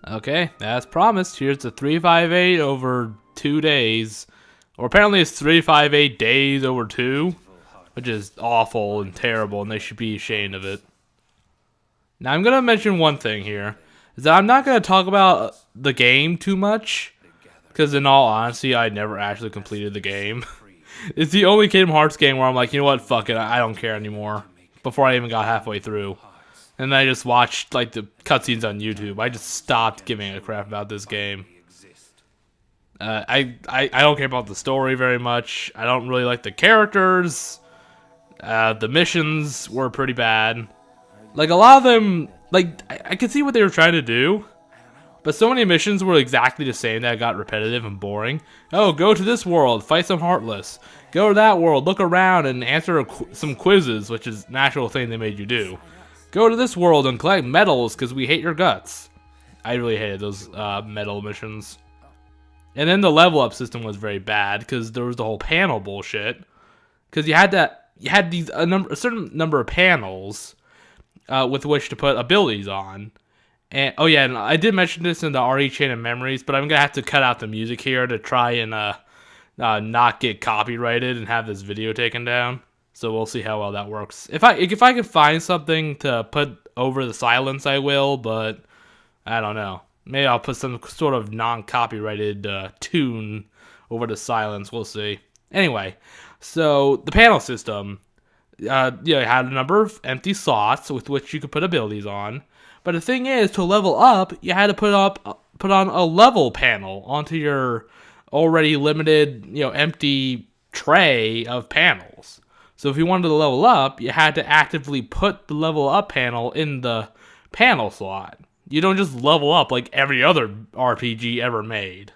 Okay, as promised, here's the 358 over 2 days. Or apparently it's 358 days over 2, which is awful and terrible, and they should be ashamed of it. Now I'm gonna mention one thing here, is that I'm not gonna talk about the game too much, because in all honesty, I never actually completed the game. It's the only Kingdom Hearts game where I'm like, you know what, fuck it, I don't care anymore, before I even got halfway through. And then I just watched like the cutscenes on YouTube. I just stopped giving a crap about this game. I don't care about the story very much. I don't really like the characters. The missions were pretty bad. Like, a lot of them, like, I could see what they were trying to do, but so many missions were exactly the same that got repetitive and boring. Oh, go to this world, fight some Heartless. Go to that world, look around, and answer some quizzes, which is an actual thing they made you do. Go to this world and collect medals, because we hate your guts. I really hated those medal missions. And then the level up system was very bad, because there was the whole panel bullshit. Because you had a certain number of panels with which to put abilities on. And oh yeah, and I did mention this in the RE Chain of Memories, but I'm gonna have to cut out the music here to try and not get copyrighted and have this video taken down. So we'll see how well that works. If I can find something to put over the silence, I will. But I don't know. Maybe I'll put some sort of non-copyrighted tune over the silence. We'll see. Anyway, so the panel system. You had a number of empty slots with which you could put abilities on. But the thing is, to level up, you had to put on a level panel onto your already limited, empty tray of panels. So if you wanted to level up, you had to actively put the level up panel in the panel slot. You don't just level up like every other RPG ever made.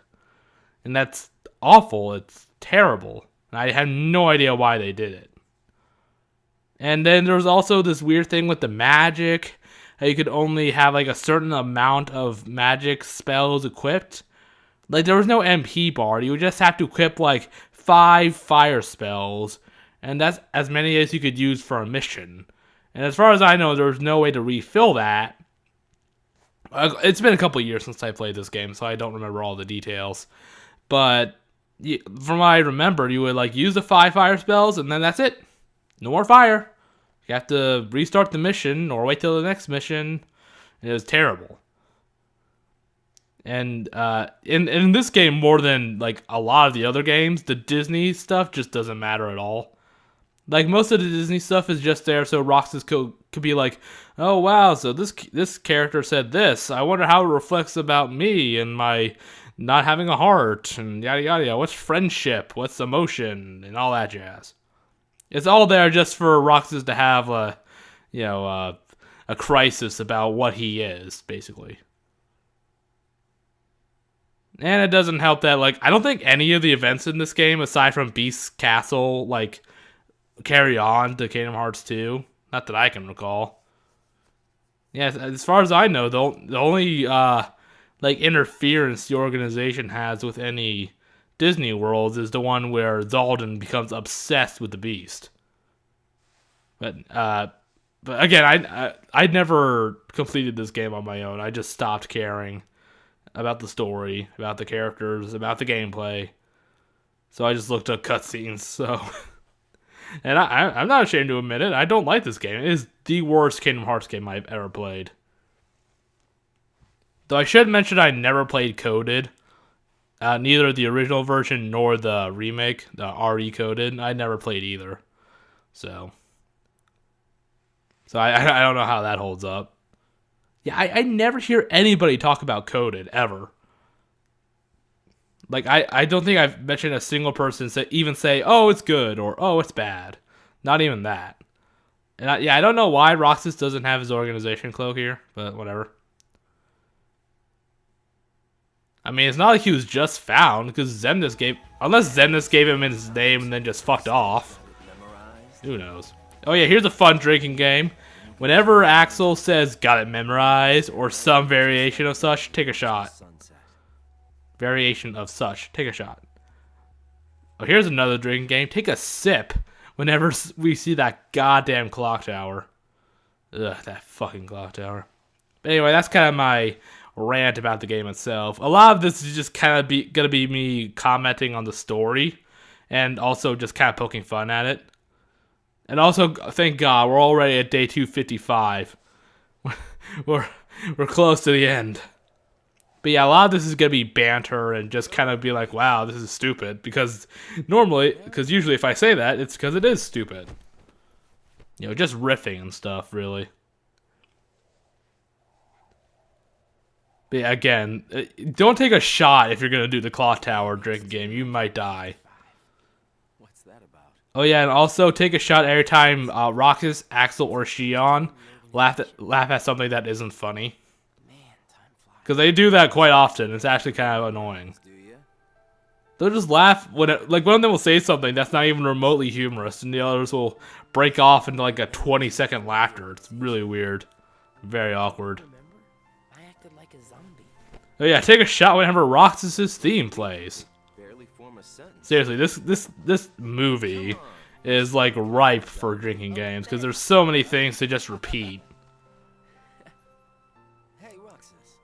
And that's awful. It's terrible. And I have no idea why they did it. And then there was also this weird thing with the magic. How you could only have like a certain amount of magic spells equipped. Like, there was no MP bar. You would just have to equip like 5 fire spells. And that's as many as you could use for a mission. And as far as I know, there's no way to refill that. It's been a couple years since I played this game, so I don't remember all the details. But from what I remember, you would like use the 5 fire spells, and then that's it. No more fire. You have to restart the mission or wait till the next mission. It was terrible. And in this game, more than like a lot of the other games, the Disney stuff just doesn't matter at all. Like, most of the Disney stuff is just there so Roxas could be like, oh wow, so this character said this. I wonder how it reflects about me and my not having a heart and yada yada yada. What's friendship? What's emotion? And all that jazz. It's all there just for Roxas to have a crisis about what he is, basically. And it doesn't help that, like, I don't think any of the events in this game, aside from Beast's Castle, like, carry on to Kingdom Hearts 2. Not that I can recall. Yeah, as far as I know, the only, interference the organization has with any Disney worlds is the one where Zaldin becomes obsessed with the Beast. But again, I never completed this game on my own. I just stopped caring about the story, about the characters, about the gameplay. So I just looked up cutscenes. So, and I'm not ashamed to admit it. I don't like this game. It is the worst Kingdom Hearts game I've ever played. Though I should mention I never played Coded. Neither the original version nor the remake, the RE Coded. I never played either. So I don't know how that holds up. Yeah, I never hear anybody talk about Coded, ever. Like, I don't think I've mentioned a single person say, oh, it's good, or oh, it's bad. Not even that. And I don't know why Roxas doesn't have his organization cloak here, but whatever. I mean, it's not like he was just found, because unless Xemnas gave him his name and then just fucked off. Who knows? Oh yeah, here's a fun drinking game. Whenever Axel says, got it memorized, or some variation of such, take a shot. Variation of such, take a shot. Oh, here's another drinking game. Take a sip whenever we see that goddamn clock tower. Ugh, that fucking clock tower. But anyway, that's kind of my rant about the game itself. A lot of this is just kind of gonna be me commenting on the story, and also just kind of poking fun at it. And also, thank God, we're already at day 255. we're close to the end. But yeah, a lot of this is gonna be banter and just kind of be like, wow, this is stupid. Because usually if I say that, it's because it is stupid. You know, just riffing and stuff, really. But yeah, again, don't take a shot if you're gonna do the clock tower drinking game. You might die. What's that about? Oh yeah, and also take a shot every time Roxas, Axel, or Shion laugh at something that isn't funny. Because they do that quite often. It's actually kind of annoying. They'll just laugh when like one of them will say something that's not even remotely humorous, and the others will break off into like a 20-second laughter. It's really weird, very awkward. I acted like a zombie. Oh yeah, take a shot whenever Roxas's theme plays. Barely form a sentence. Seriously, this movie is like ripe for drinking games because there's so many things to just repeat. Hey, Roxas.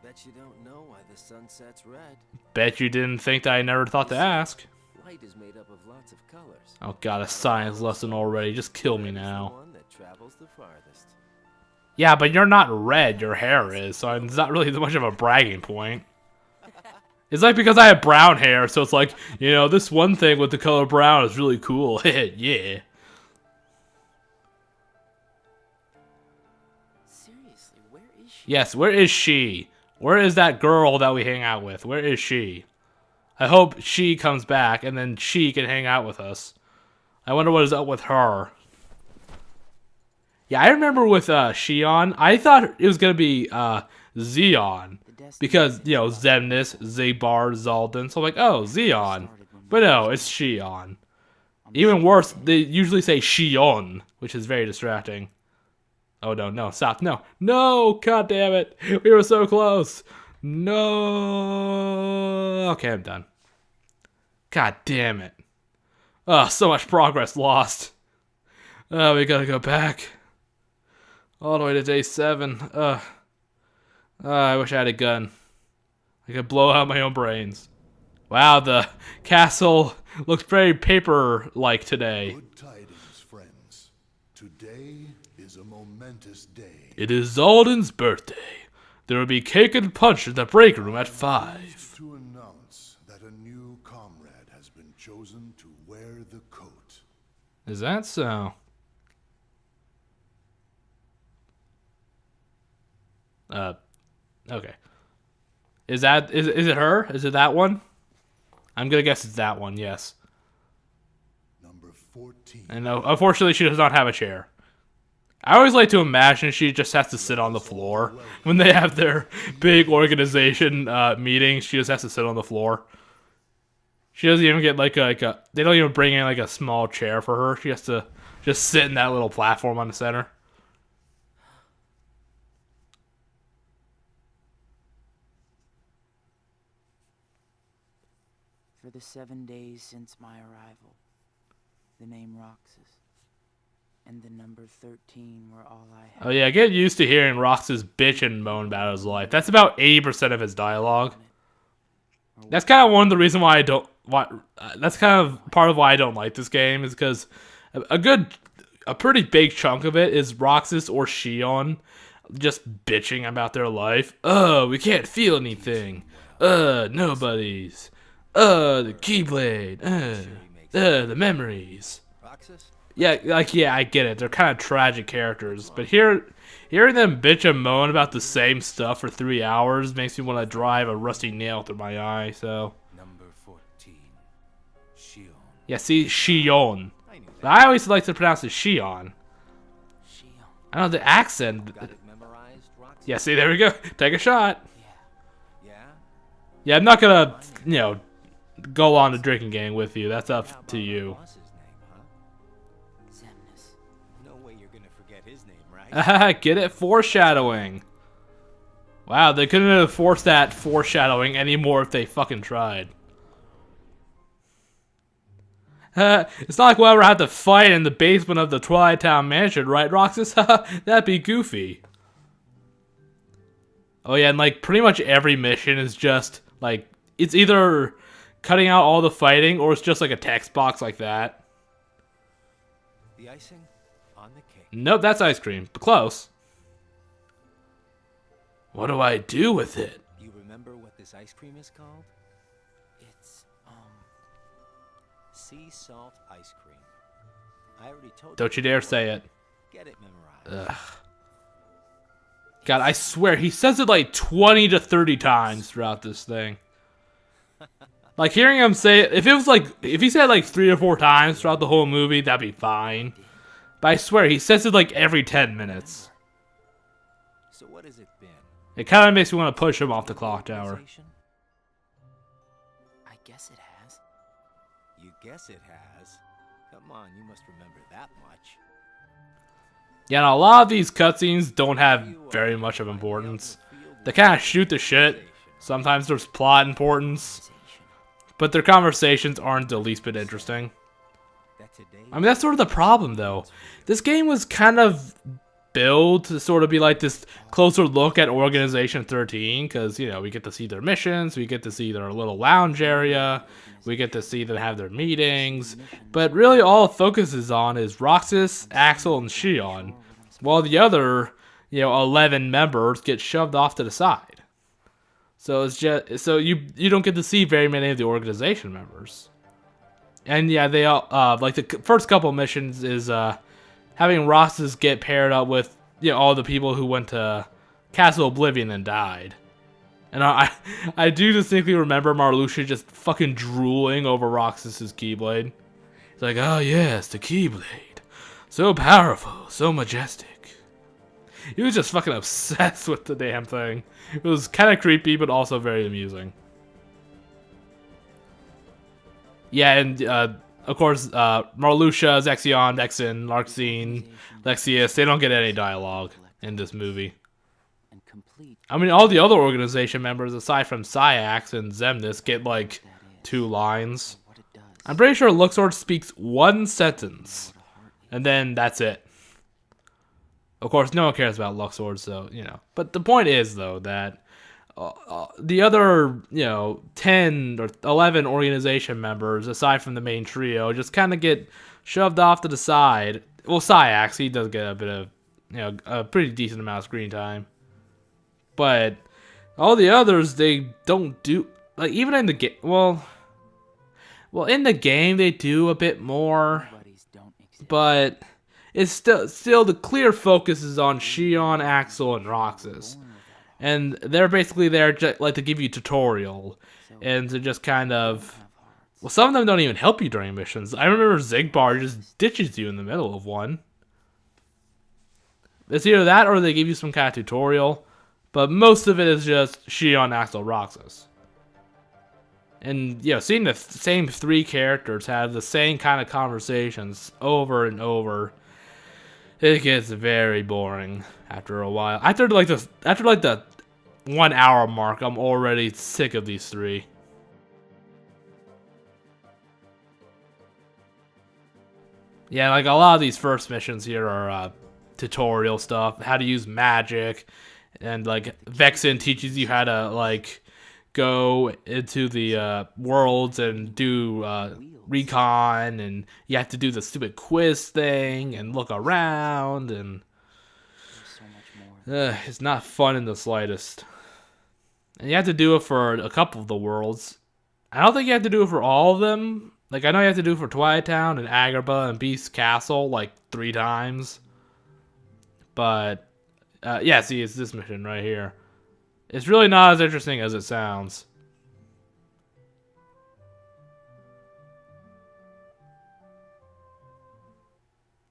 Bet you don't know why the sun sets red. Bet you didn't think that I never thought to ask. Light is made up of lots of colors. Oh god, a science lesson already. Just kill me Red is the now. one that travels the farthest. Yeah, but you're not red, your hair is, so it's not really much of a bragging point. It's like because I have brown hair, so it's like, you know, this one thing with the color brown is really cool. Yeah. Seriously, where is she? Yes, where is she? Where is that girl that we hang out with? Where is she? I hope she comes back, and then she can hang out with us. I wonder what is up with her. Yeah, I remember with Shion, I thought it was going to be Zeon. Because, you know, Xemnas, Zabar, Zaldan. So I'm like, oh, Zeon. But no, it's Shion. Even worse, they usually say Shion, which is very distracting. Oh, no, stop. No, god damn it. We were so close. No. Okay, I'm done. God damn it. Oh, so much progress lost. Oh, we gotta go back. All the way to day 7. I wish I had a gun. I could blow out my own brains. Wow, the castle looks very paper-like today. Good tidings, friends. Today is a momentous day. It is Zaldan's birthday. There will be cake and punch in the break room at 5. To announce that a new comrade has been chosen to wear the coat. Is that so? Okay. Is it her? Is it that one? I'm gonna guess it's that one, yes. Number 14. And unfortunately, she does not have a chair. I always like to imagine she just has to sit on the floor. When they have their big organization meetings, she just has to sit on the floor. She doesn't even get like a they don't even bring in like a small chair for her. She has to just sit in that little platform on the center. For the 7 days since my arrival, the name Roxas and the number 13 were all I had. Oh yeah, get used to hearing Roxas bitch and moan about his life. That's about 80% of his dialogue. That's kind of one of the reasons why I don't. That's kind of part of why I don't like this game is because a pretty big chunk of it is Roxas or Shion just bitching about their life. Oh, we can't feel anything. Nobody's. The Keyblade. The memories. Roxas? Yeah, I get it. They're kind of tragic characters, but hearing them bitch and moan about the same stuff for 3 hours makes me want to drive a rusty nail through my eye. So Number 14. Shion. yeah, see, Shion. I always like to pronounce it Shion. I don't know the accent. Got it memorized, Roxas? Yeah, see, there we go. Take a shot. Yeah? Yeah, I'm not gonna, go on the drinking game with you. That's up to you. Boss's name, huh? Xemnas. No way you're gonna forget his name, right? Get it? Foreshadowing. Wow, they couldn't have forced that foreshadowing anymore if they fucking tried. It's not like we'll ever have to fight in the basement of the Twilight Town mansion, right, Roxas? That'd be goofy. Oh yeah, and like pretty much every mission is just like it's either cutting out all the fighting or it's just like a text box like that. The icing on the cake. Nope, that's ice cream, but close. What do I do with it? Do you remember what this ice cream is called? It's, Sea salt ice cream. I already told Don't you dare say it. Get it memorized. Ugh. God, I swear, he says it like 20 to 30 times throughout this thing. Like, hearing him say it, if he said it like 3 or 4 times throughout the whole movie, that'd be fine. But I swear, he says it like every 10 minutes. So what has it been? It kind of makes me want to push him off the clock tower. Organization? I guess it has. You guess it has. Come on, you must remember that much. Yeah, and a lot of these cutscenes don't have very much of importance. They kind of shoot the shit. Sometimes there's plot importance. But their conversations aren't the least bit interesting. I mean, that's sort of the problem, though. This game was kind of built to sort of be like this closer look at Organization 13, because, you know, we get to see their missions, we get to see their little lounge area, we get to see them have their meetings, but really all it focuses on is Roxas, Axel, and Shion, while the other, 11 members get shoved off to the side. So it's just you don't get to see very many of the organization members. And yeah, they all like the first couple missions is having Roxas get paired up with all the people who went to Castle Oblivion and died. And I do distinctly remember Marluxia just fucking drooling over Roxas's Keyblade. It's like, oh yes, the Keyblade, so powerful, so majestic. He was just fucking obsessed with the damn thing. It was kind of creepy, but also very amusing. Yeah, and of course, Marluxia, Zexion, Vexen, Larxene, Lexius, they don't get any dialogue in this movie. I mean, all the other organization members, aside from Syax and Xemnas, get like 2 lines. I'm pretty sure Luxord speaks 1 sentence, and then that's it. Of course, no one cares about Luxord, so, But the point is, though, that the other, 10 or 11 organization members, aside from the main trio, just kind of get shoved off to the side. Well, Syax, he does get a bit of, a pretty decent amount of screen time. But all the others, they don't do, like, even in the game, well, in the game, they do a bit more, but it's still the clear focus is on Shion, Axel, and Roxas. And they're basically there just, like, to give you tutorial and to just kind of, well, some of them don't even help you during missions. I remember Zigbar just ditches you in the middle of one. It's either that or they give you some kind of tutorial, but most of it is just Shion, Axel, Roxas. And, seeing the same 3 characters have the same kind of conversations over and over, it gets very boring after a while. After the 1 hour mark, I'm already sick of these 3. Yeah, like a lot of these first missions here are tutorial stuff, how to use magic, and like Vexen teaches you how to like go into the worlds and do recon, and you have to do the stupid quiz thing and look around, and it's not fun in the slightest. And you have to do it for a couple of the worlds. I don't think you have to do it for all of them. Like, I know you have to do it for Twilight Town and Agrabah and Beast Castle like 3 times. But yeah, see, it's this mission right here. It's really not as interesting as it sounds.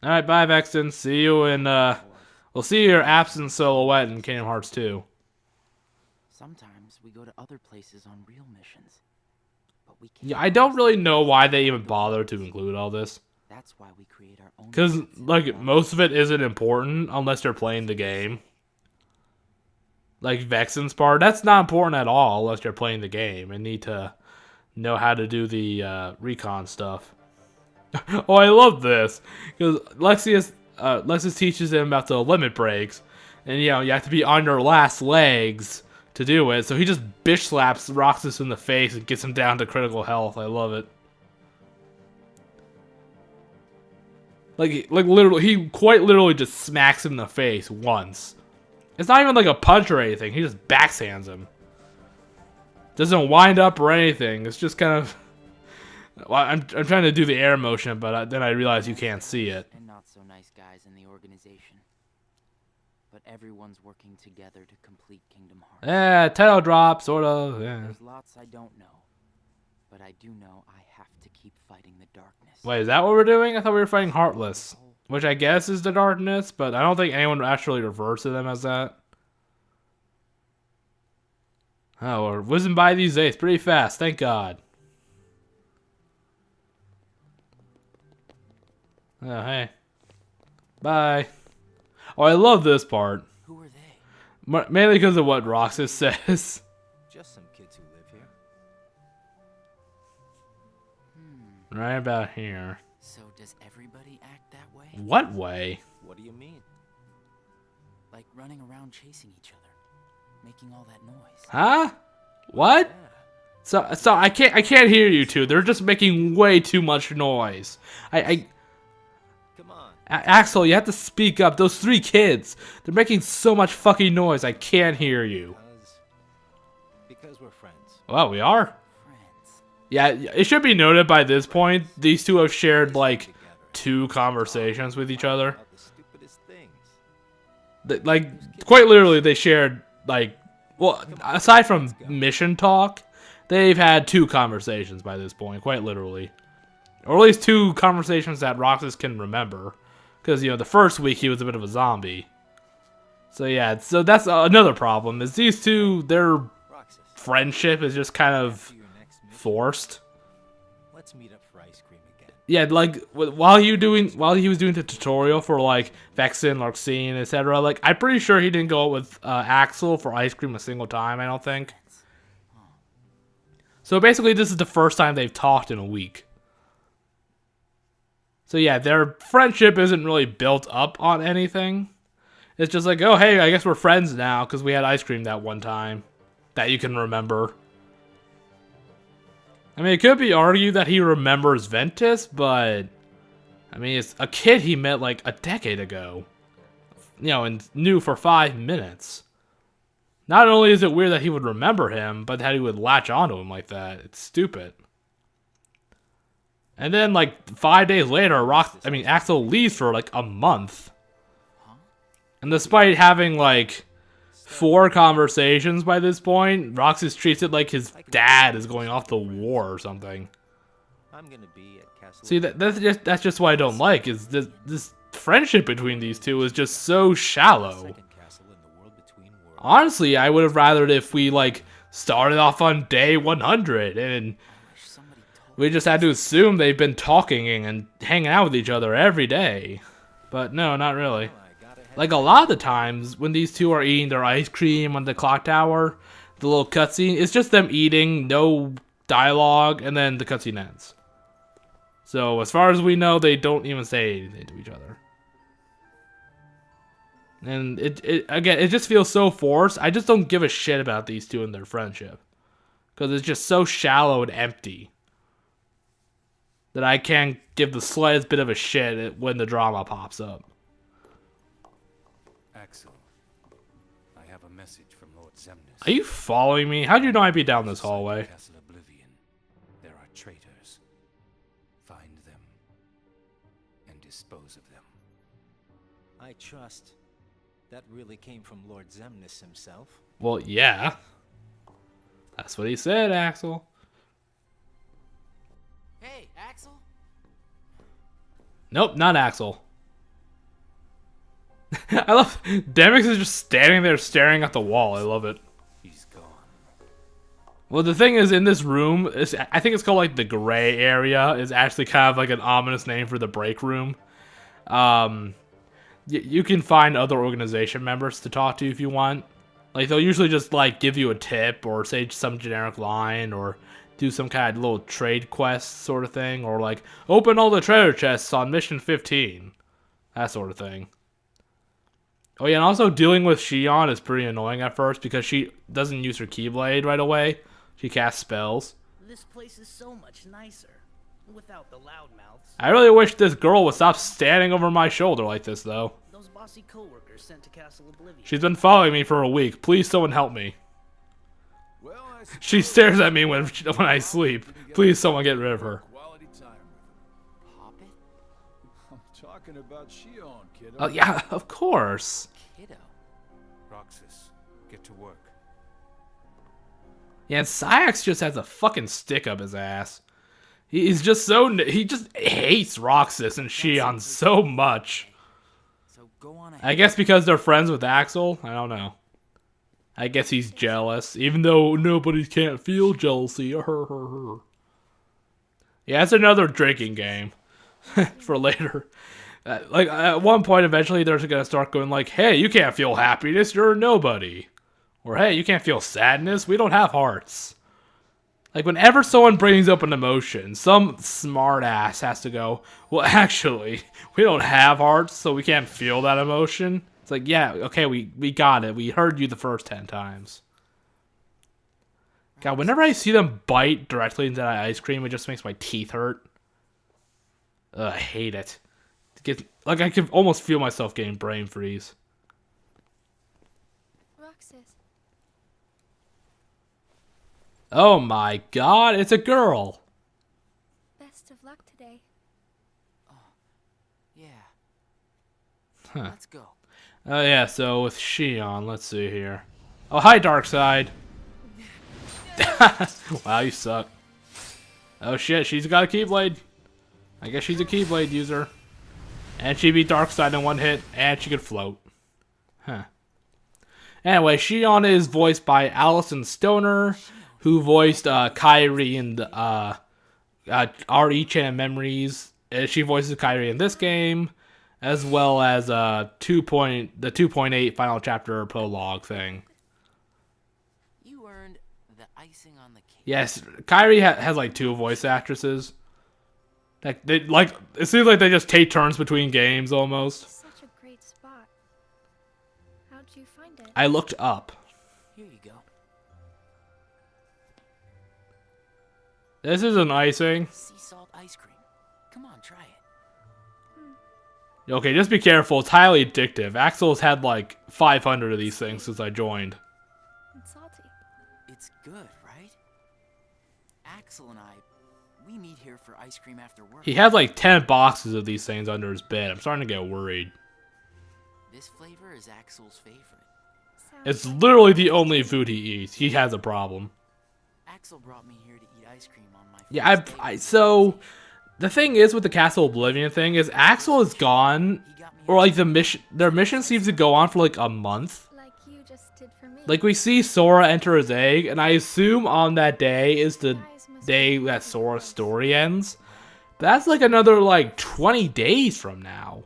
Alright, bye, Vexen. See you in, we'll see your absent silhouette in Kingdom Hearts 2. Sometimes we go to other places on real missions. But we can't. Yeah, I don't really know why they even bother to include all this. That's why we create our own. Because, like, most of it isn't important unless you're playing the game. Like, Vexen's part, that's not important at all unless you're playing the game and need to know how to do the recon stuff. Oh, I love this. Because Lexus teaches him about the limit breaks. And, you know, you have to be on your last legs to do it. So he just bitch slaps Roxas in the face and gets him down to critical health. I love it. Like literally, he quite literally just smacks him in the face once. It's not even like a punch or anything. He just backhands him. Doesn't wind up or anything. It's just kind of... Well, I'm trying to do the air motion, but then I realize you can't see it. And not so nice guys in the organization. But everyone's working together to complete Kingdom Hearts. Title drop, sort of. Yeah. There's lots I don't know. But I do know I have to keep fighting the darkness. Wait, is that what we're doing? I thought we were fighting Heartless. Which I guess is the darkness, but I don't think anyone actually refers to them as that. Oh, we're whizzing by these days pretty fast, thank God. Oh, hey. Bye. Oh, I love this part. Who are they? Mainly because of what Roxas says. Just some kids who live here. Right about here. So does everybody act that way? What way? What do you mean? Like running around chasing each other, making all that noise. Huh? What? Yeah. So I can't hear you two. They're just making way too much noise. Come on. Axel, you have to speak up. Those 3 kids, they're making so much fucking noise. I can't hear you. Because we're friends. Well, we are. Friends. Yeah, it should be noted by this point, these two have shared like 2 conversations with each other. About the stupidest things. Like, quite literally, they shared like, well, aside from mission talk, they've had 2 conversations by this point, quite literally. Or at least 2 conversations that Roxas can remember. Because, you know, the first week he was a bit of a zombie. So yeah, so that's another problem, is these two, their Roxas, friendship is just kind of after your next mission, forced. let's meet up for ice cream again. Yeah, like, while he was doing the tutorial for, like, Vexen, Larxene, etc., like, I'm pretty sure he didn't go out with Axel for ice cream a single time, I don't think. So basically, this is the first time they've talked in a week. So yeah, their friendship isn't really built up on anything. It's just like, oh hey, I guess we're friends now because we had ice cream that one time that you can remember. I mean, it could be argued that he remembers Ventus, but I mean, it's a kid he met like a decade ago. You know, and knew for 5 minutes. Not only is it weird that he would remember him, but that he would latch onto him like that. It's stupid. And then, like, 5 days later, Axel leaves for, like, a month. And despite having, like, 4 conversations by this point, Roxas treats it like his dad is going off to war or something. I'm gonna be at Castle. See, that's just what I don't like, is this friendship between these two is just so shallow. Second castle in the world between worlds. Honestly, I would have rathered if we, like, started off on day 100 and we just had to assume they've been talking and hanging out with each other every day. But no, not really. Like, a lot of the times when these two are eating their ice cream on the clock tower, the little cutscene, it's just them eating, no dialogue, and then the cutscene ends. So as far as we know, they don't even say anything to each other. And it just feels so forced. I just don't give a shit about these two and their friendship. Because it's just so shallow and empty that I can't give the slightest bit of a shit when the drama pops up. Axel, I have a message from Lord Zemnis. Are you following me? How'd you know I'd be down this hallway? Castle Oblivion. There are traitors. Find them and dispose of them. I trust that really came from Lord Zemnis himself. Well, yeah. That's what he said, Axel. Hey, Axel? Nope, not Axel. I love... Demix is just standing there staring at the wall. I love it. He's gone. Well, the thing is, in this room, I think it's called, like, the gray area, is actually kind of like an ominous name for the break room. You can find other organization members to talk to if you want. Like, they'll usually just, like, give you a tip or say some generic line or do some kind of little trade quest sort of thing. Or, like, open all the treasure chests on mission 15. That sort of thing. Oh yeah, and also dealing with Shion is pretty annoying at first because she doesn't use her Keyblade right away. She casts spells. This place is so much nicer. Without the loudmouths. I really wish this girl would stop standing over my shoulder like this, though. Those bossy coworkers sent to Castle Oblivion. She's been following me for a week. Please, someone help me. Well, I She stares at me when I sleep. Please, someone get rid of her. quality time with Pop it? her. I'm talking about Shion, kiddo. Oh yeah, of course. Kiddo. Roxas, get to work. Yeah, and Sayax just has a fucking stick up his ass. He just hates Roxas and Shion so much. So go on ahead. I guess because they're friends with Axel? I don't know. I guess he's jealous, even though nobody can't feel jealousy. Yeah, it's another drinking game for later. Like, at one point, eventually, they're gonna start going like, hey, you can't feel happiness, you're a nobody. Or, hey, you can't feel sadness, we don't have hearts. Like, whenever someone brings up an emotion, some smart ass has to go, well, actually, we don't have hearts, so we can't feel that emotion. It's like, yeah, okay, we got it. We heard you the first 10 times. God, whenever I see them bite directly into that ice cream, it just makes my teeth hurt. Ugh, I hate it. Like, I can almost feel myself getting brain freeze. Roxas. Oh my god, it's a girl! Best of luck today. Yeah. Huh. Let's go. Oh yeah, so with Shion, let's see here. Oh, hi, Darkseid! Wow, you suck. Oh shit, she's got a Keyblade. I guess she's a Keyblade user. And she beat Darkseid in one hit, and she could float. Huh. Anyway, Shion is voiced by Alison Stoner, who voiced Kairi in the R.E. Chain of Memories. She voices Kairi in this game, as well as the 2.8 final chapter prologue thing. You earned the icing on the cake. Yes, Kairi has like 2 voice actresses. Like it seems like they just take turns between games almost. Such a great spot. How'd you find it? I looked up. Here you go. This is an icing. Sea salt ice cream. Come on, try it. Okay, just be careful. It's highly addictive. Axel's had like 500 of these things since I joined. It's salty. It's good, right? Axel and I, we meet here for ice cream after work. He has like 10 boxes of these things under his bed. I'm starting to get worried. This flavor is Axel's favorite. Sounds It's like literally the only food he eats. He has a problem. Axel brought me here to eat ice cream on my Yeah, first day with so the thing is with the Castle Oblivion thing is Axel is gone, He got me or like their mission seems to go on for like a month. like you just did for me. Like we see Sora enter his egg, and I assume on that day is the day that Sora's story ends. That's like another like 20 days from now.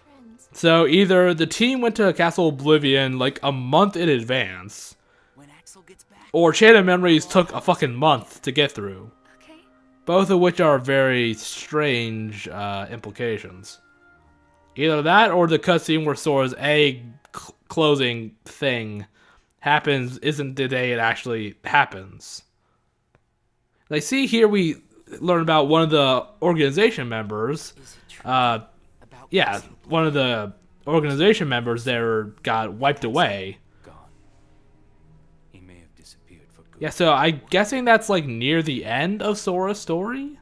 Friends. So either the team went to Castle Oblivion like a month in advance, when Axel gets back. or Chain of Memories took a fucking month to get through. Okay. Both of which are very strange implications. Either that or the cutscene where Sora's egg closing thing happens isn't the day it actually happens. Like, see here we learn about one of the organization members. Is it true Uh, about yeah, Castle one of the organization members there got wiped away. Gone. He may have disappeared for good. Yeah, so I'm guessing that's like near the end of Sora's story.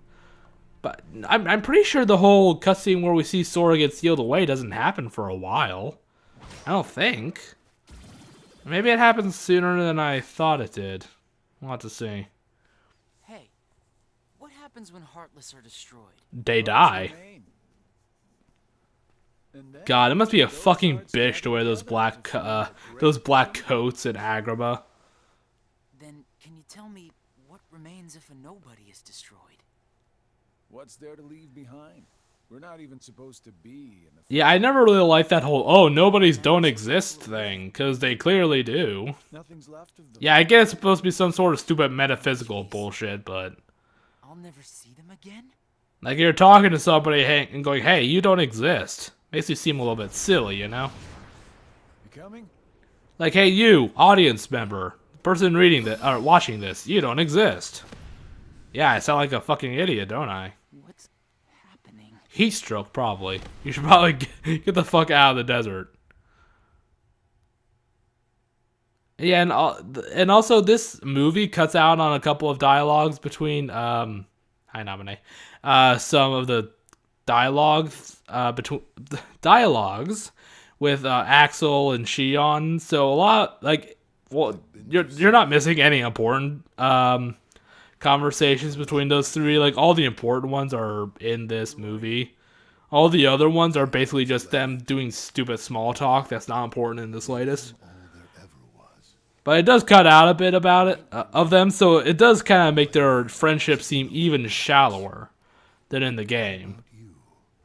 But I'm pretty sure the whole cutscene where we see Sora get sealed away doesn't happen for a while. I don't think. Maybe it happens sooner than I thought it did. We'll have to see. Hey, what happens when Heartless are destroyed? They die. God, it must be a fucking bitch to wear those black coats in Agrabah. Then can you tell me what remains if a nobody is destroyed? What's there to leave behind? We're not even supposed to be in the. Yeah, I never really liked that whole "oh, nobodies don't exist" thing, because they clearly do. Nothing's left of them. Yeah, I guess it's supposed to be some sort of stupid metaphysical bullshit, but I'll never see them again? like you're talking to somebody and going, "Hey, you don't exist." Makes you seem a little bit silly, you know? coming? Like, hey, you, audience member, person reading this or watching this, you don't exist. Yeah, I sound like a fucking idiot, don't I? What's happening? Heat stroke, probably. You should probably get the fuck out of the desert. Yeah, and also this movie cuts out on a couple of dialogues between hi Nominee, some of the dialogues with Axel and Shion. So a lot you're not missing any important conversations between those three. Like all the important ones are in this movie. All the other ones are basically just them doing stupid small talk that's not important in this latest. But it does cut out a bit about it of them, so it does kind of make their friendship seem even shallower than in the game.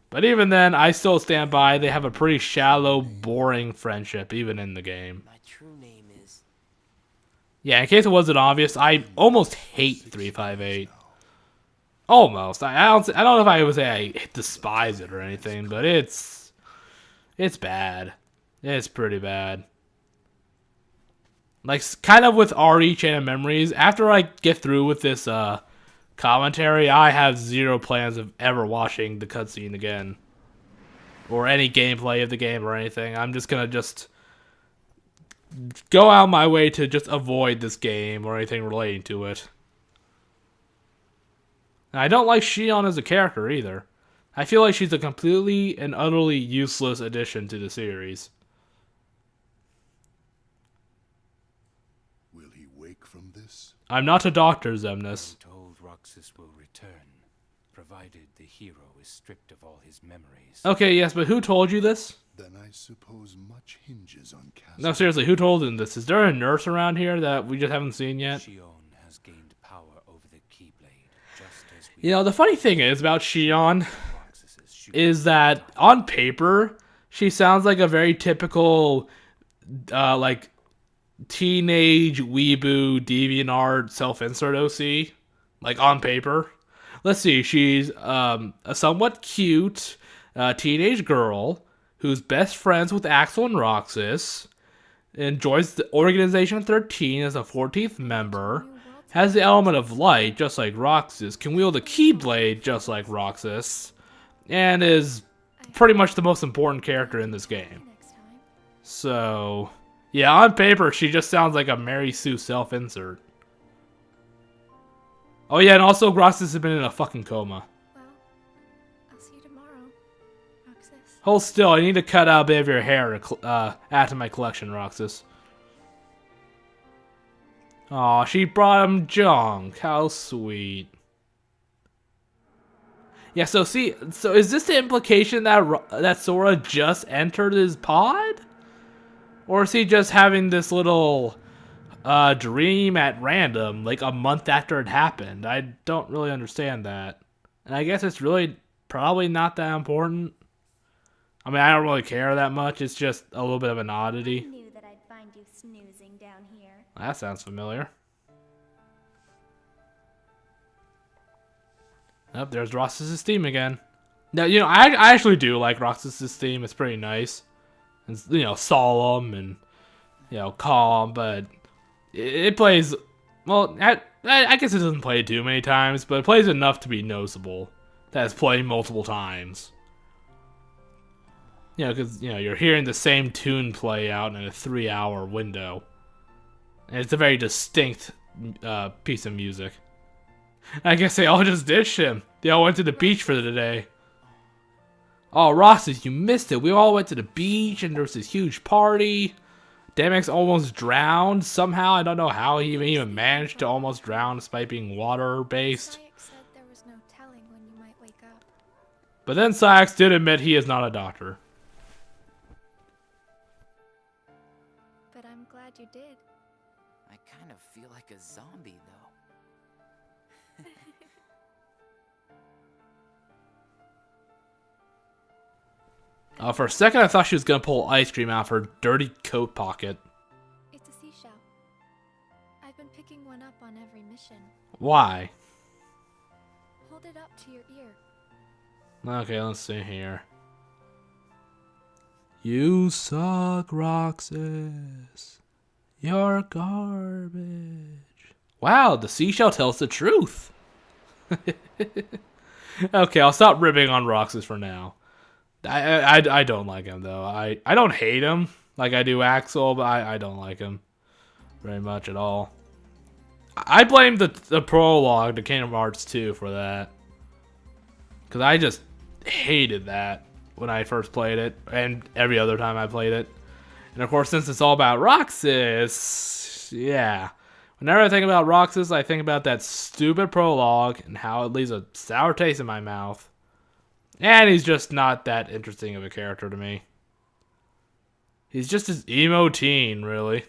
But even then, I still stand by they have a pretty shallow, boring friendship, even in the game. My true name is... Yeah, in case it wasn't obvious, I almost hate 358. Almost. I don't know if I would say I despise it or anything, but it's bad. It's pretty bad. Like, kind of with RE Chain of Memories, after I get through with this commentary, I have zero plans of ever watching the cutscene again. Or any gameplay of the game or anything. I'm just gonna go out my way to just avoid this game or anything relating to it. And I don't like Shion as a character either. I feel like she's a completely and utterly useless addition to the series. Will he wake from this? I'm not a doctor, Zemnis. I'm told Roxas will return, provided the hero is stripped of all his memories. Okay, yes, but who told you this? Then I suppose much hinges on Castle. No, seriously, who told him this? Is there a nurse around here that we just haven't seen yet? Shion has gained power over the Keyblade, just as we... You know, the funny thing is about Shion is that on paper, she sounds like a very typical, like, teenage weeboo DeviantArt self-insert OC. Like, on paper. Let's see, she's a somewhat cute teenage girl who's best friends with Axel and Roxas, enjoys the Organization 13 as a 14th member, has the element of light just like Roxas, can wield a Keyblade just like Roxas, and is pretty much the most important character in this game. So, yeah, on paper, she just sounds like a Mary Sue self-insert. Oh yeah, and also Roxas has been in a fucking coma. Well, I'll see you tomorrow, Roxas. Hold still, I need to cut out a bit of your hair to add to my collection, Roxas. Aw, she brought him junk. How sweet. Yeah, so is this the implication that Sora just entered his pod? Or is he just having this little dream at random, like a month after it happened? I don't really understand that. And I guess it's really probably not that important. I mean, I don't really care that much. It's just a little bit of an oddity. I knew that I'd find you snoozing down here. That sounds familiar. Oh, there's Roxas' theme again. Now, you know, I actually do like Roxas' theme. It's pretty nice. It's, you know, solemn and, you know, calm, but it plays, well, I guess it doesn't play too many times, but it plays enough to be noticeable that it's played multiple times. You know, because, you know, you're hearing the same tune play out in a 3-hour window. And it's a very distinct piece of music. I guess they all just ditched him. They all went to the beach for the day. Oh, Roxas, you missed it. We all went to the beach and there was this huge party. Demix almost drowned somehow. I don't know how he even managed to almost drown despite being water-based. Sayak said there was no telling when you might wake up. But then Sayax did admit he is not a doctor. But I'm glad you did. I kind of feel like a zombie, though. For a second, I thought she was going to pull ice cream out of her dirty coat pocket. It's a seashell. I've been picking one up on every mission. Why? Hold it up to your ear. Okay, let's see here. You suck, Roxas. You're garbage. Wow, the seashell tells the truth. Okay, I'll stop ribbing on Roxas for now. I don't like him, though. I don't hate him like I do Axel, but I don't like him very much at all. I blame the prologue to Kingdom Hearts 2 for that. Because I just hated that when I first played it, and every other time I played it. And of course, since it's all about Roxas, yeah. Whenever I think about Roxas, I think about that stupid prologue and how it leaves a sour taste in my mouth. And he's just not that interesting of a character to me. He's just this emo teen, really.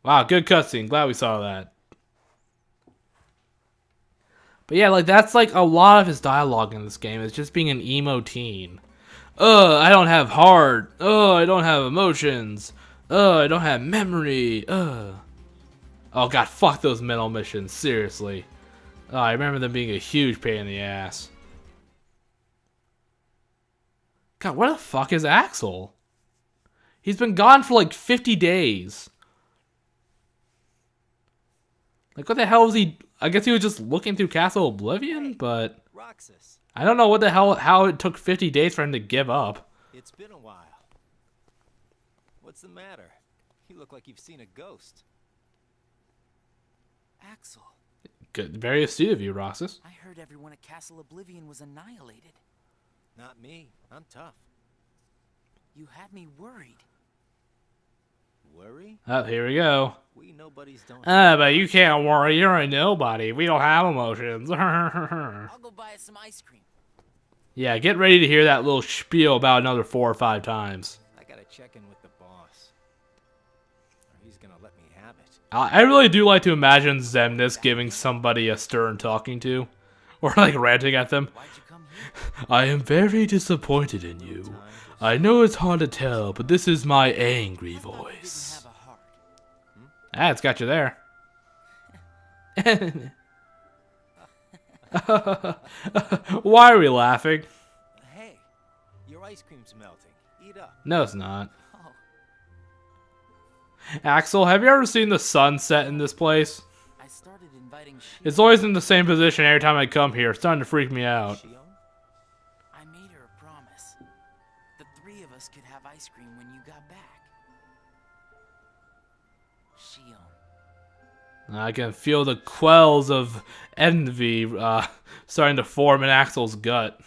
Wow, good cutscene. Glad we saw that. But yeah, like that's like a lot of his dialogue in this game is just being an emo teen. I don't have heart. I don't have emotions. I don't have memory. Oh god, fuck those mental missions. Seriously. I remember them being a huge pain in the ass. God, where the fuck is Axel? He's been gone for like 50 days. Like, what the hell was he? I guess he was just looking through Castle Oblivion, but Roxas, I don't know what the hell, how it took 50 days for him to give up. it's been a while. What's the matter? You look like you've seen a ghost. Axel, Good, very astute of you, Roxas. I heard everyone at Castle Oblivion was annihilated. Not me. I'm tough. You had me worried. Worry? Oh, here we go. We nobodies don't. But you can't worry. You're a nobody. We don't have emotions. I'll go buy us some ice cream. Yeah, get ready to hear that little spiel about another 4 or 5 times. I gotta check in with the boss. Or he's gonna let me have it. I really do like to imagine Xemnas giving somebody a stern talking to. Or like ranting at them. Why'd you come here? I am very disappointed in you. I know it's hard to tell, but this is my angry I thought you voice. didn't have a heart. Ah, it's got you there. Why are we laughing? Hey, your ice cream's melting. Eat up. No, it's not. Oh, Axel, have you ever seen the sun set in this place? I started inviting Shion. It's always in the same position every time I come here. It's starting to freak me out. Shion? I made her a promise. The 3 of us could have ice cream when you got back. Shion. I can feel the quells of envy starting to form in Axel's gut.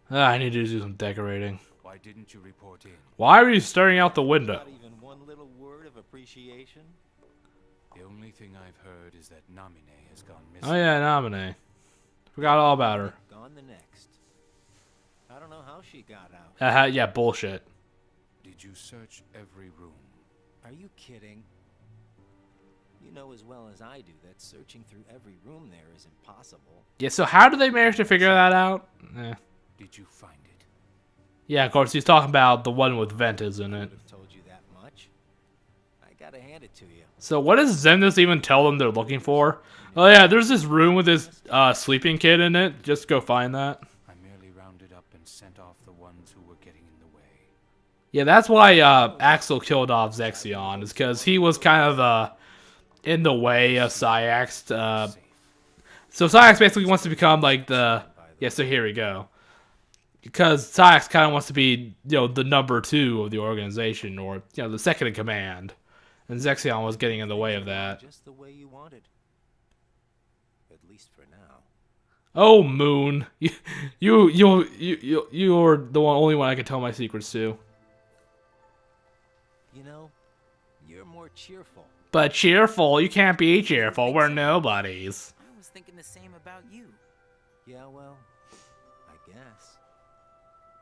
I need to do some decorating. Why didn't you report in? Why are you staring out the window? Not even one little word of appreciation? The only thing I've heard is that Namine has gone missing. Oh yeah, Namine. Forgot all about her. Gone the next. I don't know how she got out. Yeah, bullshit. Did you search every room? Are you kidding? You know as well as I do that searching through every room there is impossible. Yeah, so how did they manage to figure that out? Did you find it? Yeah, of course, he's talking about the one with Ventus in I it. would have told you that much. I gotta hand it to you. So what does Xemnas even tell them they're looking for? Oh yeah, there's this room with this sleeping kid in it. Just go find that. I merely rounded up and sent off the ones who were getting in the way. Yeah, that's why Axel killed off Zexion, is because he was kind of in the way of Syax. So Syax basically wants to become like the... Yeah, so here we go. Because Syax kind of wants to be, you know, the number 2 of the organization, or, you know, the second in command. And Zexion was getting in the way of that. Just the way you wanted. At least for now. Oh, Moon. You're the only one I can tell my secrets to. You know, you're more cheerful. But cheerful, you can't be cheerful. We're nobodies. I was thinking the same about you. Yeah, well, I guess.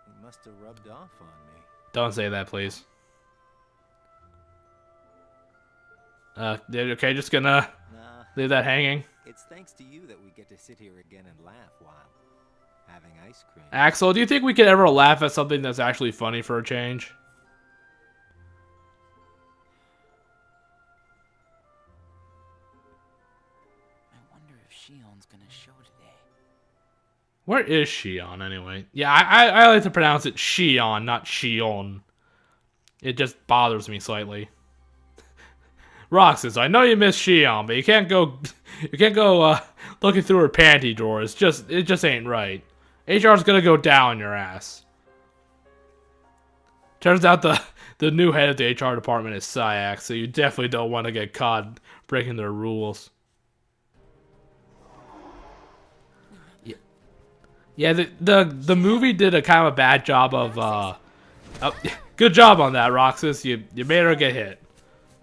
You must have rubbed off on me. Don't say that, please. Okay, just gonna Nah, leave that hanging. it's thanks to you that we get to sit here again and laugh while having ice cream. Axel, do you think we could ever laugh at something that's actually funny for a change? I wonder if Shion's gonna Where is Shion anyway? Yeah, I like to pronounce it Shion, not Shion. It just bothers me slightly. Roxas, I know you miss Shion, but you can't go looking through her panty drawer. It just ain't right. HR's gonna go down your ass. Turns out the new head of the HR department is Syax, so you definitely don't want to get caught breaking their rules. Yeah, the movie did a kind of a bad job of oh, good job on that, Roxas. You made her get hit.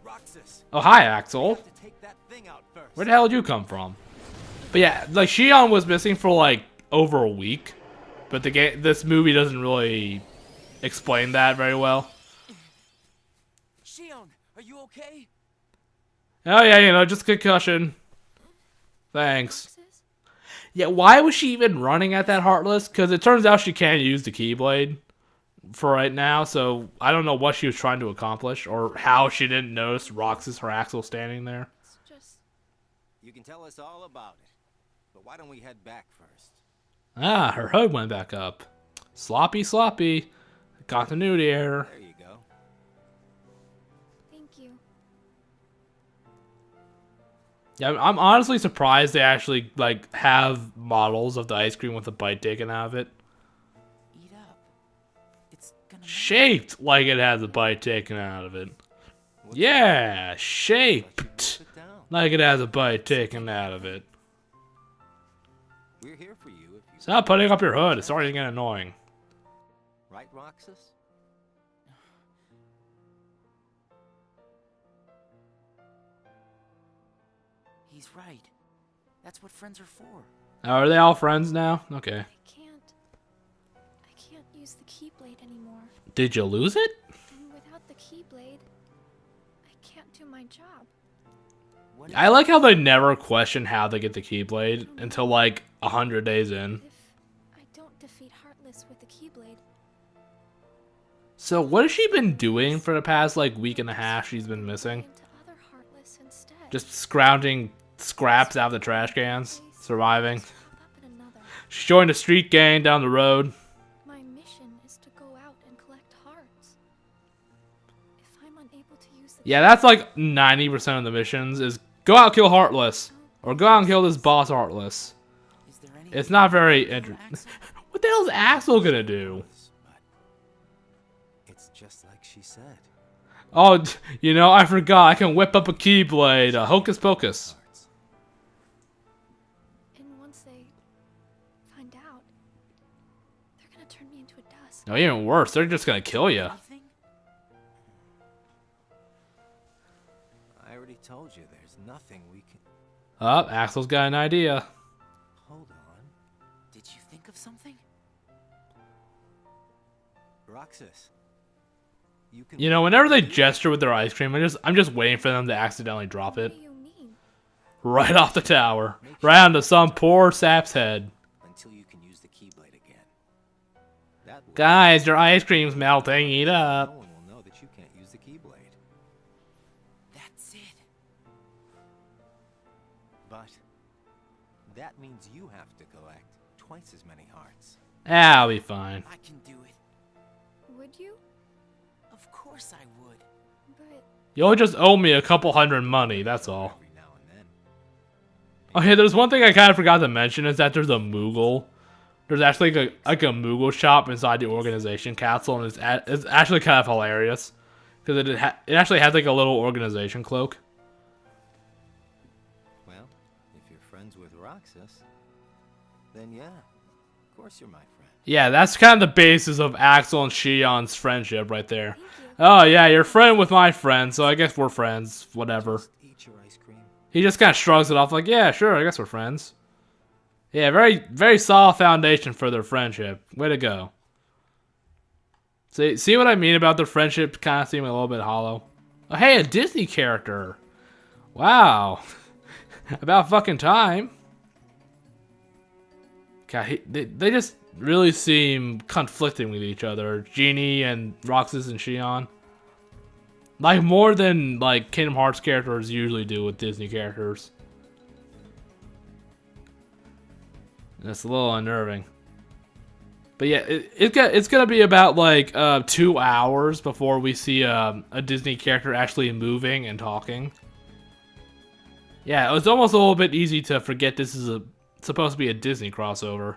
Roxas, Oh, hi, Axel. to take that thing out first. Where the hell did you come from? But yeah, like Shion was missing for like over a week, but this movie doesn't really explain that very well. Shion, are you okay? Oh yeah, you know, just concussion. Thanks. Roxas? Yeah, why was she even running at that Heartless? Because it turns out she can't use the Keyblade for right now, so I don't know what she was trying to accomplish or how she didn't notice Roxas or Axel standing there. It's just... You can tell us all about it, but why don't we head back first? Ah, her hood went back up. Sloppy. Continuity error. There you go. Thank you. Yeah, I'm honestly surprised they actually like have models of the ice cream with a bite taken out of it. Eat up. It's gonna Shaped like it has a bite taken out of it. Yeah, shaped Sit down. like it has a bite taken out of it. We're here for you if you Stop putting up your hood. It's starting to get annoying. right, Roxas? He's right. That's what friends are for. Oh, are they all friends now? Okay. I can't use the Keyblade anymore. Did you lose it? And without the Keyblade, I can't do my job. What I like how they never question how they get the Keyblade until like 100 days in. If I don't defeat Heartless with the Keyblade, So what has she been doing for the past like week and a half she's been missing? into other Heartless instead. Just scrounging scraps out of the trash cans, surviving. Caught up in another. She joined a street gang down the road. My mission is to go out and collect hearts. If I'm unable to use the Yeah, that's like 90% of the missions is go out, kill Heartless, or go out and kill this boss Heartless. Is there any It's not very interesting. Axel? What the hell is Axel gonna do? But it's just like she said. Oh, you know, I forgot. I can whip up a Keyblade. Hocus Pocus. Hearts. And once they find out, they're gonna turn me into a dust. No, even worse. They're just gonna kill you. Anything? I already told you there's nothing we can. Oh, Axel's got an idea. Hold on. Did you think of something? Roxas. You know, whenever they gesture with their ice cream, I'm just waiting for them to accidentally drop it What do you mean? right off the tower, right onto some poor sap's head. Until you can use the Keyblade again. That way, Guys, your ice cream's melting. Eat no up. one will know that you can't use the Keyblade. That's it. But that means you have to collect twice as many hearts. I'll be fine. I can do it. Would you? Of course I would. But You'll just owe me a couple hundred money. That's all. Every now and then. Oh yeah, there's one thing I kind of forgot to mention is that there's a Moogle. There's actually like a Moogle shop inside the organization castle, and it's actually kind of hilarious because it actually has like a little organization cloak. Well, if you're friends with Roxas, then yeah, of course you're my friend. Yeah, that's kind of the basis of Axel and Shion's friendship right there. thank you. Oh yeah, you're friend with my friend, so I guess we're friends. Whatever. Just eat your ice cream. He just kind of shrugs it off like, yeah, sure, I guess we're friends. Yeah, very solid foundation for their friendship. Way to go. See what I mean about their friendship kind of seeming a little bit hollow? Oh, hey, a Disney character. Wow. About fucking time. God, they just really seem conflicting with each other. Genie and Roxas and Shion. Like more than like Kingdom Hearts characters usually do with Disney characters. It's a little unnerving. But yeah, it's gonna be about like 2 hours before we see a Disney character actually moving and talking. Yeah, it's almost a little bit easy to forget this is supposed to be a Disney crossover.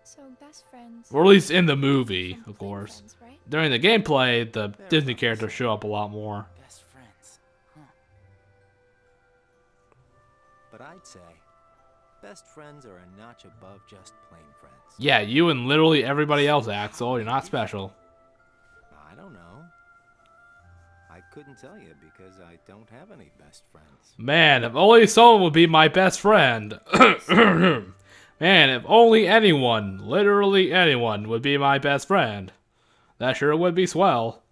So best friends. Or at least in the movie, from of course. friends, right? During the gameplay, the Disney characters show up a lot more. Best friends. Huh. But I'd say best friends are a notch above just plain friends. Yeah, you and literally everybody else, Axel. You're not special. I don't know. I couldn't tell you because I don't have any best friends. Man, if only someone would be my best friend. Man, if only anyone, literally anyone, would be my best friend. That sure would be swell.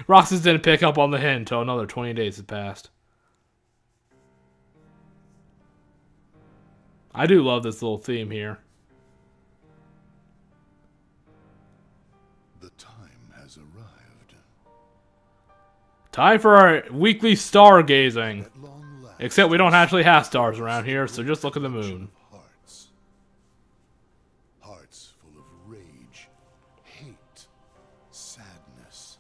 Roxas didn't pick up on the hint until another 20 days had passed. I do love this little theme here. The time has arrived. Time for our weekly stargazing. At long last, Except we don't actually have stars around here, so just look at the moon. Hearts. Hearts full of rage, hate, sadness,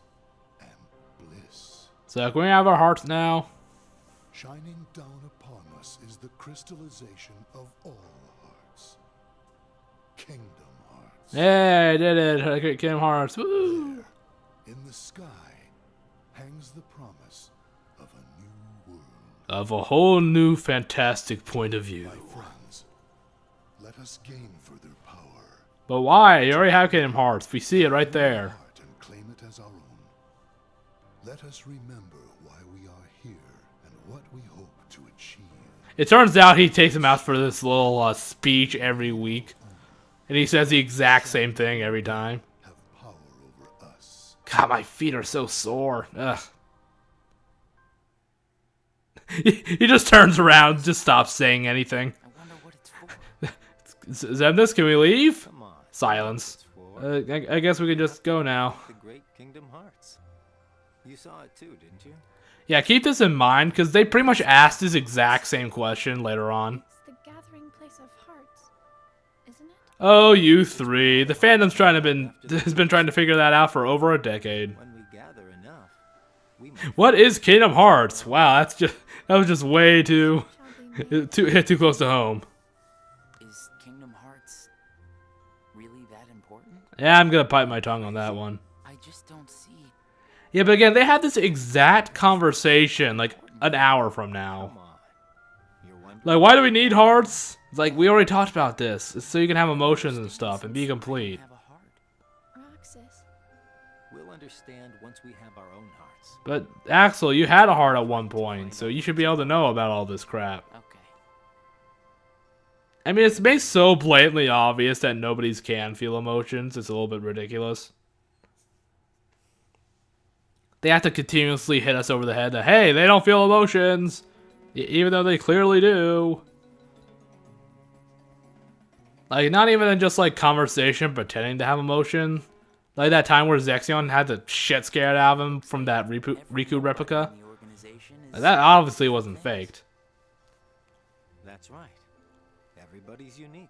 and bliss. So can we have our hearts now? Shining down upon us is the crystallization of all hearts. Kingdom Hearts. Hey, I did it. I get Kingdom Hearts. Woo! There, in the sky, hangs the promise of a new world. Of a whole new fantastic point of view. My friends, let us gain further power. But why? You already have Kingdom Hearts. We see it right there. Heart and claim it as our own. Let us remember why we are here and what we hope to achieve. It turns out he takes him out for this little speech every week. And he says the exact same thing every time. Have power over us. God, my feet are so sore. Ugh. He just turns around, just stops saying anything. I wonder what it's for. Zemnis, can we leave? Come on. Silence. It's for I guess we can just go now. the great Kingdom Hearts. You saw it too, didn't you? Yeah, keep this in mind, because they pretty much asked this exact same question later on. It's the gathering place of hearts, isn't it? Oh, you three. The fandom's has been trying to figure that out for over a decade. When we gather enough, we What is Kingdom Hearts? Wow, that was just way too Shall we meet? too close to home. Is Kingdom Hearts really that important? Yeah, I'm gonna bite my tongue on that one. I just don't see. Yeah, but again, they had this exact conversation like an hour from now. come on. You're wondering. Like, why do we need hearts? It's like, we already talked about this. It's so you can have emotions and stuff and be complete. Have a heart. Roxas. We'll understand once we have our own hearts. But, Axel, you had a heart at one point, so you should be able to know about all this crap. Okay. I mean, it's made so blatantly obvious that nobody's can feel emotions. It's a little bit ridiculous. They have to continuously hit us over the head that, hey, they don't feel emotions. Even though they clearly do. Like, not even in just, like, conversation pretending to have emotion. Like that time where Zexion had the shit scared out of him from that Riku replica. The organization is Like, that obviously wasn't faked. That's right. Everybody's unique.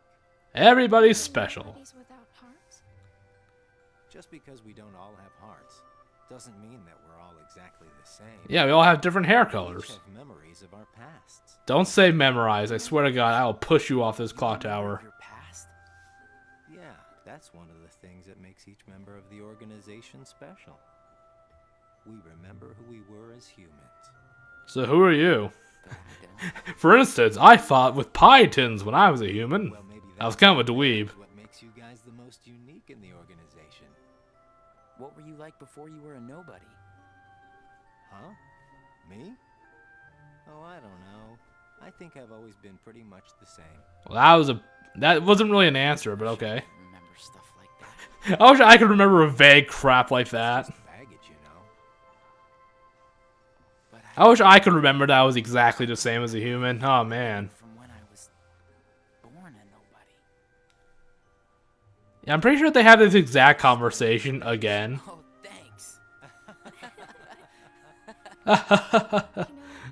Everybody's special. Nobody's without hearts. Just because we don't all have hearts doesn't mean that we're all exactly the same. Yeah, we all have different hair We each colors. have memories of our pasts. Don't say memorize. I swear to God, I will push you off this clock tower. your past. Yeah, that's one of the things that makes each member of the organization special. We remember who we were as humans. So who are you? But I don't. For instance, I fought with pie tins when I was a human. Well, maybe I was that's kind of a dweeb. what makes you guys the most unique in the organization. What were you like before you were a nobody? Huh? Me? Oh, I don't know. I think I've always been pretty much the same. Well, that wasn't really an answer, but okay. Remember stuff like that? I wish I could remember a vague crap like that. Just baggage, you know. But I wish I could remember that I was exactly the same as a human. Oh man. from when I was born a nobody. Yeah, I'm pretty sure they have this exact conversation again. Oh, thanks. You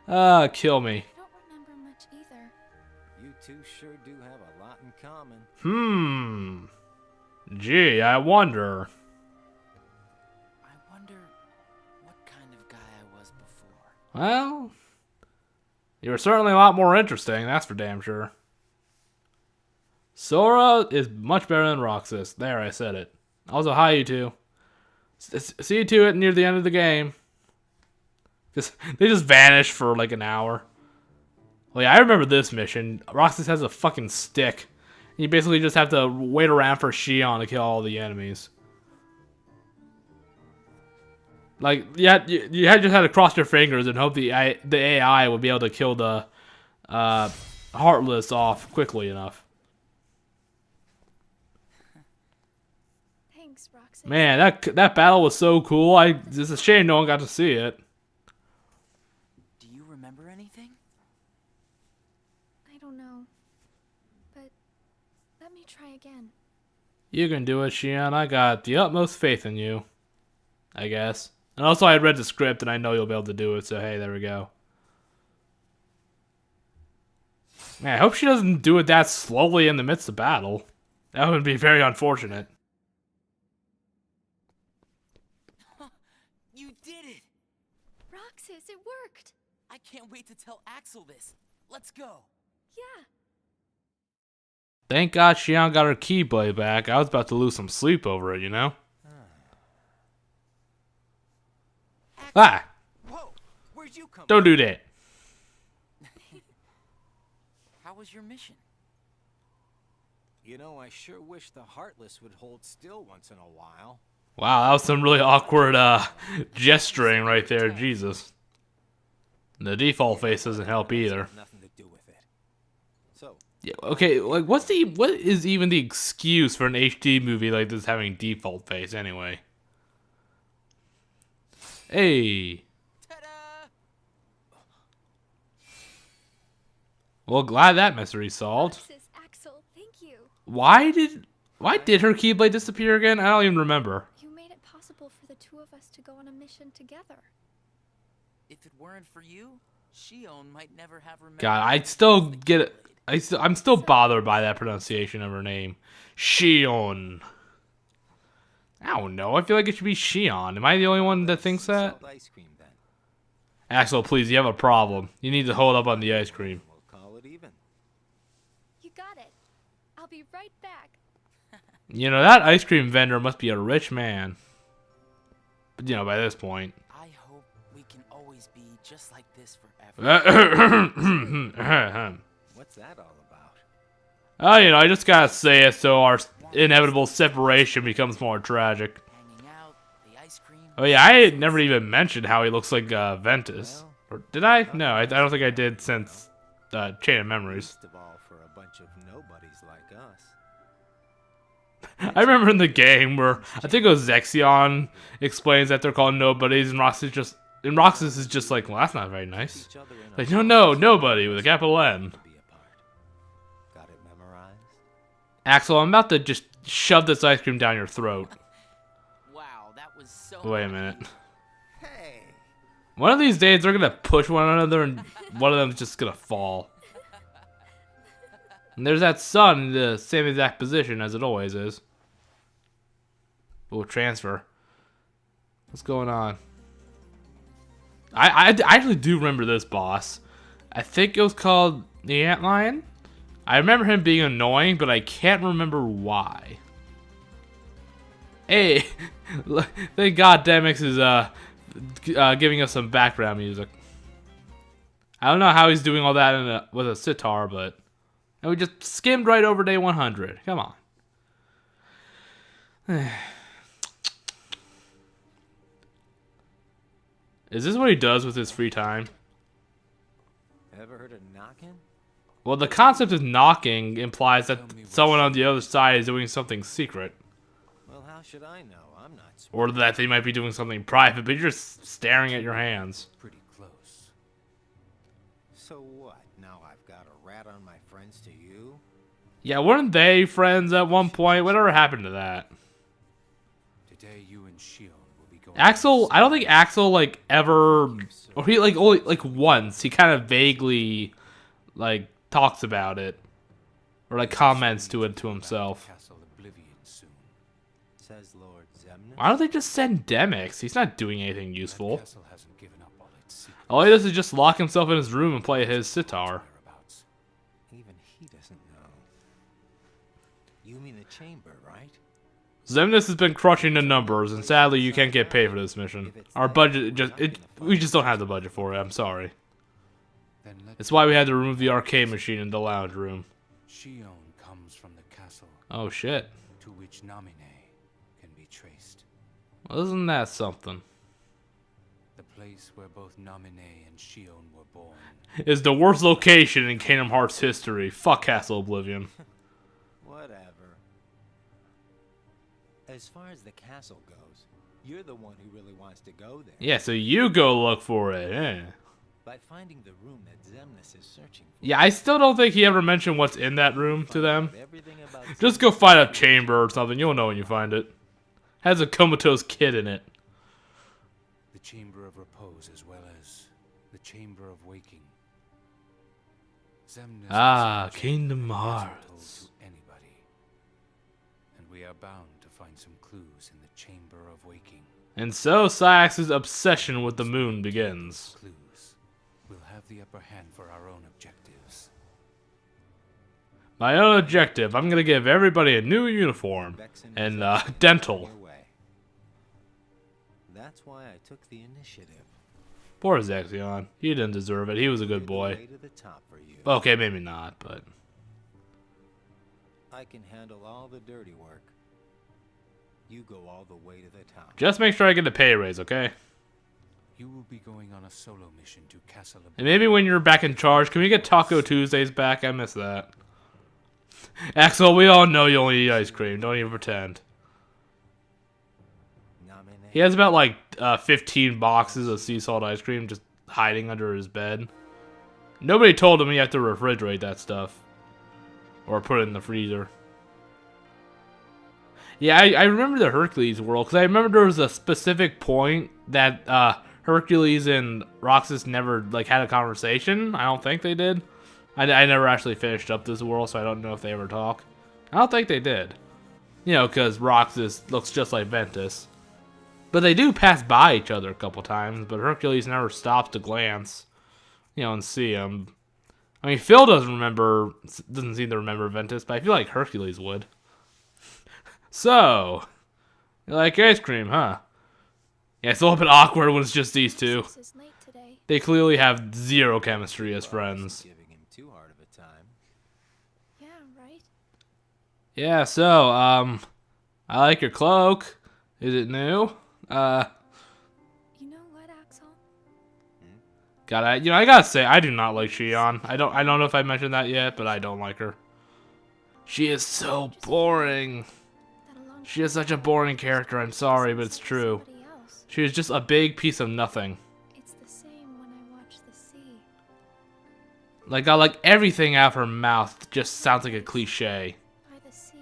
know, Kill me. I don't remember much either. Gee, I wonder. I wonder what kind of guy I was before. Well, you were certainly a lot more interesting, that's for damn sure. Sora is much better than Roxas. There, I said it. Also, hi, you two. See you to it near the end of the game. They just vanish for like an hour. Well, yeah, I remember this mission. Roxas has a fucking stick. You basically just have to wait around for Xion to kill all the enemies. Like, you just had to cross your fingers and hope the AI would be able to kill the Heartless off quickly enough. Thanks, Roxas. Man, that battle was so cool. It's a shame no one got to see it. Do you remember anything? I don't know. But let me try again. You can do it, Xion. I got the utmost faith in you. I guess. And also, I had read the script, and I know you'll be able to do it, so hey, there we go. Man, I hope she doesn't do it that slowly in the midst of battle. That would be very unfortunate. You did it! Roxas, it worked! I can't wait to tell Axel this. Let's go. Yeah. Thank God Xion got her Keyblade back. I was about to lose some sleep over it, you know? Ah! Whoa! Where'd you come Don't do that. How was your mission? You know, I sure wish the Heartless would hold still once in a while. Wow, that was some really awkward gesturing right there. Jesus. The default face doesn't help either. Nothing to do with it. So, Yeah, okay, like what is even the excuse for an HD movie like this having default face anyway? Hey. Ta-da! Well, glad that mystery's solved. Roxas, Axel, thank you. Why did her Keyblade disappear again? I don't even remember. You made it possible for the two of us to go on a mission together. If it weren't for you, Xion might never have remembered. God, I still get it. I'm still bothered by that pronunciation of her name. Xion. I don't know. I feel like it should be Xion. Am I the only one that thinks that? salt ice cream then. Axel, please, you have a problem. You need to hold up on the ice cream. We'll call it even. You got it. I'll be right back. You know, that ice cream vendor must be a rich man. But, you know, by this point. I hope we can always be just like this forever. What's that all about? Oh, you know, I just gotta say it so our inevitable separation becomes more tragic. Hanging out, the ice cream. Oh yeah, I had never even mentioned how he looks like Ventus. Or did I? No, I don't think I did since Chain of Memories. Least of all for a bunch of nobodies like us. I remember in the game where I think it was Zexion explains that they're called nobodies, and Roxas is just like, well, that's not very nice. Each other in Like, our no, hearts nobody with a capital N. to be apart. Got it memorized? Axel, I'm about to just shove this ice cream down your throat. Wow, that was so. Wait a minute. Hey! One of these days, they're gonna push one another, and one of them's just gonna fall. And there's that sun in the same exact position as it always is. Ooh, transfer. What's going on? I actually do remember this boss. I think it was called the Antlion. I remember him being annoying, but I can't remember why. Hey, thank God Demix is giving us some background music. I don't know how he's doing all that with a sitar, but and we just skimmed right over day 100. Come on. Is this what he does with his free time? Ever heard of knocking? Well, the concept of knocking implies that someone on the other side is doing something secret. Well, how should I know? I'm not smart. Or that they might be doing something private, but you're just staring at your hands. Pretty close. So what? Now I've got a rat on my friends to you? Yeah, weren't they friends at one point? Whatever happened to that? Today you and Xion will be going. Axel, I don't think Axel, like, ever... Or he, like, only, like, once. He kind of vaguely, like, talks about it. Or like comments to it to himself. Castle Oblivion soon. Says Lord Zemnis. Why don't they just send Demix? He's not doing anything useful. That castle hasn't given up all its secrets. All he does is just lock himself in his room and play his sitar. Whereabouts. Even he doesn't know. You mean the chamber, right? Zemnis has been crushing the numbers, and sadly you can't get paid for this mission. Our budget we just don't have the budget for it, I'm sorry. Then let It's why we had to remove the arcade machine in the lounge room. Shion comes from the castle Oh shit. to which Namine can be traced. Well, isn't that something? The place where both Namine and Shion were born. Is the worst location in Kingdom Hearts history. Fuck Castle Oblivion. Whatever. As far as the castle goes, you're the one who really wants to go there. Yeah, so you go look for it, eh? By finding the room that Zemnis is searching for. Yeah, I still don't think he ever mentioned what's in that room to them. Everything about Just go find a chamber or something, you'll know when you find it. Has a comatose kid in it. The Chamber of Repose as well as the Chamber of Waking. Zemnis Ah, himself Kingdom hasn't Hearts. told to anybody. And we are bound to find some clues in the Chamber of Waking. And so Saix's obsession with the moon begins. Clues. We'll have the upper hand for our own objectives. My own objective, I'm gonna give everybody a new uniform. Vexen And, was acting dental. your way. That's why I took the initiative. Poor Zexion. He didn't deserve it, he was a good Lead the boy. way to the top for you. Okay, maybe not, but... I can handle all the dirty work. You go all the way to the top. Just make sure I get a pay raise, okay? You will be going on a solo mission to Castle And Oblivion. maybe when you're back in charge, can we get Taco Tuesdays back? I miss that. Axel, we all know you only eat ice cream. Don't even pretend. Namine. He has about like 15 boxes of sea salt ice cream just hiding under his bed. Nobody told him he had to refrigerate that stuff. Or put it in the freezer. Yeah, I remember the Hercules world, because I remember there was a specific point that Hercules and Roxas never like had a conversation. I don't think they did. I never actually finished up this world, so I don't know if they ever talk. I don't think they did. You know, because Roxas looks just like Ventus. But they do pass by each other a couple times, but Hercules never stops to glance, you know, and see him. I mean, Phil doesn't seem to remember Ventus, but I feel like Hercules would. So, you like ice cream, huh? Yeah, it's a little bit awkward when it's just these two. This is late today. They clearly have zero chemistry as friends. Giving him too hard of a time. Yeah, right? Yeah, so, I like your cloak. Is it new? You know what, Axel? I gotta say, I do not like Shion. I don't know if I mentioned that yet, but I don't like her. She is so boring. That along She is such a boring character, I'm sorry, but it's true. somebody else. She is just a big piece of nothing. It's the same when I watch the sea. Like everything out of her mouth just sounds like a cliche. By the sea.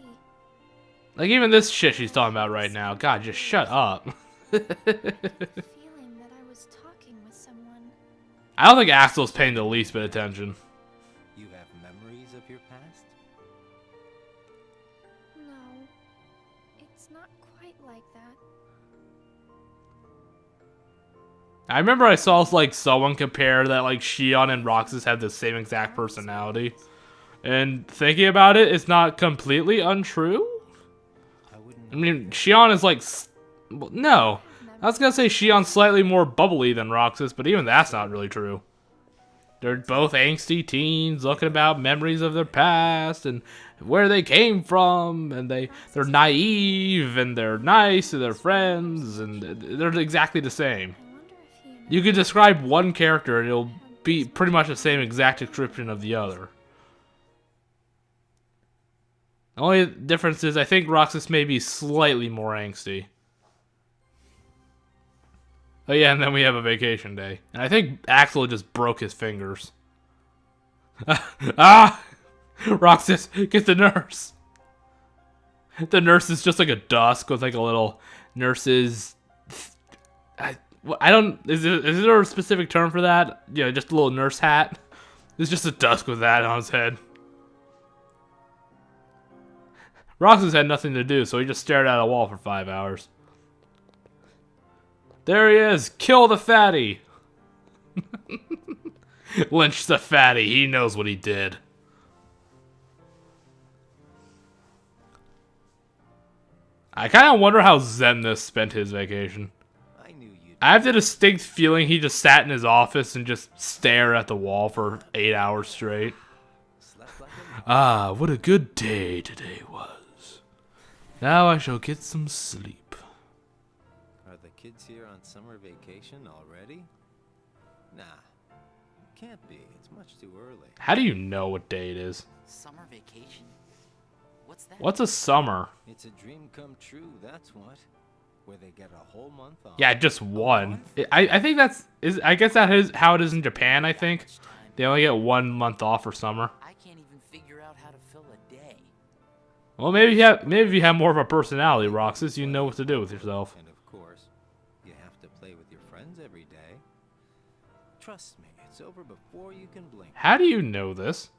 Like even this shit she's talking about right now. God, just shut up. Feeling that I was talking with someone. I don't think Axel's paying the least bit of attention. You have memories of your past? No. It's not quite like that. I remember I saw like someone compare that like Shion and Roxas have the same exact personality. And thinking about it, it's not completely untrue. I wouldn't I mean, Shion is like... No. I was gonna say Shion's slightly more bubbly than Roxas, but even that's not really true. They're both angsty teens looking about memories of their past and where they came from, and they're naive and they're nice to their friends, and they're exactly the same. I wonder if he and You could describe one character and it'll be pretty much the same exact description of the other. The only difference is I think Roxas may be slightly more angsty. Oh yeah, and then we have a vacation day. And I think Axel just broke his fingers. Ah! Roxas, get the nurse! The nurse is just like a dusk with like a little nurse's... I don't... Is there a specific term for that? Yeah, just a little nurse hat. It's just a dusk with that on his head. Roxas had nothing to do, so he just stared at a wall for 5 hours. There he is! Kill the fatty! Lynch the fatty, he knows what he did. I kind of wonder how Zemnis spent his vacation. I have the distinct feeling he just sat in his office and just stared at the wall for 8 hours straight. Ah, what a good day today was. Now I shall get some sleep. Are the kids here on summer vacation already? Nah, can't be. It's much too early. How do you know what day it is? Summer vacation? What's that? What's a summer? It's a dream come true, that's what. Where they get a whole month off. Yeah, just one. I think I guess that is how it is in Japan, I think. They only get 1 month off for summer. I can't even figure out how to fill a day. Well, maybe if you have more of a personality, Roxas, you know what to do with yourself. And of course, you have to play with your friends every day. Trust me, it's over before you can blink. How do you know this?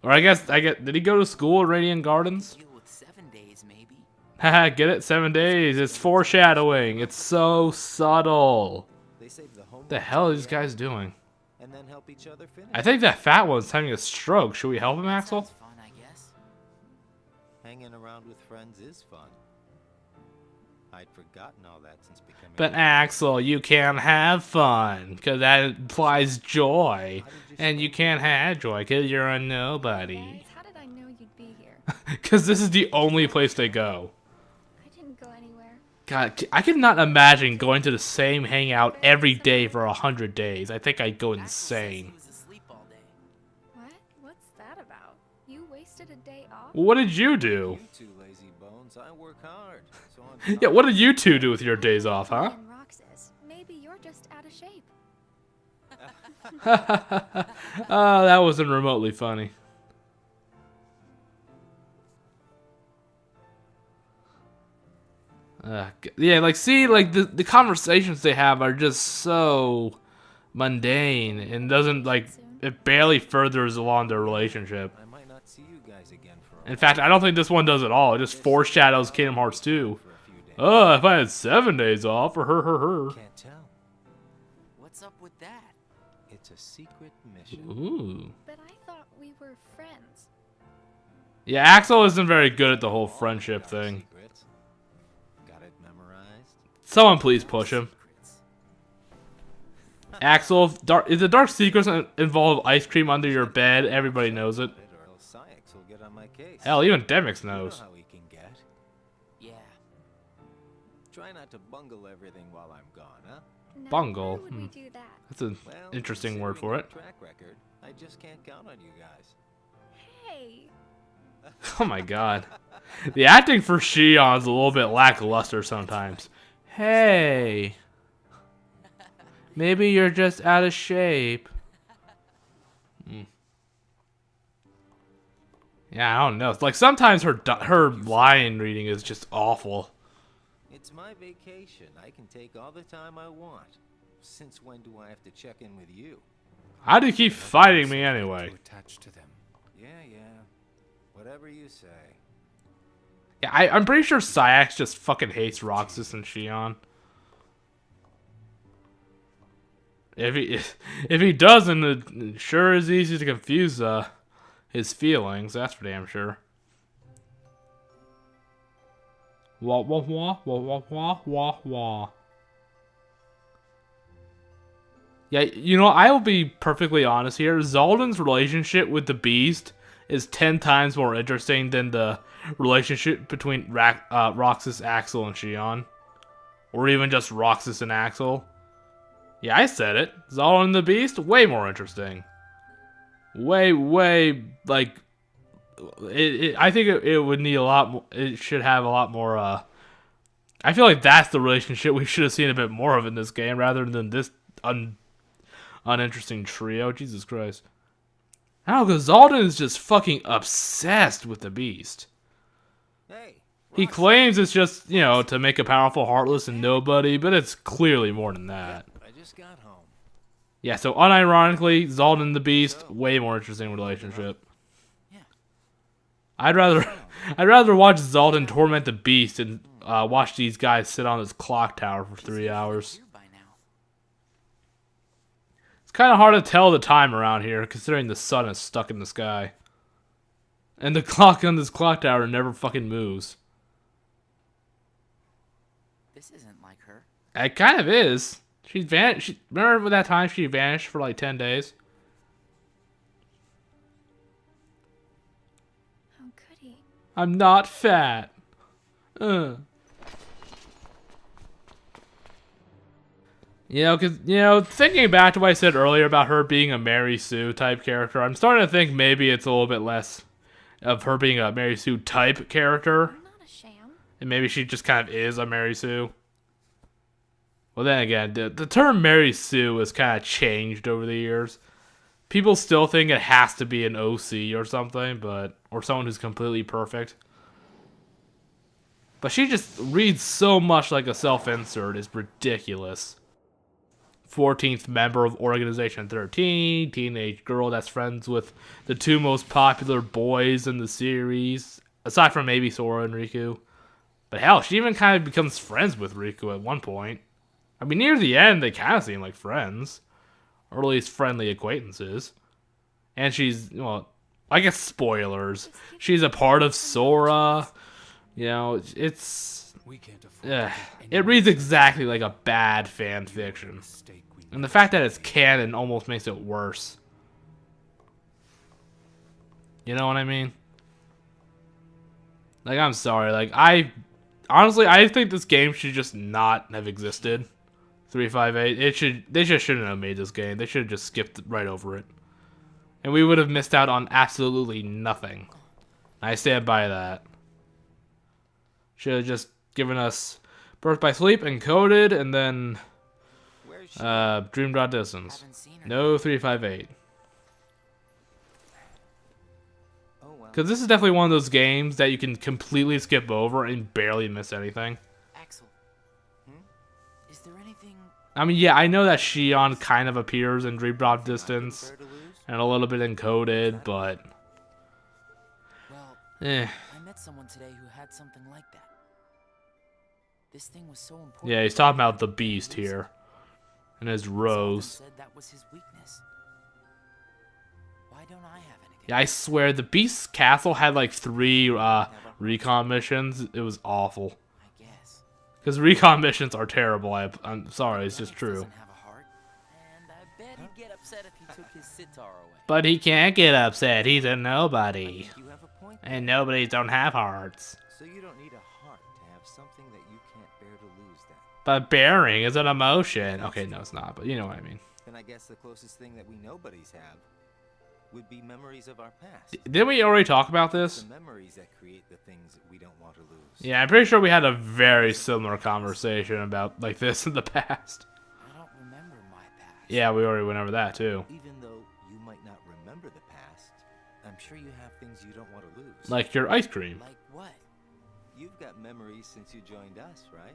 Or I guess did he go to school at Radiant Gardens? Deal with 7 days, maybe. Haha, get it? 7 days. It's foreshadowing. It's so subtle. They save the home What the hell are these guys doing? and then help each other finish. I think that fat one's having a stroke. Should we help him, Axel? Sounds fun, I guess. Hanging around with friends is fun. I'd forgotten all that since becoming. But Axel, you can't have fun, because that implies joy. And you can't have joy, because you're a nobody. Guys, how did I know you'd be here? Because this is the only place they go. I didn't go anywhere. God, I could not imagine going to the same hangout every day for 100 days. I think I'd go Axel says he insane. was asleep all day. What? What's that about? You wasted a day off? What did you do? You two lazy bones, I work hard. So I'm Yeah, what did you two do with your days off, huh? And Roxas, maybe you're just out of shape. Oh, that wasn't remotely funny. Yeah, like, see, like, the conversations they have are just so mundane and doesn't, like, it barely furthers along their relationship. I might not see you guys again for a In fact, I don't think this one does at all. It just foreshadows Kingdom Hearts 2. for a few days. Oh, if I had 7 days off, or her. Can't tell. What's up with that? It's a secret mission. Ooh. But I thought we were friends. Yeah, Axel isn't very good at the whole friendship Got thing. secrets? Got it memorized? Someone please push him. Secrets. Axel, if the dark secrets involve ice cream under your bed, everybody knows it. Or else Syx will get on my case. Hell, even Demix You know knows. how he can get. Yeah. Try not to bungle everything while I'm gone, huh? Now, Bungle? Why would we do that? That's an Well, interesting word for considering it. my track record, I just can't count on you guys. Hey, Oh my god. The acting for Shion's a little bit lackluster sometimes. Hey. Maybe you're just out of shape. Yeah, I don't know. It's like sometimes her line reading is just awful. It's my vacation. I can take all the time I want. Since when do I have to check in with you? How do you keep fighting me anyway? To attach to them. Yeah. Whatever you say. Yeah, I'm pretty sure Syx just fucking hates Roxas and Shion. If he doesn't, it sure is easy to confuse his feelings. That's for damn sure. Wah wah wah wah wah wah wah wah. Yeah, you know, I will be perfectly honest here. Zoldan's relationship with the Beast is 10 times more interesting than the relationship between Roxas, Axel, and Shion. Or even just Roxas and Axel. Yeah, I said it. Zoldan and the Beast, way more interesting. Way, like... I think it would need a lot more... It should have a lot more, I feel like that's the relationship we should have seen a bit more of in this game, rather than this uninteresting trio. Jesus Christ. I don't know, because Zoldan is just fucking obsessed with the Beast. Hey. He claims it's just, you know, to make a powerful Heartless and nobody, but it's clearly more than that. I just got home. Yeah, so unironically, Zoldan and the Beast, way more interesting relationship. I'd rather watch Zaldin torment the beast and watch these guys sit on this clock tower for 3 hours. Here by now. It's kind of hard to tell the time around here, considering the sun is stuck in the sky. And the clock on this clock tower never fucking moves. This isn't like her. It kind of is. She's vanished. Remember that time she vanished for like 10 days? How could he? I'm not fat. Thinking back to what I said earlier about her being a Mary Sue type character, I'm starting to think maybe it's a little bit less of her being a Mary Sue type character. I'm not a sham. And maybe she just kind of is a Mary Sue. Well, then again, the term Mary Sue has kind of changed over the years. People still think it has to be an OC or something, or someone who's completely perfect. But she just reads so much like a self-insert, it's ridiculous. 14th member of Organization 13, teenage girl that's friends with the two most popular boys in the series, aside from maybe Sora and Riku. But hell, she even kind of becomes friends with Riku at one point. I mean, near the end, they kind of seem like friends. Or at least friendly acquaintances. And she's, well, I guess spoilers. She's a part of Sora. You know, it's... We can't afford it reads exactly like a bad fan fiction. And the fact that it's canon almost makes it worse. You know what I mean? Like, I'm sorry. Like, honestly, I think this game should just not have existed. 358. They just shouldn't have made this game. They should have just skipped right over it. And we would have missed out on absolutely nothing. I stand by that. Should have just given us Birth by Sleep encoded and then Dream Drop Distance. Haven't seen her. No 358. Oh well. Because this is definitely one of those games that you can completely skip over and barely miss anything. Axel. Is there anything? I mean, yeah, I know that Shion kind of appears in Dream Drop Distance Fair to lose? and a little bit encoded, but Well, eh. I met someone today who had something like that. This thing was so important. Yeah, he's talking about the Beast here and his Someone rose. said that was his weakness. Why don't I have anything? Yeah, I swear the Beast's castle had like 3 recon missions. It was awful. I guess. Because recon missions are terrible. I'm sorry, it's just true. Doesn't have a heart, and I bet he'd get upset if he took his sitar away. But he can't get upset. He's a nobody. You have a point. And nobodies don't have hearts. So you don't need a heart to have something that you can't bear to lose then. But bearing is an emotion. Okay, no, it's not, but you know what I mean. Then I guess the closest thing that we nobodies have would be memories of our past. Didn't we already talk about this? The memories that create the things that we don't want to lose. Yeah, I'm pretty sure we had a very similar conversation about like this in the past. I don't remember my past. Yeah, we already went over that too. Even though you might not remember the past, I'm sure you have things you don't want to lose. Like your ice cream. Like what? You've got memories since you joined us, right?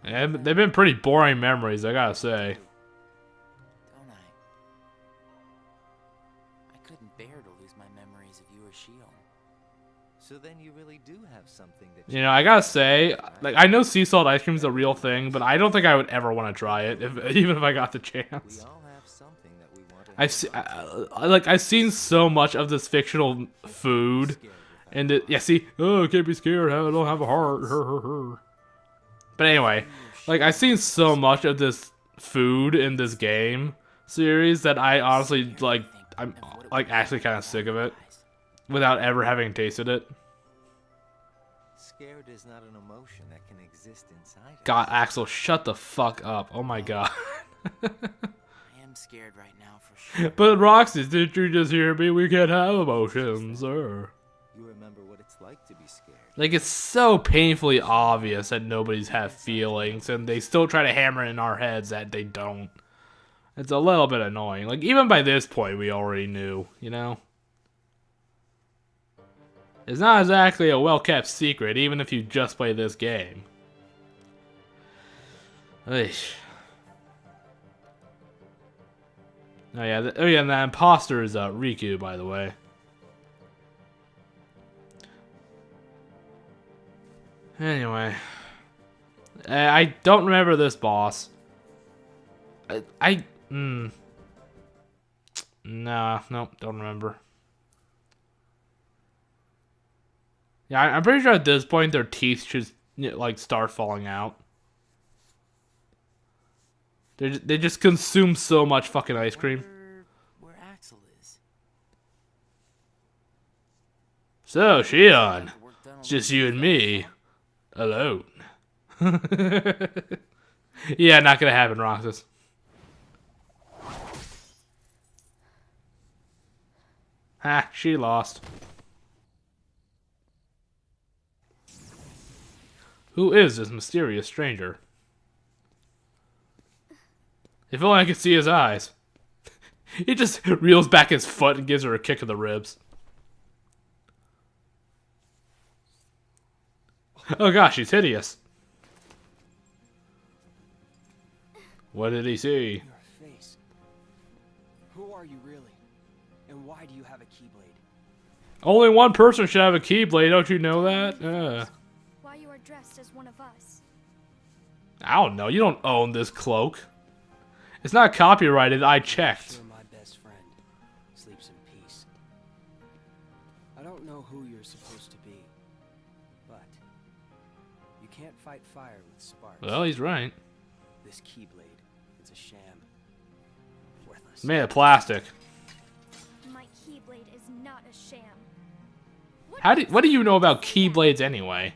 Yeah, they've been pretty boring memories, I gotta say. Don't I? I couldn't bear to lose my memories of you or Shion. So then you really do have something that You know, I gotta say, like, I know sea salt ice cream is a real thing, but I don't think I would ever want to try it, even if I got the we chance. all have something that we want to I've seen so much of this fictional food, and oh, can't be scared, I don't have a heart, But anyway, like, I've seen so much of this food in this game series that I honestly, like, I'm, like, actually kind of sick of it, without ever having tasted it. Scared is not an emotion that can exist inside us. God, Axel, shut the fuck up. Oh my god. I am scared right now for sure. But Roxy, did you just hear me? We can't have emotions, sir. You remember what it's like to be scared. Like, it's so painfully obvious that nobody's have feelings, and they still try to hammer it in our heads that they don't. It's a little bit annoying. Like, even by this point, we already knew, you know? It's not exactly a well-kept secret, even if you just play this game. Eesh. Oh yeah, and the imposter is Riku, by the way. Anyway. I don't remember this boss. Nah, nope, don't remember. Yeah, I'm pretty sure at this point their teeth should like start falling out. They just consume so much fucking ice cream. Where Axel is. So, Shion, it's just you and me. Alone. Yeah, not gonna happen, Roxas. Ha, she lost. Who is this mysterious stranger? If only I could see his eyes. He just reels back his foot and gives her a kick in the ribs. Oh gosh, he's hideous. What did he see? Your face. Who are you really? And why do you have a keyblade? Only one person should have a keyblade, don't you know that? Why you are dressed as one of us? I don't know, you don't own this cloak. It's not copyrighted, I checked. You're my best friend. Sleeps in peace. I don't know who you're supposed to be, but you can't fight fire with sparks. Well, he's right. This keyblade, it's a sham. Worthless. Made of plastic. My keyblade is not a sham. What do you know about keyblades anyway?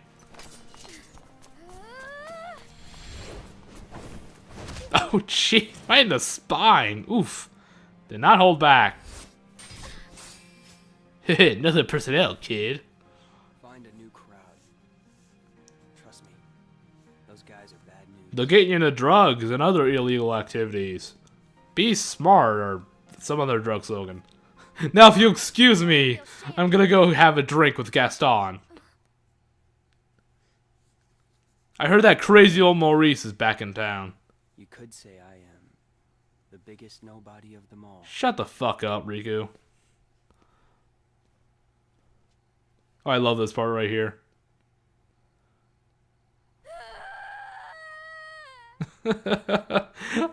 Oh, gee, right in the spine. Oof. Did not hold back. Nothing personnel, kid. Find a new crowd. Trust me, those guys are bad news. They'll get you into drugs and other illegal activities. Be smart, or some other drug slogan. Now, if you excuse me, I'm gonna go have a drink with Gaston. I heard that crazy old Maurice is back in town. You could say I am the biggest nobody of them all. Shut the fuck up, Riku. Oh, I love this part right here.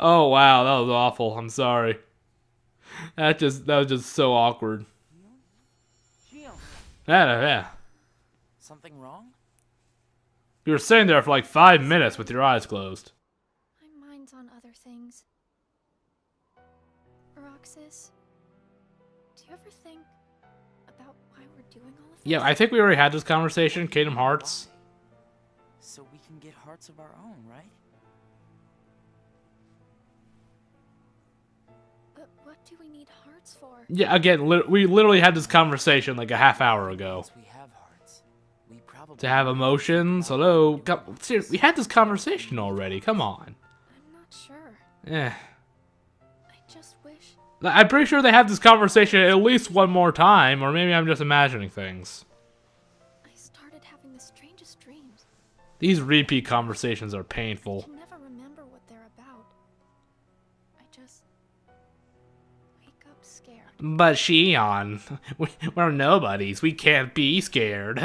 Oh wow, that was awful. I'm sorry. That was just so awkward. Yeah. Something wrong? You were sitting there for like 5 minutes with your eyes closed. My mind's on other things. Roxas, do you ever think about why we're doing all of this? Yeah, I think we already had this conversation. Kingdom Hearts. So we can get hearts of our own, right? But what do we need hearts for? Yeah, again, we literally had this conversation like a half hour ago. Once we have hearts, we probably To have emotions? Hello? Seriously, we had this conversation already. Come on. I'm not sure. Eh. I just wish. I'm pretty sure they had this conversation at least one more time, or maybe I'm just imagining things. I started having the strangest dreams. These repeat conversations are painful. I can never remember what they're about. I just wake up scared. But Shion, we're nobodies. We can't be scared.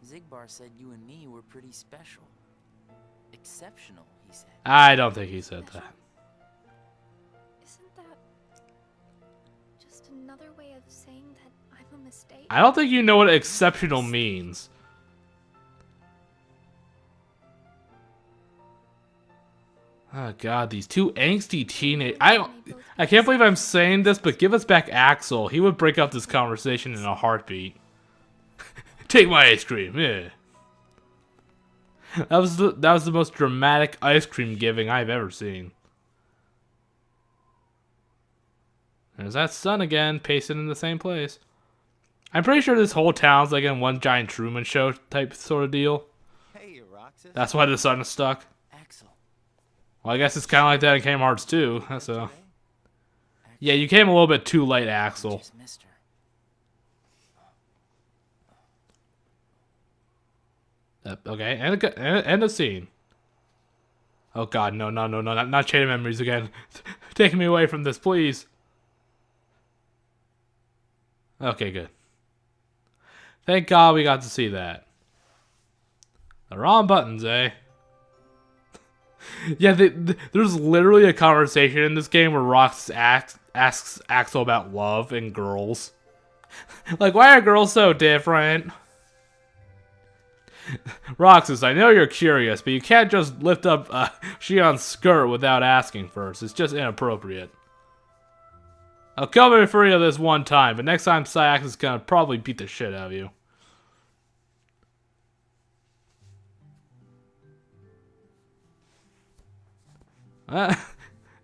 Zigbar said you and me were pretty special. Exceptional, he said. I don't think he said that. Isn't that just another way of saying that I'm a mistake? I don't think you know what exceptional means. Oh god, these two angsty teenage... I can't believe I'm saying this, but give us back Axel. He would break up this conversation in a heartbeat. Take my ice cream, yeah. That was the most dramatic ice cream giving I've ever seen. There's that sun again, pasted in the same place. I'm pretty sure this whole town's like in one giant Truman Show type sort of deal. Hey, Roxas. That's why the sun is stuck. Axel. Well, I guess it's kind of like that in Kingdom Hearts 2. So, yeah, you came a little bit too late, Axel. Just missed her. Okay, end the scene. Oh god, no, not Chain of Memories again. Take me away from this, please. Okay, good. Thank God we got to see that. The wrong buttons, eh? Yeah, there's literally a conversation in this game where Rox asks Axel about love and girls. Like, why are girls so different? Roxas, I know you're curious, but you can't just lift up Shion's skirt without asking first. It's just inappropriate. I'll cover for you this one time, but next time Syax is gonna probably beat the shit out of you.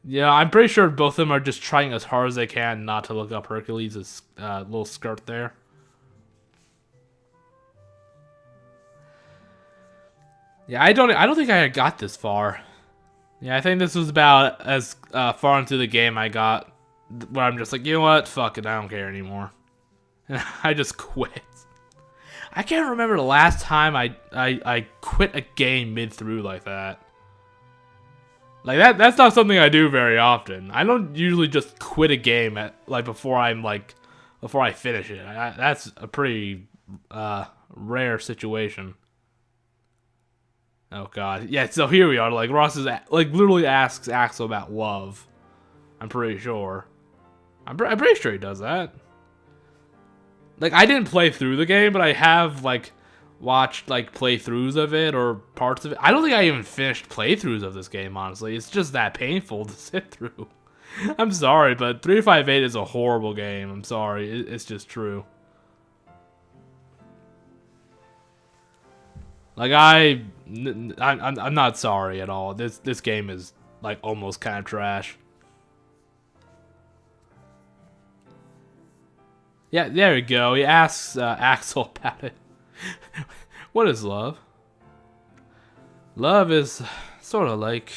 Yeah, I'm pretty sure both of them are just trying as hard as they can not to look up Hercules' little skirt there. Yeah, I don't think I got this far. Yeah, I think this was about as far into the game I got, where I'm just like, you know what, fuck it, I don't care anymore, and I just quit. I can't remember the last time I quit a game mid through like that. Like that's not something I do very often. I don't usually just quit a game before I finish it. That's a pretty rare situation. Oh god. Yeah, so here we are. Like Ross is literally asks Axel about love. I'm pretty sure. I'm pretty sure he does that. Like I didn't play through the game, but I have watched playthroughs of it or parts of it. I don't think I even finished playthroughs of this game, honestly. It's just that painful to sit through. I'm sorry, but 358 is a horrible game. I'm sorry. It's just true. Like I'm not sorry at all. This game is like almost kind of trash. Yeah, there we go. He asks Axel about it. What is love? Love is sort of like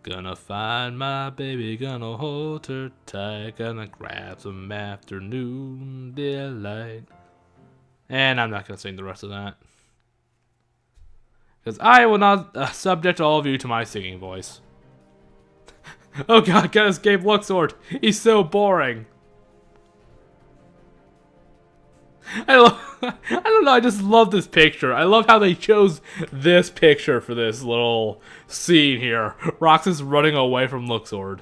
gonna find my baby, gonna hold her tight, gonna grab some afternoon delight. And I'm not gonna sing the rest of that, because I will not subject all of you to my singing voice. Oh god, gotta escape Luxord. He's so boring. I don't know, I just love this picture. I love how they chose this picture for this little scene here. Roxas running away from Luxord.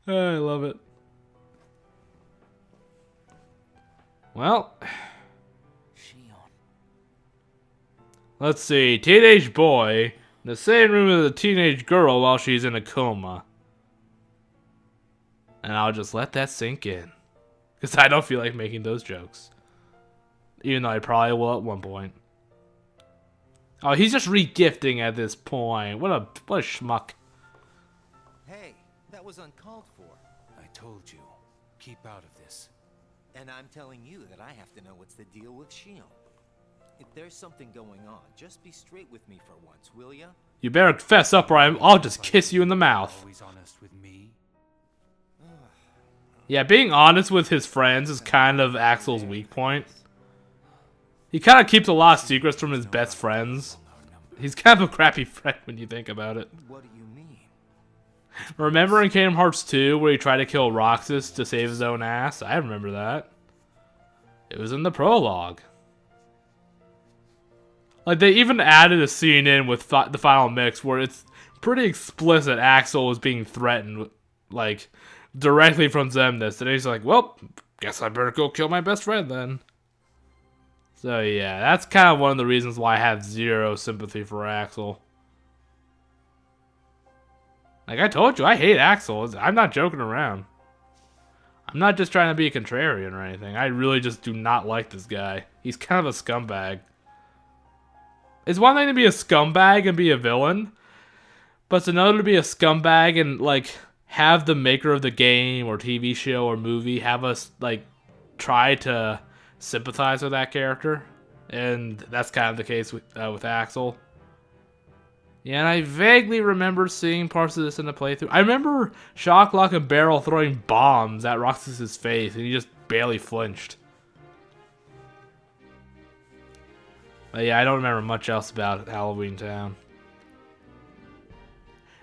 I love it. Well, let's see. Teenage boy in the same room as a teenage girl while she's in a coma. And I'll just let that sink in, because I don't feel like making those jokes. Even though I probably will at one point. Oh, he's just re-gifting at this point. What a schmuck. Hey, that was uncalled for. I told you, keep out of this. And I'm telling you that I have to know what's the deal with Shion. If there's something going on, just be straight with me for once, will ya? You better fess up or I'll just kiss you in the mouth. Always honest with me. Yeah, being honest with his friends is kind of Axel's weak point. He kind of keeps a lot of secrets from his best friends. He's kind of a crappy friend when you think about it. What do you mean? Remember in Kingdom Hearts 2 where he tried to kill Roxas to save his own ass? I remember that. It was in the prologue. Like, they even added a scene in with the final mix where it's pretty explicit Axel was being threatened, like, directly from Xemnas. And he's like, well, guess I better go kill my best friend then. So yeah, that's kind of one of the reasons why I have zero sympathy for Axel. Like I told you, I hate Axel. I'm not joking around. I'm not just trying to be a contrarian or anything. I really just do not like this guy. He's kind of a scumbag. It's one thing to be a scumbag and be a villain, but it's another to be a scumbag and like have the maker of the game or TV show or movie have us like try to sympathize with that character, and that's kind of the case with Axel. Yeah, and I vaguely remember seeing parts of this in the playthrough. I remember Shocklock and Barrel throwing bombs at Roxas's face, and he just barely flinched. But yeah, I don't remember much else about Halloween Town.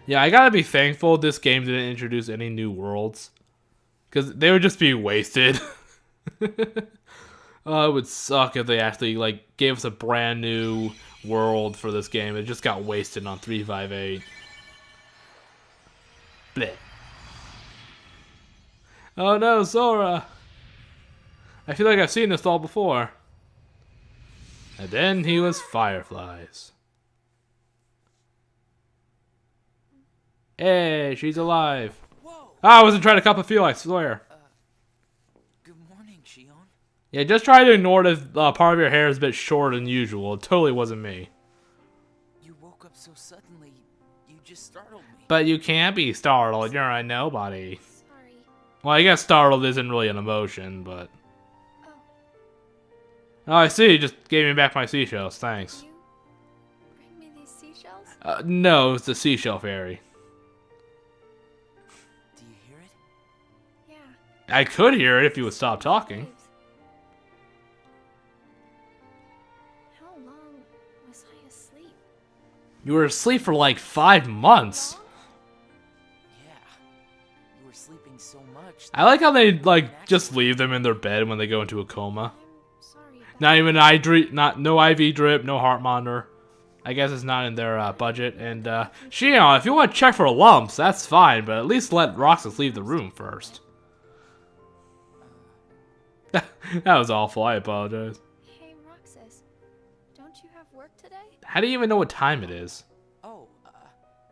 Yeah, I gotta be thankful this game didn't introduce any new worlds, Because they would just be wasted. Oh, it would suck if they actually like gave us a brand new world for this game. It just got wasted on 358. Bleh. Oh no, Sora! I feel like I've seen this all before. And then he was Fireflies. Hey, she's alive. Whoa! Ah, I wasn't trying to cup a feel, I swear. Good morning, Shion. Yeah, just try to ignore that part of your hair is a bit shorter than usual. It totally wasn't me. You woke up so suddenly, you just startled me. But you can't be startled, you're a nobody. Sorry. Well, I guess startled isn't really an emotion, but... Oh, Oh, I see, you just gave me back my seashells, thanks. you bring me these seashells? No, it's the seashell fairy. Do you hear it? Yeah. I could hear it if you would stop talking. Waves. How long was I asleep? You were asleep for like 5 months. Yeah. You were sleeping so much. I like how they like just leave them in their bed when they go into a coma. I'm sorry about Not even an IV drip, no IV drip, no heart monitor. I guess it's not in their budget. And Shion, if you want to check for lumps, that's fine, but at least let Roxas leave the room first. That was awful. I apologize. Hey, Roxas. Don't you have work today? How do you even know what time it is? Oh,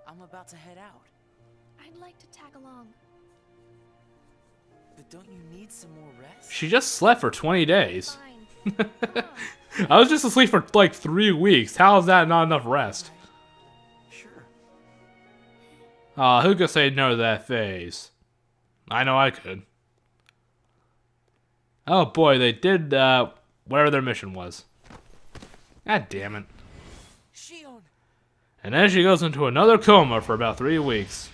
I'm about to head out. I'd like to tag along. But don't you need some more rest? She just slept for 20 days. Fine. Come on. I was just asleep for like 3 weeks. How is that not enough rest? Sure. Who could say no to that phase? I know I could. Oh boy, they did whatever their mission was. God damn it. Shion! And then she goes into another coma for about 3 weeks.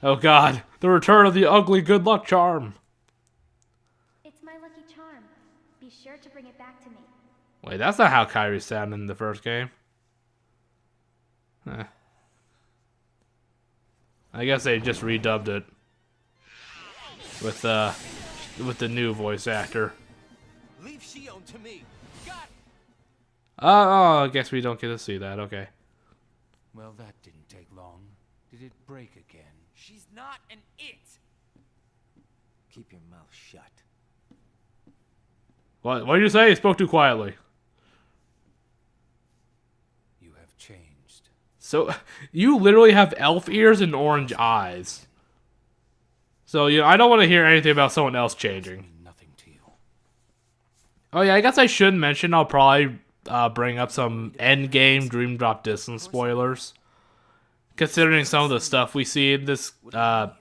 Oh god, the return of the ugly good luck charm. It's my lucky charm. Be sure to bring it back to me. Wait, that's not how Kairi sounded in the first game. I guess they just redubbed it with the new voice actor. Leave Shion to me. Got Oh, I guess we don't get to see that. Okay. Well, that didn't take long. Did it break again? She's not an it! Keep your mouth shut. What did you say? You spoke too quietly. You have changed. So, you literally have elf ears and orange eyes. So, I don't want to hear anything about someone else changing. Mean nothing to you. Oh yeah, I guess I should mention I'll probably bring up some endgame Dream Drop Distance spoilers. Considering some of the stuff we see in this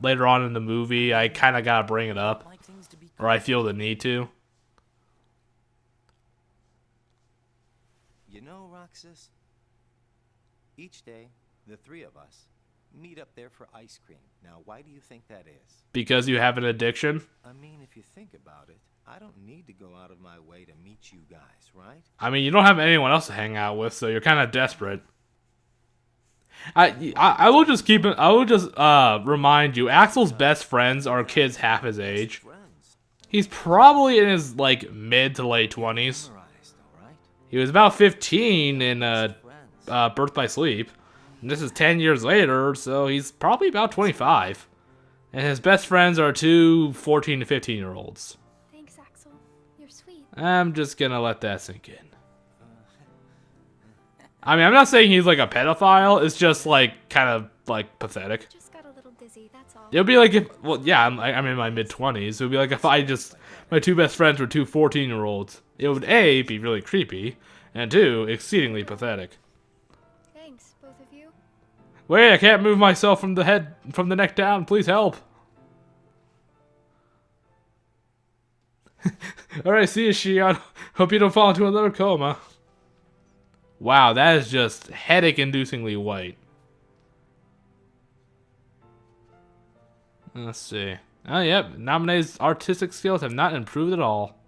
later on in the movie, I kind of gotta bring it up, Like things to be or I feel the need to. You know, Roxas, each day, the three of us meet up there for ice cream. Now, why do you think that is? Because you have an addiction. I mean, if you think about it, I don't need to go out of my way to meet you guys, right? I mean, you don't have anyone else to hang out with, so you're kind of desperate. I will just keep it. I will just remind you, Axel's best friends are kids half his age. Friends. He's probably in his like mid to late 20s. Memorized, all right? He was about 15 in Friends. Birth by Sleep. And this is 10 years later, so he's probably about 25. And his best friends are two 14 to 15-year-olds. Thanks, Axel. You're sweet. I'm just gonna let that sink in. I mean, I'm not saying he's like a pedophile. It's just like kind of like pathetic. Just got a little dizzy, that's all. It would be like if, well, yeah, I'm in my mid-20s. It would be like if my two best friends were two 14-year-olds. It would A, be really creepy, and 2, exceedingly pathetic. Thanks, both of you. Wait, I can't move myself from the neck down. Please help. Alright, see you, Shion. Hope you don't fall into another coma. Wow, that is just headache-inducingly white. Let's see. Oh, yep. Namine's artistic skills have not improved at all.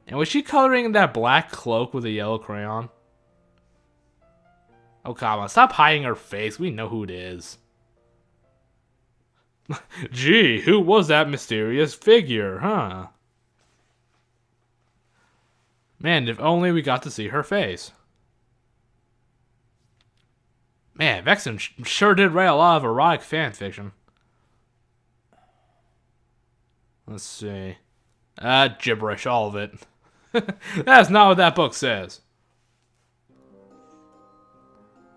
And was she coloring that black cloak with a yellow crayon? Oh, come on. Stop hiding her face. We know who it is. Gee, who was that mysterious figure, huh? Man, if only we got to see her face. Man, Vexen sure did write a lot of erotic fanfiction. Let's see. Gibberish, all of it. That's not what that book says.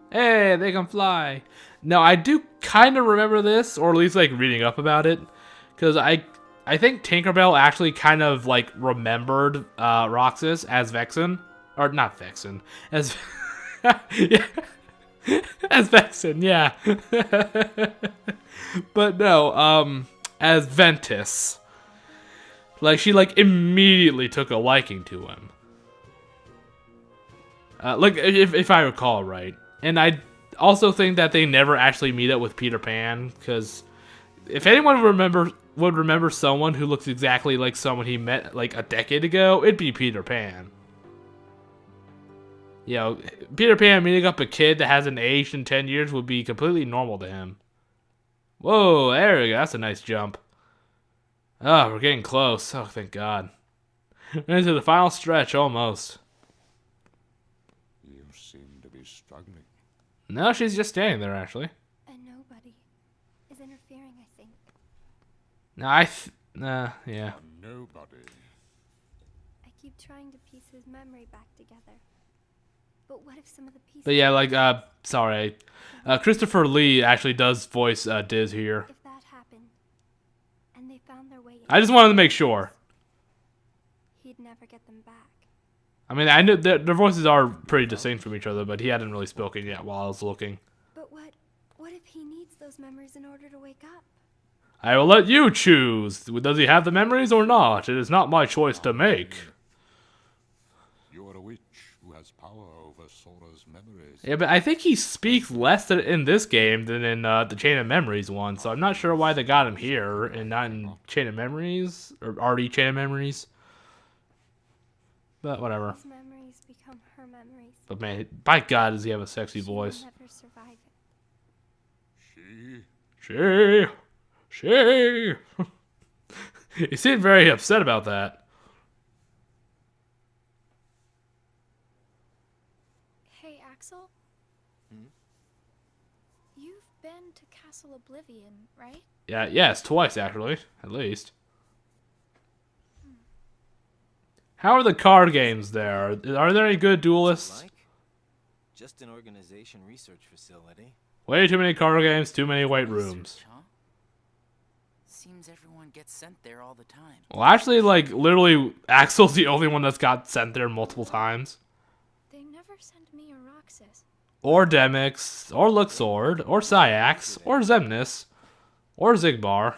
Hey, they can fly. No, I do kind of remember this, or at least like reading up about it, because I think Tinkerbell actually kind of like remembered Roxas as Vexen, or not Vexen, as yeah, as Vexen, yeah. But no, as Ventus. Like she like immediately took a liking to him. Like if I recall right. And I also think that they never actually meet up with Peter Pan, because if anyone would remember someone who looks exactly like someone he met like a decade ago, it'd be Peter Pan. You know, Peter Pan meeting up a kid that hasn't aged in 10 years would be completely normal to him. Whoa, there we go. That's a nice jump. Oh, we're getting close. Oh, thank God. We're into the final stretch, almost. You seem to be struggling. No, she's just standing there, actually. And nobody is interfering, I think. No, yeah. Nobody. I keep trying to piece his memory back together. But what if some of the pieces... But yeah, like, sorry. Christopher Lee actually does voice Diz here. If that happened, and they found their way in, I just wanted to make sure. he'd never get them back. I mean, I knew their voices are pretty distinct from each other, but he hadn't really spoken yet while I was looking. But what if he needs those memories in order to wake up? I will let you choose. Does he have the memories or not? It is not my choice to make. You are a witch who has power over Sora's memories. Yeah, but I think he speaks less in this game than in the Chain of Memories one, so I'm not sure why they got him here and not in Chain of Memories, or RD Chain of Memories. But whatever. His memories become her memories. But man, by God, does he have a sexy She will voice. never survive it. She? He seemed very upset about that. Hey, Axel? You've been to Castle Oblivion, right? Yeah, yes, twice actually, at least. How are the card games there? Are there any good duelists? Like? Just an organization research facility. Way too many card games, too many white rooms. Research, huh? Seems everyone gets sent there all the time. Well, actually, like, literally, Axel's the only one that's got sent there multiple times. They never sent me or Roxas. Or Demix, or Luxord, or Syax, or Zemnis, or Zigbar.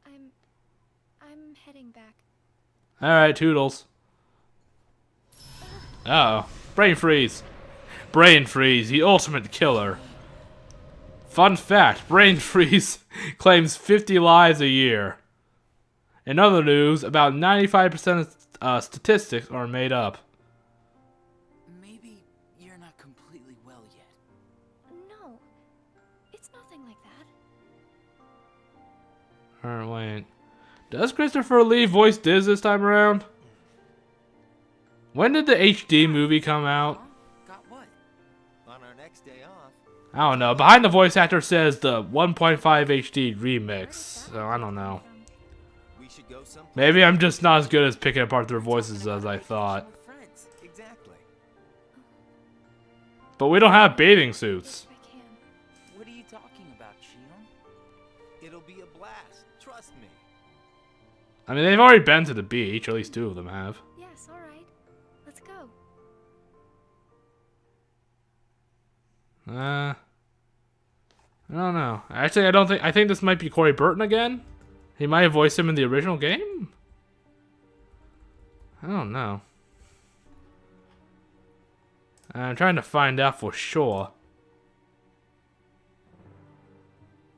I'm heading back. Alright, Toodles. Uh-oh. Brain freeze. Brain freeze, the ultimate killer. Fun fact, Brain Freeze claims 50 lives a year. In other news, about 95% of statistics are made up. Maybe you're not completely well yet. No, it's nothing like that. Alright, wait. Does Christopher Lee voice Diz this time around? When did the HD movie come out? Huh? Got what? On our next day off, I don't know. Behind the voice actor says the 1.5 HD remix, so I don't know. we should go someplace. Maybe I'm just not as good as picking apart their voices as I thought. We're friends. Exactly. But we don't have bathing suits. If I can. What are you talking about, Shion? It'll be a blast. Trust me. I mean, they've already been to the beach, at least two of them have. Yes, alright. Let's go. I don't know. Actually, I think this might be Corey Burton again. He might have voiced him in the original game. I don't know. I'm trying to find out for sure.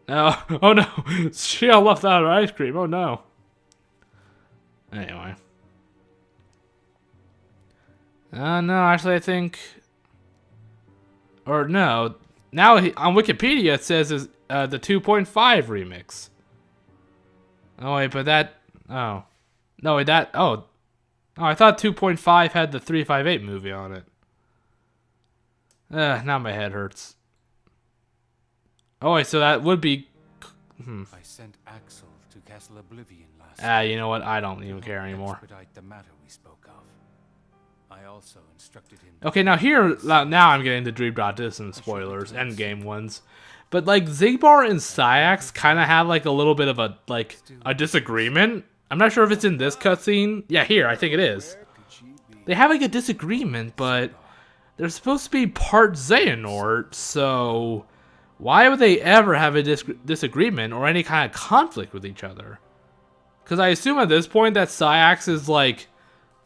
No, oh no, she all left out her ice cream. Oh no. Anyway. No, actually, I think. Or no. Now on Wikipedia it says the 2.5 remix. Oh wait, but that oh no wait that oh I thought 2.5 had the 358 movie on it. Now my head hurts. Oh wait, so that would be. I sent Axel to Castle Oblivion last. You know what? I don't even care anymore. Expedite the matter we spoke of. I also instructed him. Okay, now here, now I'm getting the Dream Dot Distance spoilers, endgame ones. But like Zigbar and Syax kind of have like a little bit of a disagreement. I'm not sure if it's in this cutscene. Yeah, here I think it is. They have like a disagreement, but they're supposed to be part Xehanort, so why would they ever have a disagreement or any kind of conflict with each other? Because I assume at this point that Syax is like,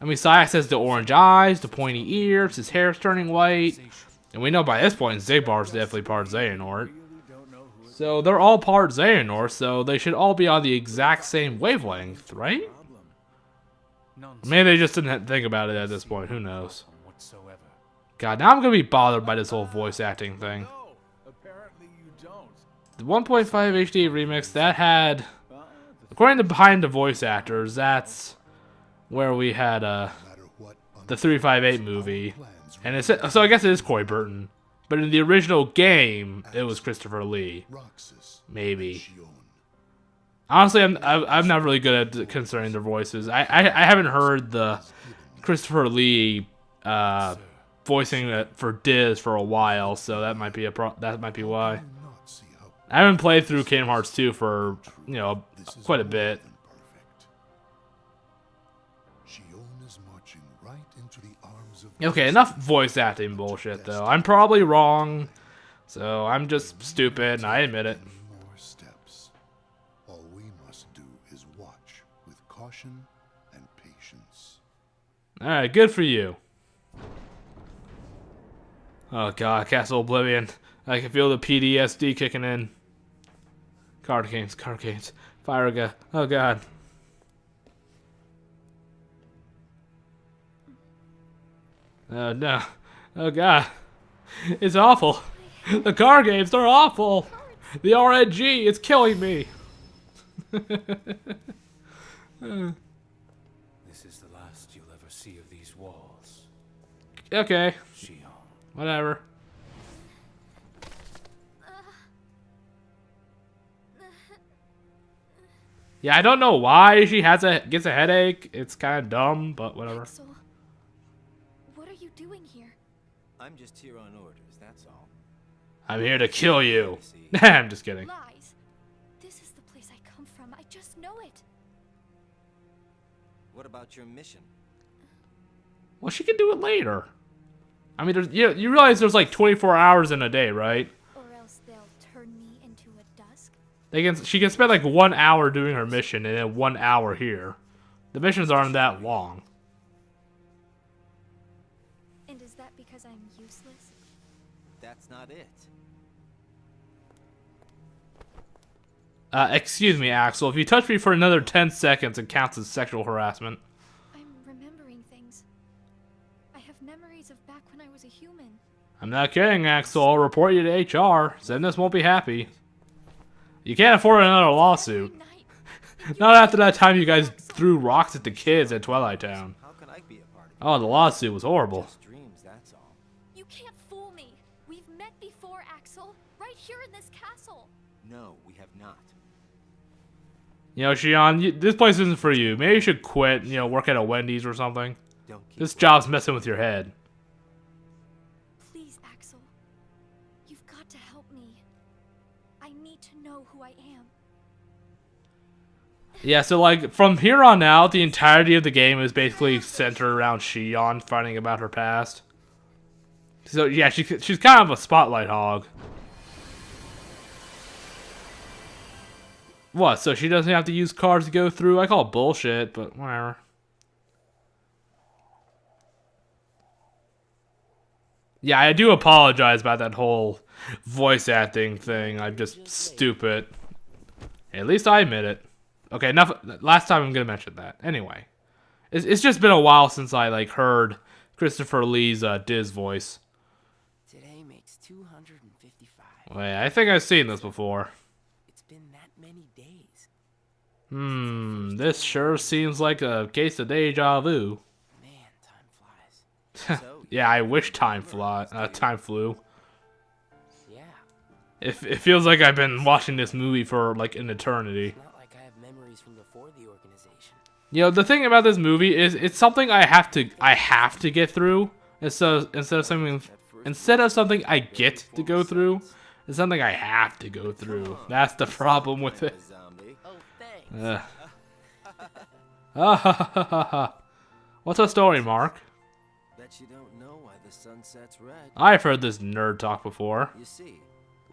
I mean, Syax has the orange eyes, the pointy ears, his hair's turning white, and we know by this point Zigbar's definitely part Xehanort. So they're all part Xehanort, so they should all be on the exact same wavelength, right? Maybe they just didn't think about it at this point, who knows. God, now I'm going to be bothered by this whole voice acting thing. The 1.5 HD remix, that had, according to Behind the Voice Actors, that's where we had the 358 movie. And it's, so I guess it is Corey Burton. But in the original game, it was Christopher Lee. Maybe. Honestly, I'm not really good at concerning their voices. I haven't heard the Christopher Lee voicing it for Diz for a while, so that might be that might be why. I haven't played through Kingdom Hearts 2 for, you know, quite a bit. Okay, enough voice acting bullshit though. I'm probably wrong, so I'm just stupid, and I admit it. All we must do is watch with caution and patience. All right, good for you. Oh god, Castle Oblivion. I can feel the PTSD kicking in. Card games, Firaga. Oh god. Oh no. Oh god. It's awful. The card games, they're awful. The RNG, it's killing me. This is the last you'll ever see of these walls. Okay. Shion. Whatever. Yeah, I don't know why she gets a headache. It's kind of dumb, but whatever. Axel, what are you doing here? I'm just here on orders, that's all. I'm here to kill you. I'm just kidding. Lies. This is the place I come from. I just know it. What about your mission? Well, she can do it later. I mean, you realize there's like 24 hours in a day, right? Or else they'll turn me into a dusk. She can spend like 1 hour doing her mission and then 1 hour here. The missions aren't that long. And is that because I'm useless? That's not it. Excuse me, Axel. If you touch me for another 10 seconds, it counts as sexual harassment. I'm remembering things. I have memories of back when I was a human. I'm not kidding, Axel. I'll report you to HR. Xemnas won't be happy. You can't afford another lawsuit. Not after that time you guys threw rocks at the kids at Twilight Town. How can I be a part of it? Oh, the lawsuit was horrible. Just dreams, that's all. You can't fool me. We've met before, Axel. Right here in this castle. No, we have not. You know, Shion, this place isn't for you. Maybe you should quit, you know, work at a Wendy's or something. Don't keep This job's messing with your head. Please, Axel. You've got to help me. I need to know who I am. Yeah, so like from here on out, the entirety of the game is basically centered around Shion finding about her past. So yeah, she's kind of a spotlight hog. What? So she doesn't have to use cards to go through? I call it bullshit, but whatever. Yeah, I do apologize about that whole voice acting thing. I'm just stupid. At least I admit it. Okay, enough. Last time I'm gonna mention that. Anyway, it's just been a while since I like heard Christopher Lee's Diz voice. Today makes 255. Wait, I think I've seen this before. It's been that many days. This sure seems like a case of deja vu. Man, time flies. Yeah, I wish time flew. Yeah. It feels like I've been watching this movie for like an eternity. It's not like I have memories from before the organization. You know, the thing about this movie is it's something I have to get through instead of something I get to go through. It's something I have to go through. That's the problem with it. Oh, thanks. What's the story, Mark? Bet you don't know why the sun sets red. I've heard this nerd talk before. You see,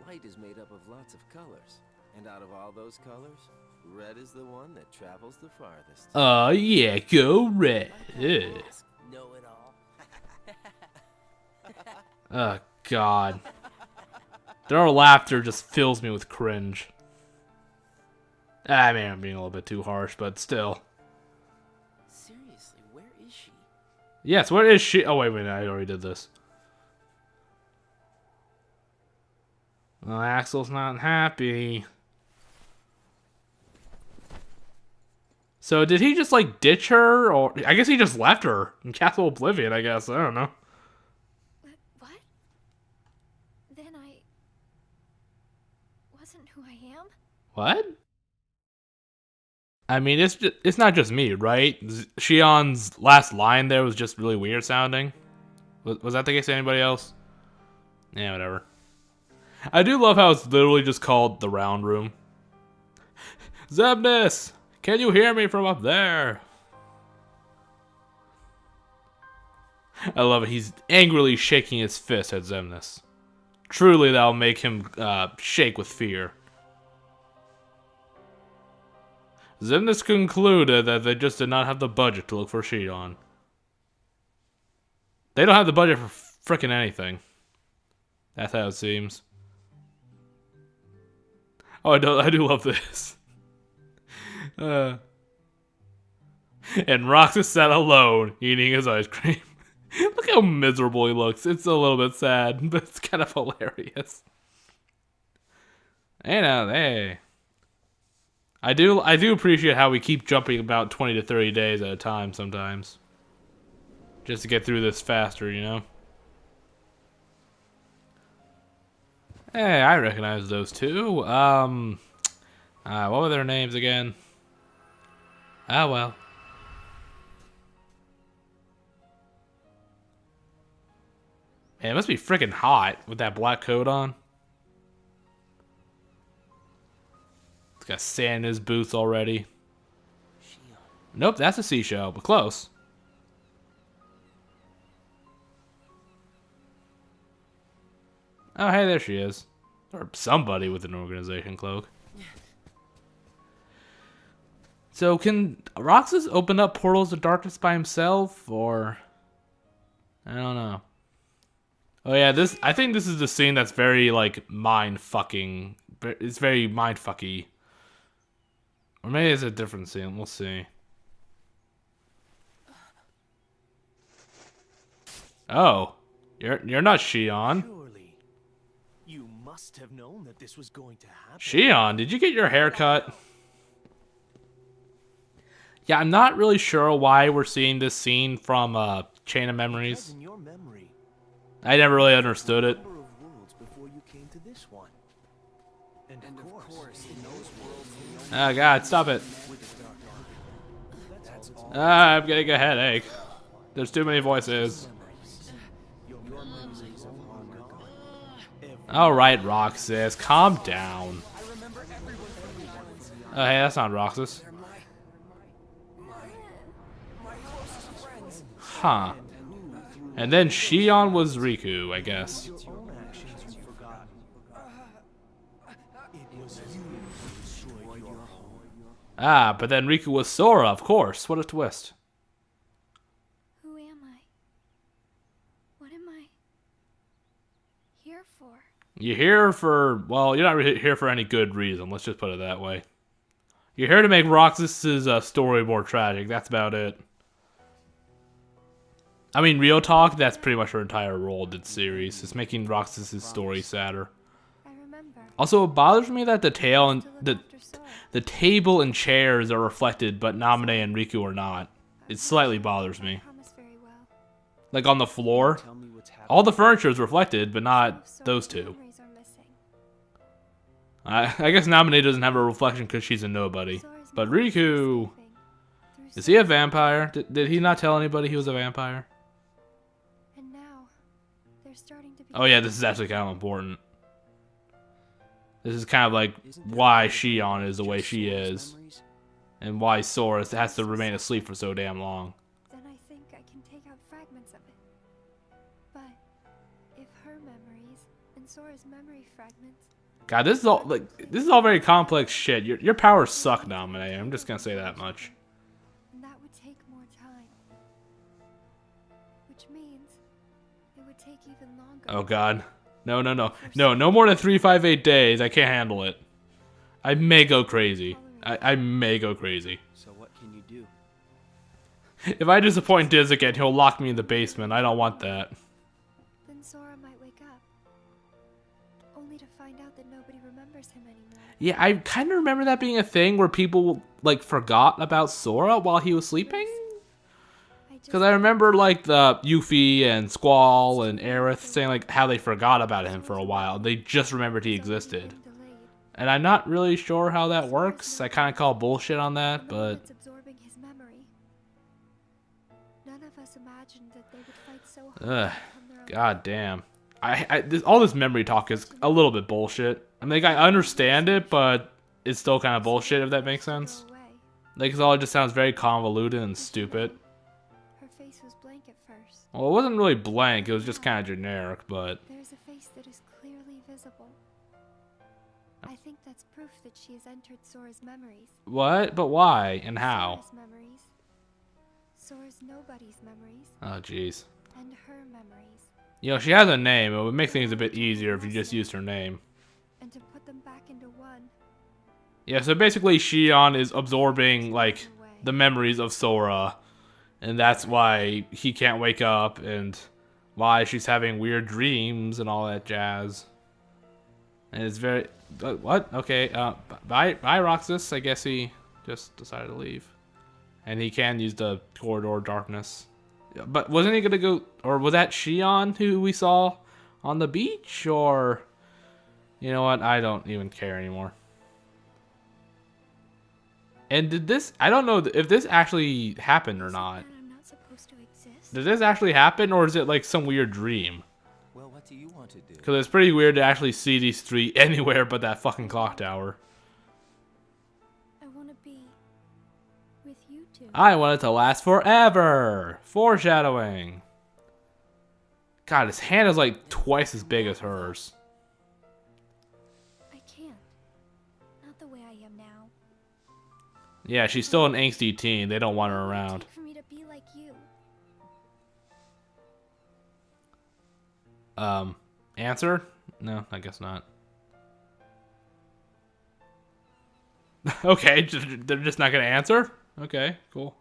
light is made up of lots of colors. And out of all those colors, red is the one that travels the farthest. Oh yeah, go red. Ugh. Know it all. Oh god. Their laughter just fills me with cringe. I mean, I'm being a little bit too harsh, but still. Seriously, where is she? Yes, where is she? Oh, wait a minute, I already did this. Well, Axel's not happy. So, did he just, like, ditch her? Or I guess he just left her in Castle Oblivion, I guess. I don't know. What? Then I wasn't who I am? What? I mean, it's not just me, right? Shion's last line there was just really weird sounding. Was that the case to anybody else? Yeah, whatever. I do love how it's literally just called the round room. Zebnus, can you hear me from up there? I love it. He's angrily shaking his fist at Zebnus. Truly, that'll make him shake with fear. Zebnus concluded that they just did not have the budget to look for Shion. They don't have the budget for frickin' anything. That's how it seems. Oh, I do love this. And Roxas sat alone, eating his ice cream. Look how miserable he looks. It's a little bit sad, but it's kind of hilarious. Hey now, hey. I do appreciate how we keep jumping about 20 to 30 days at a time sometimes. Just to get through this faster, you know? Hey, I recognize those two. What were their names again? Ah, well. Man, it must be freaking hot with that black coat on. He's got sand in his boots already. Nope, that's a seashell, but close. Oh, hey, there she is. Or somebody with an organization cloak. So, can Roxas open up portals to darkness by himself, or... I don't know. Oh yeah, I think this is the scene that's very, like, mind-fucking. It's very mind-fucky. Or maybe it's a different scene, we'll see. Oh. You're not Shion. Surely, you must have known that this was going to happen. Shion, did you get your hair cut? Yeah, I'm not really sure why we're seeing this scene from Chain of Memories. In your memory, I never really understood it. number of worlds before you came to this one. And of course, in those worlds, Oh god, stop it. I'm getting a headache. There's too many voices. Alright, Roxas, calm down. Oh, hey, that's not Roxas. Huh. And then Shion was Riku, I guess. Ah, but then Riku was Sora, of course. What a twist. Who am I? What am I here for? You're here for, well, you're not really here for any good reason. Let's just put it that way. You're here to make Roxas' story more tragic. That's about it. I mean, real talk, that's pretty much her entire role in the series. It's making Roxas' story sadder. I Also, it bothers me that the tail and To look the after Sora. the table and chairs are reflected, but Naminé and Riku are not. It slightly bothers me. Promise very well. Like on the floor, Tell me what's happening. all the furniture is reflected, but Some not of Sora's those two. memories are missing. I guess Naminé doesn't have a reflection because she's a nobody. Sora's But memories are Riku, escaping through is he a Sora's vampire? Did he not tell anybody he was a vampire? And now they're starting to be. Oh yeah, this is actually kind of important. This is kind of like Isn't there why more to Shion is the way just she Sora's is, memories? and why Sora has to remain asleep for so damn long. Then I think I can take out fragments of it. But if her memories and Sora's memory fragments. God, this is all very complex shit. Your powers suck, Naminé. I'm just gonna say that much. And that would take more time. Which means it would take even longer. Oh God, no more than 358 days. I can't handle it. I may go crazy. I may go crazy. So what can you do? If I disappoint Diz again, he'll lock me in the basement. I don't want that. Then Sora might wake up. Only to find out that nobody remembers him anymore. Yeah, I kind of remember that being a thing where people like forgot about Sora while he was sleeping. Because I remember like the Yuffie and Squall and Aerith saying like how they forgot about him for a while. They just remembered he existed. And I'm not really sure how that works. I kind of call bullshit on that, but It's absorbing his memory. None of us imagined that they would fight so hard. to ugh, become their own. God damn. All this memory talk is a little bit bullshit. I mean, like, I understand it, but it's still kind of bullshit if that makes sense. Go away. Like, 'cause all it just sounds very convoluted and stupid. Her face was blank at first. Well, it wasn't really blank. It was just kind of generic, but There's a face that is clearly visible. I think that's proof that she has entered Sora's memories. what? But why and how? Sora's memories. Sora's nobody's memories. Oh, jeez. And her memories. You know, she has a name. It would make things a bit easier if you just used her name. And to put them back into one. Yeah, so basically Shion is absorbing, like, the memories of Sora. And that's why he can't wake up and why she's having weird dreams and all that jazz. And it's very... what? Okay, bye, Roxas. I guess he just decided to leave. And he can use the corridor darkness. But wasn't he gonna go... or was that Shion who we saw on the beach? Or... you know what? I don't even care anymore. And did this... I don't know if this actually happened or not. I'm not supposed to exist. Did this actually happen, or is it like some weird dream? Well, what do you want to do? Because it's pretty weird to actually see these three anywhere but that fucking clock tower. I want to be with you two. I want it to last forever. Foreshadowing. God, his hand is like twice as big as hers. I can't. Not the way I am now. Yeah, she's still an angsty teen. They don't want her around. For me to be like you. Answer? No, I guess not. Okay, they're just not gonna answer? Okay, cool.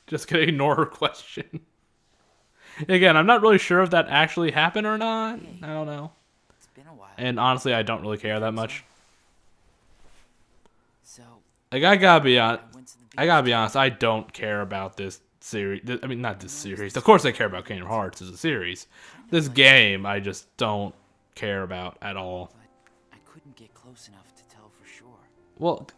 Just gonna ignore her question. Again, I'm not really sure if that actually happened or not. I don't know. It's been a while. And honestly, I don't really care that much. So, Like, I gotta be honest. I went to the I gotta be honest. I don't care about this series. I mean, not this series. Of course, I care about Kingdom Hearts as a series. This game, I just don't care about at all. but I couldn't get close enough to tell for sure. Well,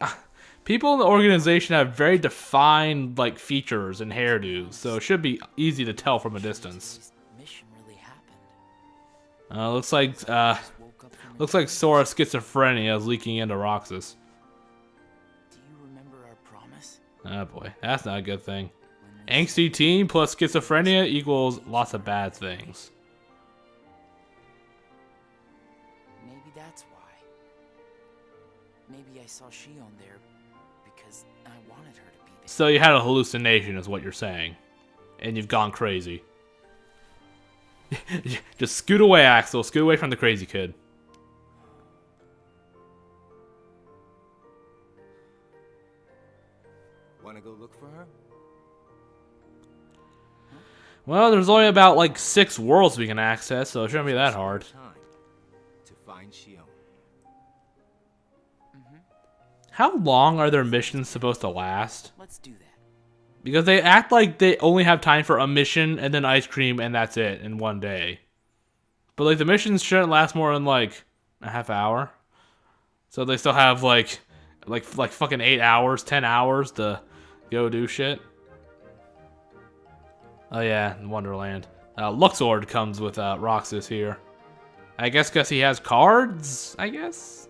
people in the organization have very defined like features and hairdos, so it should be easy to tell from a distance. This mission really happened. Looks like Just woke up from a looks like dream. Sora's schizophrenia is leaking into Roxas. Do you remember our promise? Oh boy, that's not a good thing. When we Angsty teen plus schizophrenia equals lots of bad things. Maybe that's why. Maybe I saw Shion there because I wanted her to be there. So you had a hallucination, is what you're saying, and you've gone crazy. Just scoot away, Axel. Scoot away from the crazy kid. Want to go look for her? Well, there's only about like 6 worlds we can access, so it shouldn't be that hard. Time to find Shion. How long are their missions supposed to last? Let's do that. Because they act like they only have time for a mission and then ice cream and that's it in one day. But like the missions shouldn't last more than like a half hour. So they still have like fucking 8 hours, 10 hours to go do shit. Oh yeah, in Wonderland. Luxord comes with Roxas here. I guess because he has cards, I guess?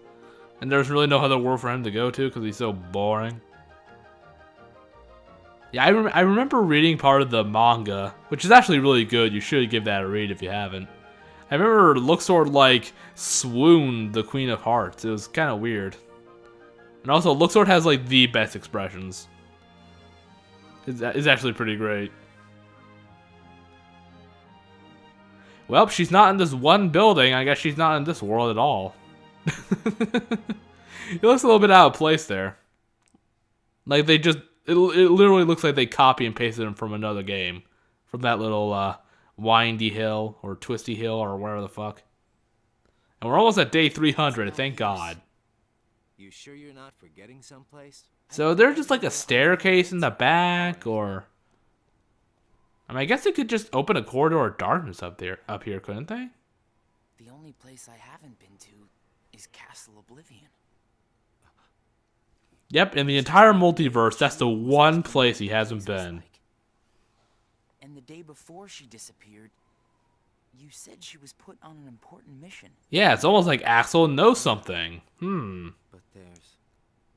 And there's really no other world for him to go to because he's so boring. Yeah, I remember reading part of the manga, which is actually really good. You should give that a read if you haven't. I remember Luxord, like, swooned the Queen of Hearts. It was kind of weird. And also, Luxord has, like, the best expressions. It's actually pretty great. Well, she's not in this one building. I guess she's not in this world at all. It looks a little bit out of place there. Like, they just... It literally looks like they copy and pasted them from another game. From that little, windy hill, or twisty hill, or whatever the fuck. And we're almost at day 300, thank God. You sure you're not forgetting someplace? So there's just like a staircase in the back, or... I mean, I guess they could just open a corridor of darkness up here, couldn't they? The only place I haven't been to is Castle Oblivion. Yep, in the entire multiverse, that's the one place he hasn't been. And the day before she disappeared, you said she was put on an important mission. Yeah, it's almost like Axel knows something. But there's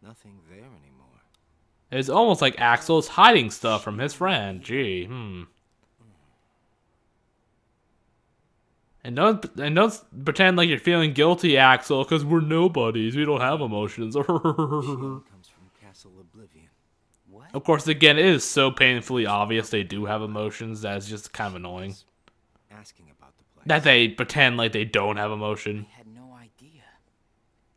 nothing there anymore. It's almost like Axel's hiding stuff from his friend. Gee, And don't pretend like you're feeling guilty, Axel, because we're nobodies. We don't have emotions. Comes from Castle Oblivion. What? Of course, again, it is so painfully obvious they do have emotions that it's just kind of annoying. Asking about the place. That they pretend like they don't have emotion. I had no idea.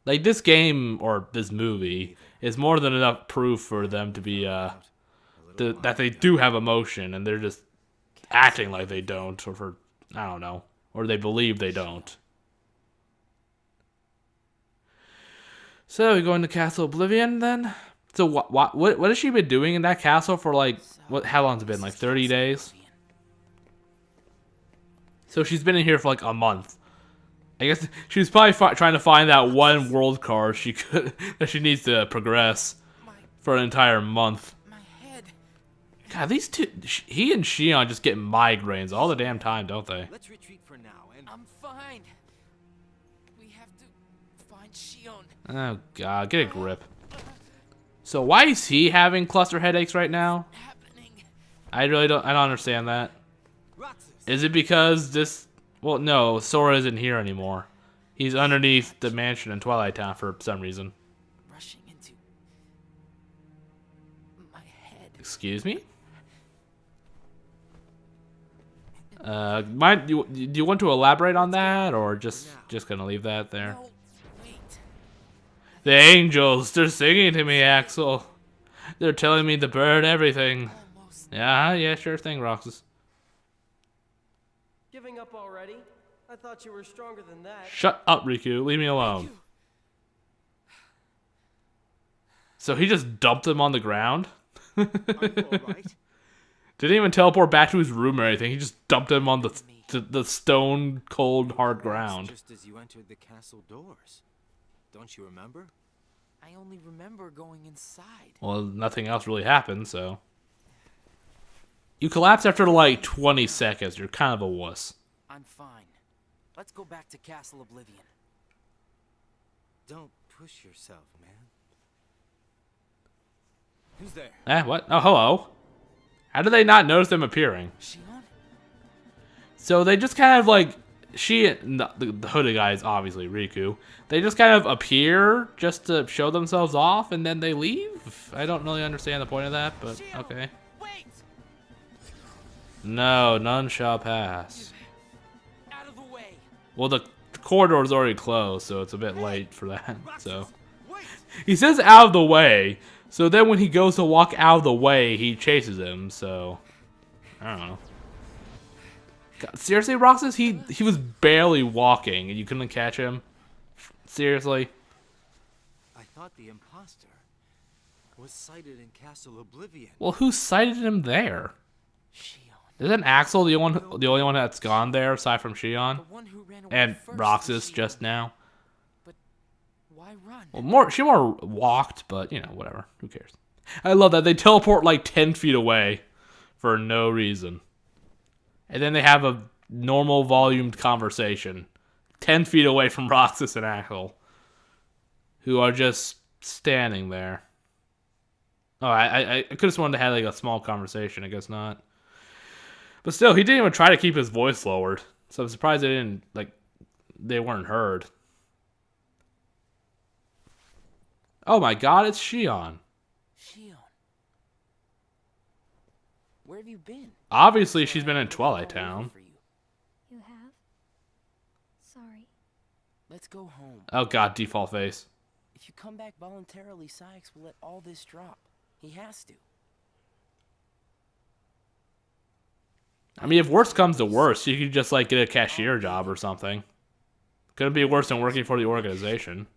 Like, this game, or this movie, is more than enough proof for them to be, that they do have emotion, and they're just acting like they don't, or for, I don't know, or they believe they don't. So, we going to Castle Oblivion, then? So, what has she been doing in that castle for, like, how long's it been, like 30 days? So, she's been in here for, like, a month. I guess she was probably trying to find that one world card that she needs to progress for an entire month. My head. God, these two, he and Shion just get migraines all the damn time, don't they? Let's retreat for now and I'm fine. We have to find Shion. Oh God, get a grip. So why is he having cluster headaches right now? I don't understand that. Is it because this? Well, no, Sora isn't here anymore. He's underneath the mansion in Twilight Town for some reason. Rushing into my head. Excuse me? Do you want to elaborate on that, or just gonna leave that there? No, wait. The angels, they're singing to me, Axel. They're telling me to burn everything. Almost. Yeah, sure thing, Roxas. Giving up already? I thought you were stronger than that. Shut up, Riku. Leave me alone. So he just dumped him on the ground? are you all right? Didn't even teleport back to his room or anything. He just dumped him on the stone cold hard ground. Just as you entered the castle doors. Don't you remember? I only remember going inside. Well, nothing else really happened, so. You collapse after like 20 seconds. You're kind of a wuss. I'm fine. Let's go back to Castle Oblivion. Don't push yourself, man. Who's there? What? Oh, hello. How did they not notice them appearing? Shion? So they just kind of like, the hooded guy is obviously Riku. They just kind of appear just to show themselves off and then they leave? I don't really understand the point of that, but okay. Wait! No, none shall pass. Out of the way. Well, the corridor is already closed, so it's a bit late for that. So he says out of the way. So then when he goes to walk out of the way, he chases him. So I don't know. God, seriously, Roxas, he was barely walking and you couldn't catch him. Seriously. I thought the imposter was sighted in Castle Oblivion. Well, who sighted him there? Shion. Isn't Axel the only one that's gone there aside from Shion The one who ran away and first was Roxas Shion. just now? But why run? Well, she more walked, but you know, whatever. Who cares? I love that they teleport like 10 feet away for no reason, and then they have a normal volumed conversation 10 feet away from Roxas and Axel, who are just standing there. Oh, I could have sworn they had like a small conversation. I guess not. But still, he didn't even try to keep his voice lowered. So I'm surprised they weren't heard. Oh my god, it's Shion. Shion. Where have you been? Obviously, she's been in Twilight Town. You have? Sorry. Let's go home. Oh god, default face. If you come back voluntarily, Sykes will let all this drop. He has to. I mean, if worst comes to worst, you could just like get a cashier job or something. Couldn't be worse than working for the organization.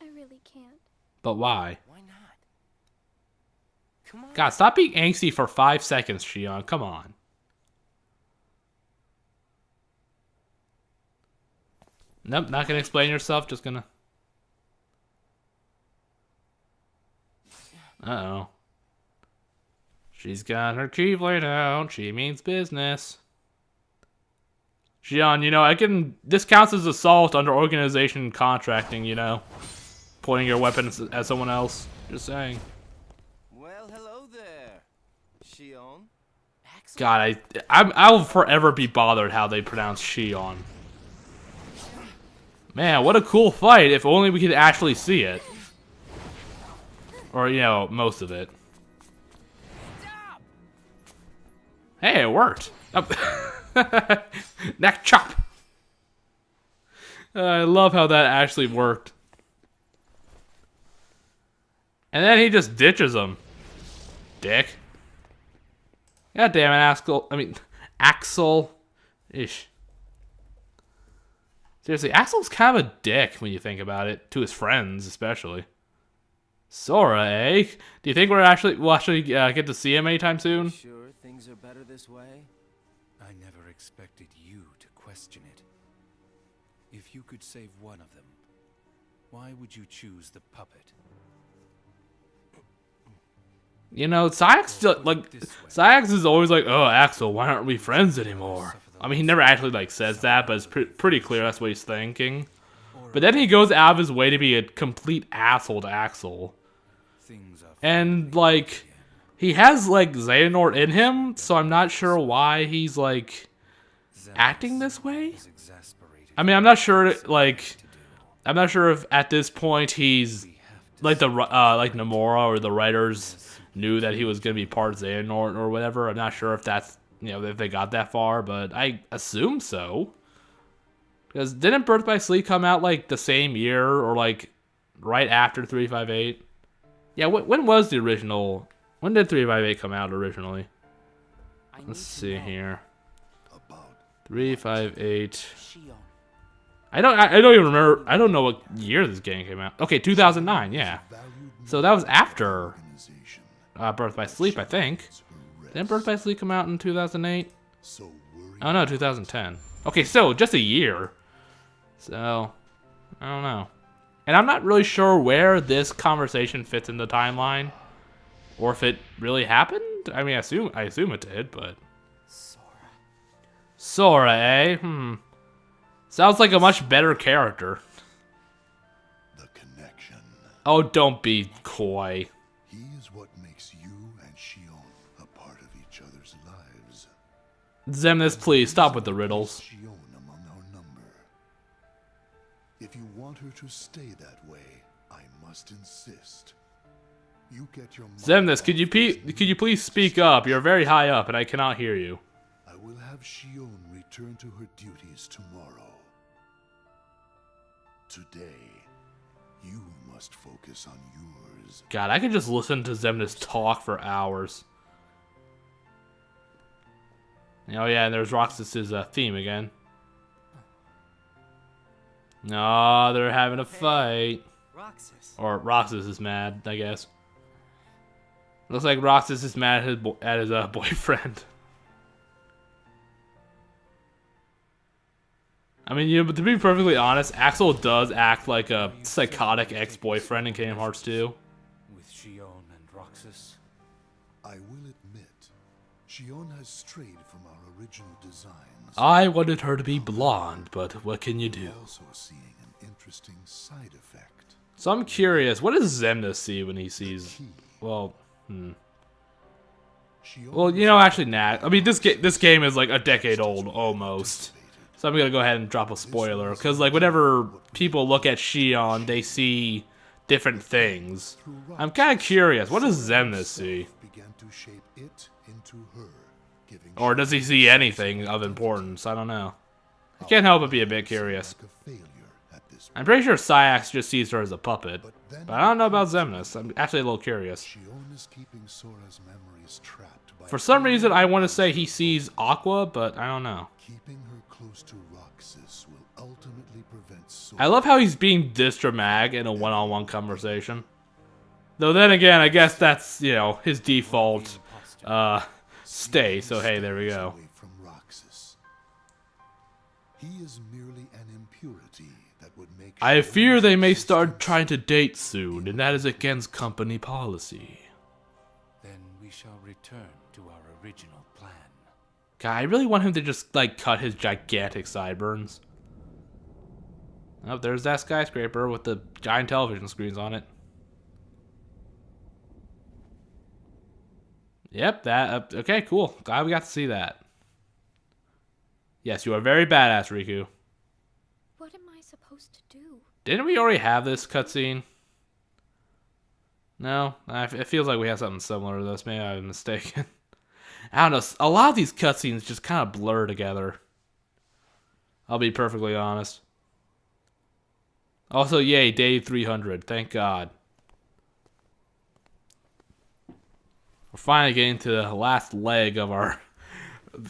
I really can't. But why? Why not? Come on. God, stop being angsty for 5 seconds, Shion. Come on. Nope, not gonna explain yourself, just gonna... Uh-oh. She's got her keyblade out. She means business. Shion, you know, this counts as assault under organization contracting, you know. Pointing your weapon at someone else. Just saying. Well, hello there, Shion. God, I will forever be bothered how they pronounce Shion. Man, what a cool fight, if only we could actually see it. Or, you know, most of it. Hey, it worked. Oh. Neck chop. I love how that actually worked. And then he just ditches him. Dick. God damn it, Axel. I mean, Axel. Ish. Seriously, Axel's kind of a dick when you think about it. To his friends, especially. Sora, eh? Do you think we'll actually get to see him anytime soon? Sure, things are better this way. I never expected you to question it. If you could save one of them, why would you choose the puppet? You know, Sayax is always like, oh, Axel, why aren't we friends anymore? I mean, he never actually, like, says that, but it's pretty clear that's what he's thinking. But then he goes out of his way to be a complete asshole to Axel. And, like, he has, like, Xehanort in him, so I'm not sure why he's, like, acting this way. I mean, I'm not sure if at this point he's, like, like Nomura or the writers knew that he was going to be part Xehanort or whatever. I'm not sure if that's, you know, if they got that far, but I assume so. Because didn't Birth by Sleep come out, like, the same year or, like, right after 358? Yeah, when was the original... When did 358 come out originally? Let's see here. 358... I don't even remember... I don't know what year this game came out. Okay, 2009, yeah. So that was after Birth by Sleep, I think. Didn't Birth by Sleep come out in 2008? Oh no, 2010. Okay, so just a year. So, I don't know. And I'm not really sure where this conversation fits in the timeline. Or if it really happened. I mean, I assume it did, but... Sora, eh? Sounds like a much better character. The connection. Oh, don't be coy. He is what makes you and Shion a part of each other's lives. Xemnas, please, stop with the riddles. Shion among our number. If you want her to stay that way, I must insist. You get your Xemnas, could you please speak up? You're very high up and I cannot hear you. I will have Shion return to her duties tomorrow. Today, you must focus on yours. God, I could just listen to Xemnas talk for hours. Oh yeah, and there's Roxas's theme again. No, they're having a fight. Roxas. Or Roxas is mad, I guess. Looks like Roxas is mad at his boyfriend. I mean, but to be perfectly honest, Axel does act like a psychotic ex-boyfriend in Kingdom Hearts 2. With Shion and Roxas. I will admit, Shion has strayed from our original designs. I wanted her to be blonde, but what can you do? Also seeing an interesting side effect. So I'm curious, what does Xemnas see when he sees? Well, Well, you know, actually, I mean, this game is like a decade old almost. So I'm gonna go ahead and drop a spoiler, because like whenever people look at Shion, they see different things. I'm kind of curious, what does Xemnas see? Or does he see anything of importance? I don't know. I can't help but be a bit curious. I'm pretty sure Syax just sees her as a puppet, but I don't know about Xemnas. I'm actually a little curious. For some reason, I want to say he sees Aqua, but I don't know. I love how he's being dissed for Mag in a one-on-one conversation. Though then again, I guess that's, you know, his default stay, so hey, there we go. I fear they may start trying to date soon, and that is against company policy. Then we shall return to our original plan. God, I really want him to just, like, cut his gigantic sideburns. Oh, there's that skyscraper with the giant television screens on it. Yep, that, okay, cool. Glad we got to see that. Yes, you are very badass, Riku. What am I supposed to do? Didn't we already have this cutscene? No? It feels like we have something similar to this. Maybe I'm mistaken. I don't know. A lot of these cutscenes just kind of blur together. I'll be perfectly honest. Also, yay, day 300. Thank God. We're finally getting to the last leg of our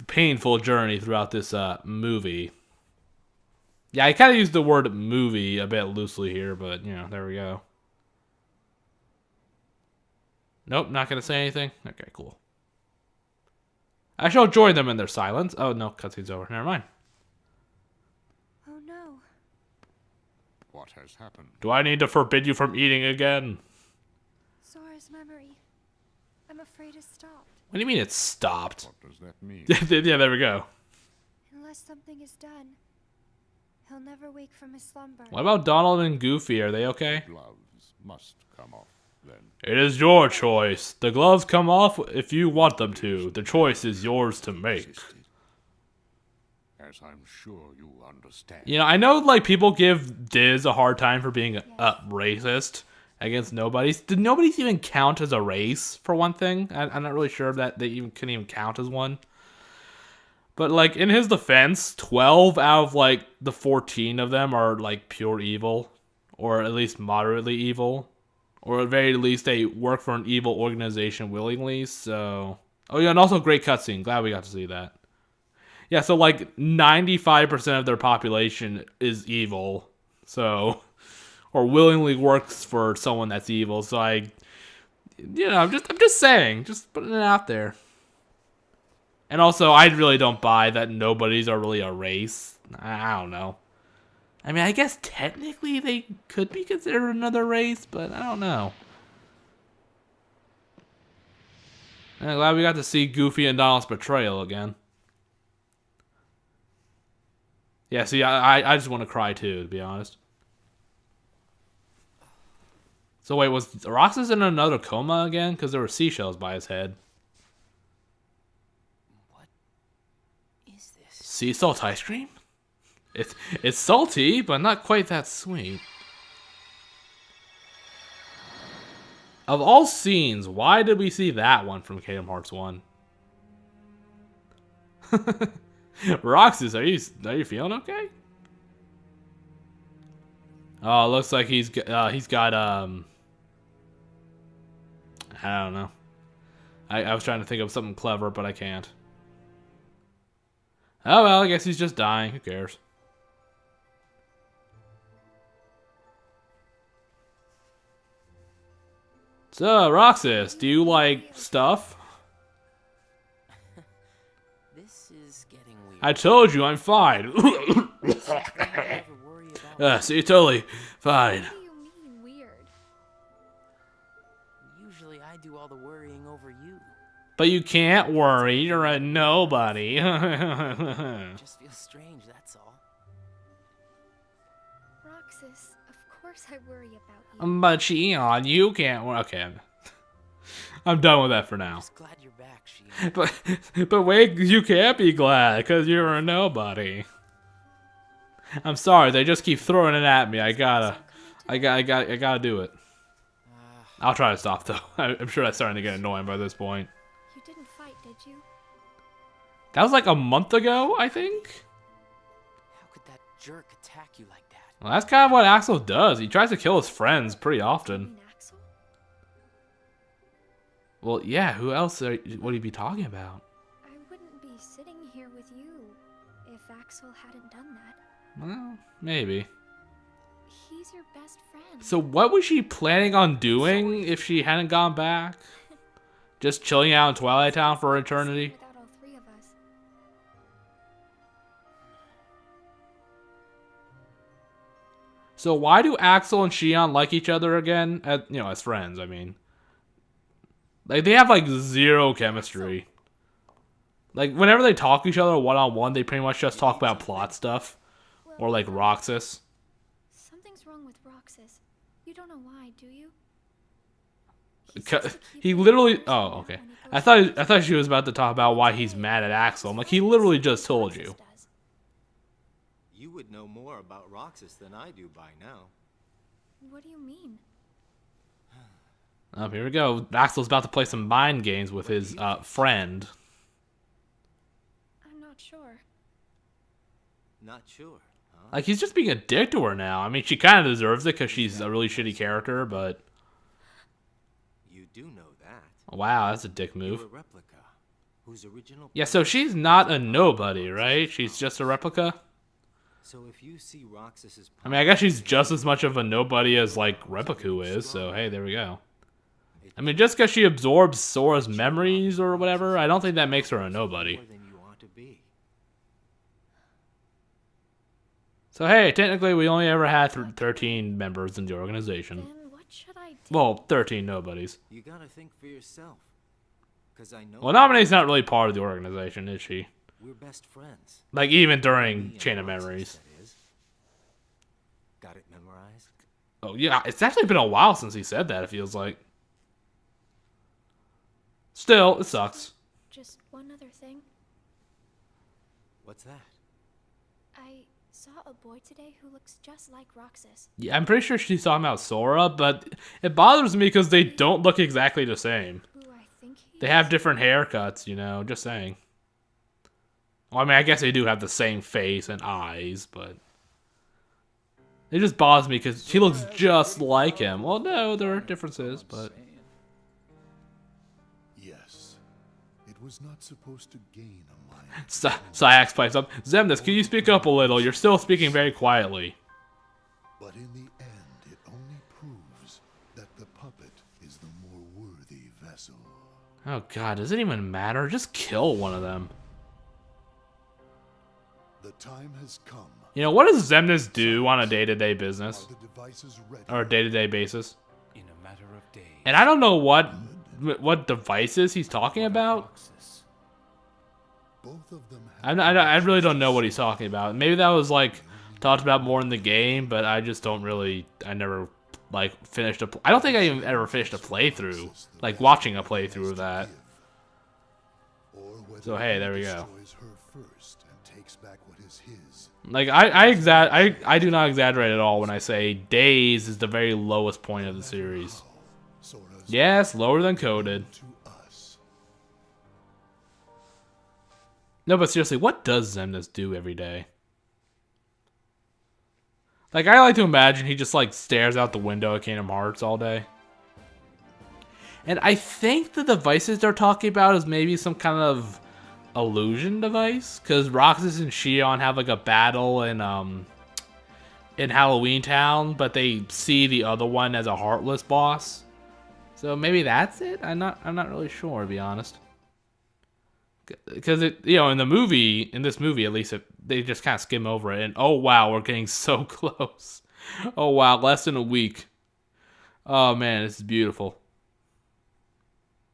painful journey throughout this movie. Yeah, I kind of used the word movie a bit loosely here, but, you know, there we go. Nope, not going to say anything? Okay, cool. I shall join them in their silence. Oh, no, cutscene's over. Never mind. Oh, no. What has happened? Do I need to forbid you from eating again? Sora's memory. I'm afraid it stopped. What do you mean it stopped? What does that mean? Yeah, there we go. Unless something is done, he'll never wake from his slumber. What about Donald and Goofy? Are they okay? Gloves must come off then. It is your choice. The gloves come off if you want them to. The choice is yours to make. As I'm sure you understand. You know, I know like people give Diz a hard time for being racist against nobodies. Did nobodies even count as a race, for one thing? I'm not really sure that they can even count as one. But, like, in his defense, 12 out of, like, the 14 of them are, like, pure evil. Or at least moderately evil. Or at very least, they work for an evil organization willingly, so... Oh, yeah, and also great cutscene. Glad we got to see that. Yeah, so, like, 95% of their population is evil. So... Or willingly works for someone that's evil. So I'm just saying, just putting it out there. And also, I really don't buy that nobodies are really a race. I don't know. I mean, I guess technically they could be considered another race, but I don't know. I'm glad we got to see Goofy and Donald's betrayal again. Yeah, see, I just want to cry too, to be honest. So wait, was Roxas in another coma again? Because there were seashells by his head. What is this? Sea salt ice cream? It's salty, but not quite that sweet. Of all scenes, why did we see that one from Kingdom Hearts 1? Roxas, are you feeling okay? Oh, it looks like he's got I don't know. I was trying to think of something clever, but I can't. Oh well, I guess he's just dying. Who cares? So, Roxas, do you like stuff? This is getting weird. I told you I'm fine. So you're totally fine. What do you mean, weird? Usually I do all the worrying over you. But you can't worry, you're a nobody. Just feels strange, that's all. Roxas, of course I worry about you. But Shion, you can't worry. Okay, I'm done with that for now. Just glad you're back, Shion. But wait, you can't be glad because you're a nobody. I'm sorry, they just keep throwing it at me. I gotta do it. I'll try to stop though. I'm sure that's starting to get annoying by this point. You didn't fight, did you? That was like a month ago, I think. How could that jerk attack you like that? Well, that's kind of what Axel does. He tries to kill his friends pretty You often. mean Axel? Well, yeah. Who else would he be talking about? I wouldn't be sitting here with you if Axel hadn't done that. Well, maybe. He's your best friend. So what was she planning on doing if she hadn't gone back? Just chilling out in Twilight Town for eternity? Without all three of us. So why do Axel and Shion like each other again? As friends, I mean. Like, they have, like, zero chemistry. Like, whenever they talk to each other one-on-one, they pretty much just talk about plot stuff. Or, like, Roxas. Something's wrong with Roxas. You don't know why, do you? He literally... Oh, okay. I thought she was about to talk about why he's mad at Axel. I'm like, he literally just told you. You would know more about Roxas than I do by now. What do you mean? Oh, here we go. Axel's about to play some mind games with his friend. I'm not sure. Not sure, huh? Like, he's just being a dick to her now. I mean, she kind of deserves it because she's a really shitty character, but... You do know that. Wow, that's a dick move. You're a replica, whose original... Yeah, so she's not a nobody, right? She's just a replica? So if you see Roxas's... I mean, I guess she's just as much of a nobody as, like, Repliku is, so hey, there we go. I mean, just because she absorbs Sora's memories or whatever, I don't think that makes her a nobody. More than you ought to be. So hey, technically we only ever had 13 members in the organization. Then what should I do? Well, 13 nobodies. You gotta think for yourself. 'Cause I know... Well, Nominate's not really part of the organization, is she? We're best friends. Like, even during Me and Chain of Roxas, Memories. that is. Got it memorized? Oh, yeah, it's actually been a while since he said that, it feels like. Still, it sucks. Just one other thing. What's that? I saw a boy today who looks just like Roxas. Yeah, I'm pretty sure she's talking about Sora, but it bothers me because they don't look exactly the same. Who I think he They have different haircuts, you know, just saying. Well, I mean, I guess they do have the same face and eyes, but... It just bothers me because she looks just like him. Well, no, there are differences, but... Yes, it was not supposed to gain a mind. Syax pipes up. Zemnis, can you speak up a little? You're still speaking very quietly. But in the end, it only proves that the puppet is the more worthy vessel. Oh god, does it even matter? Just kill one of them. The time has come. You know, what does Zemnis do on a day-to-day business? Are the devices ready? Or a day-to-day basis? In a matter of days. And I don't know what devices he's talking about. Roxas. Both of them have I really don't know what he's talking about. Maybe that was like talked about more in the game, but I just don't really. I never like finished a. I don't think I even ever finished a playthrough, like watching a playthrough of that. So hey, there we go. destroys her first and takes back what is his. Like I do not exaggerate at all when I say Days is the very lowest point of the series. Sora's Yes, lower than Coded. to us. No, but seriously, what does Zemnis do every day? Like, I like to imagine he just, like, stares out the window at Kingdom Hearts all day. And I think the devices they're talking about is maybe some kind of illusion device. Because Roxas and Shion have, like, a battle in Halloween Town, but they see the other one as a Heartless boss. So maybe that's it. I'm not really sure, to be honest. Because in this movie at least, they just kind of skim over it, and oh wow, we're getting so close. Oh wow, less than a week. Oh man, this is beautiful.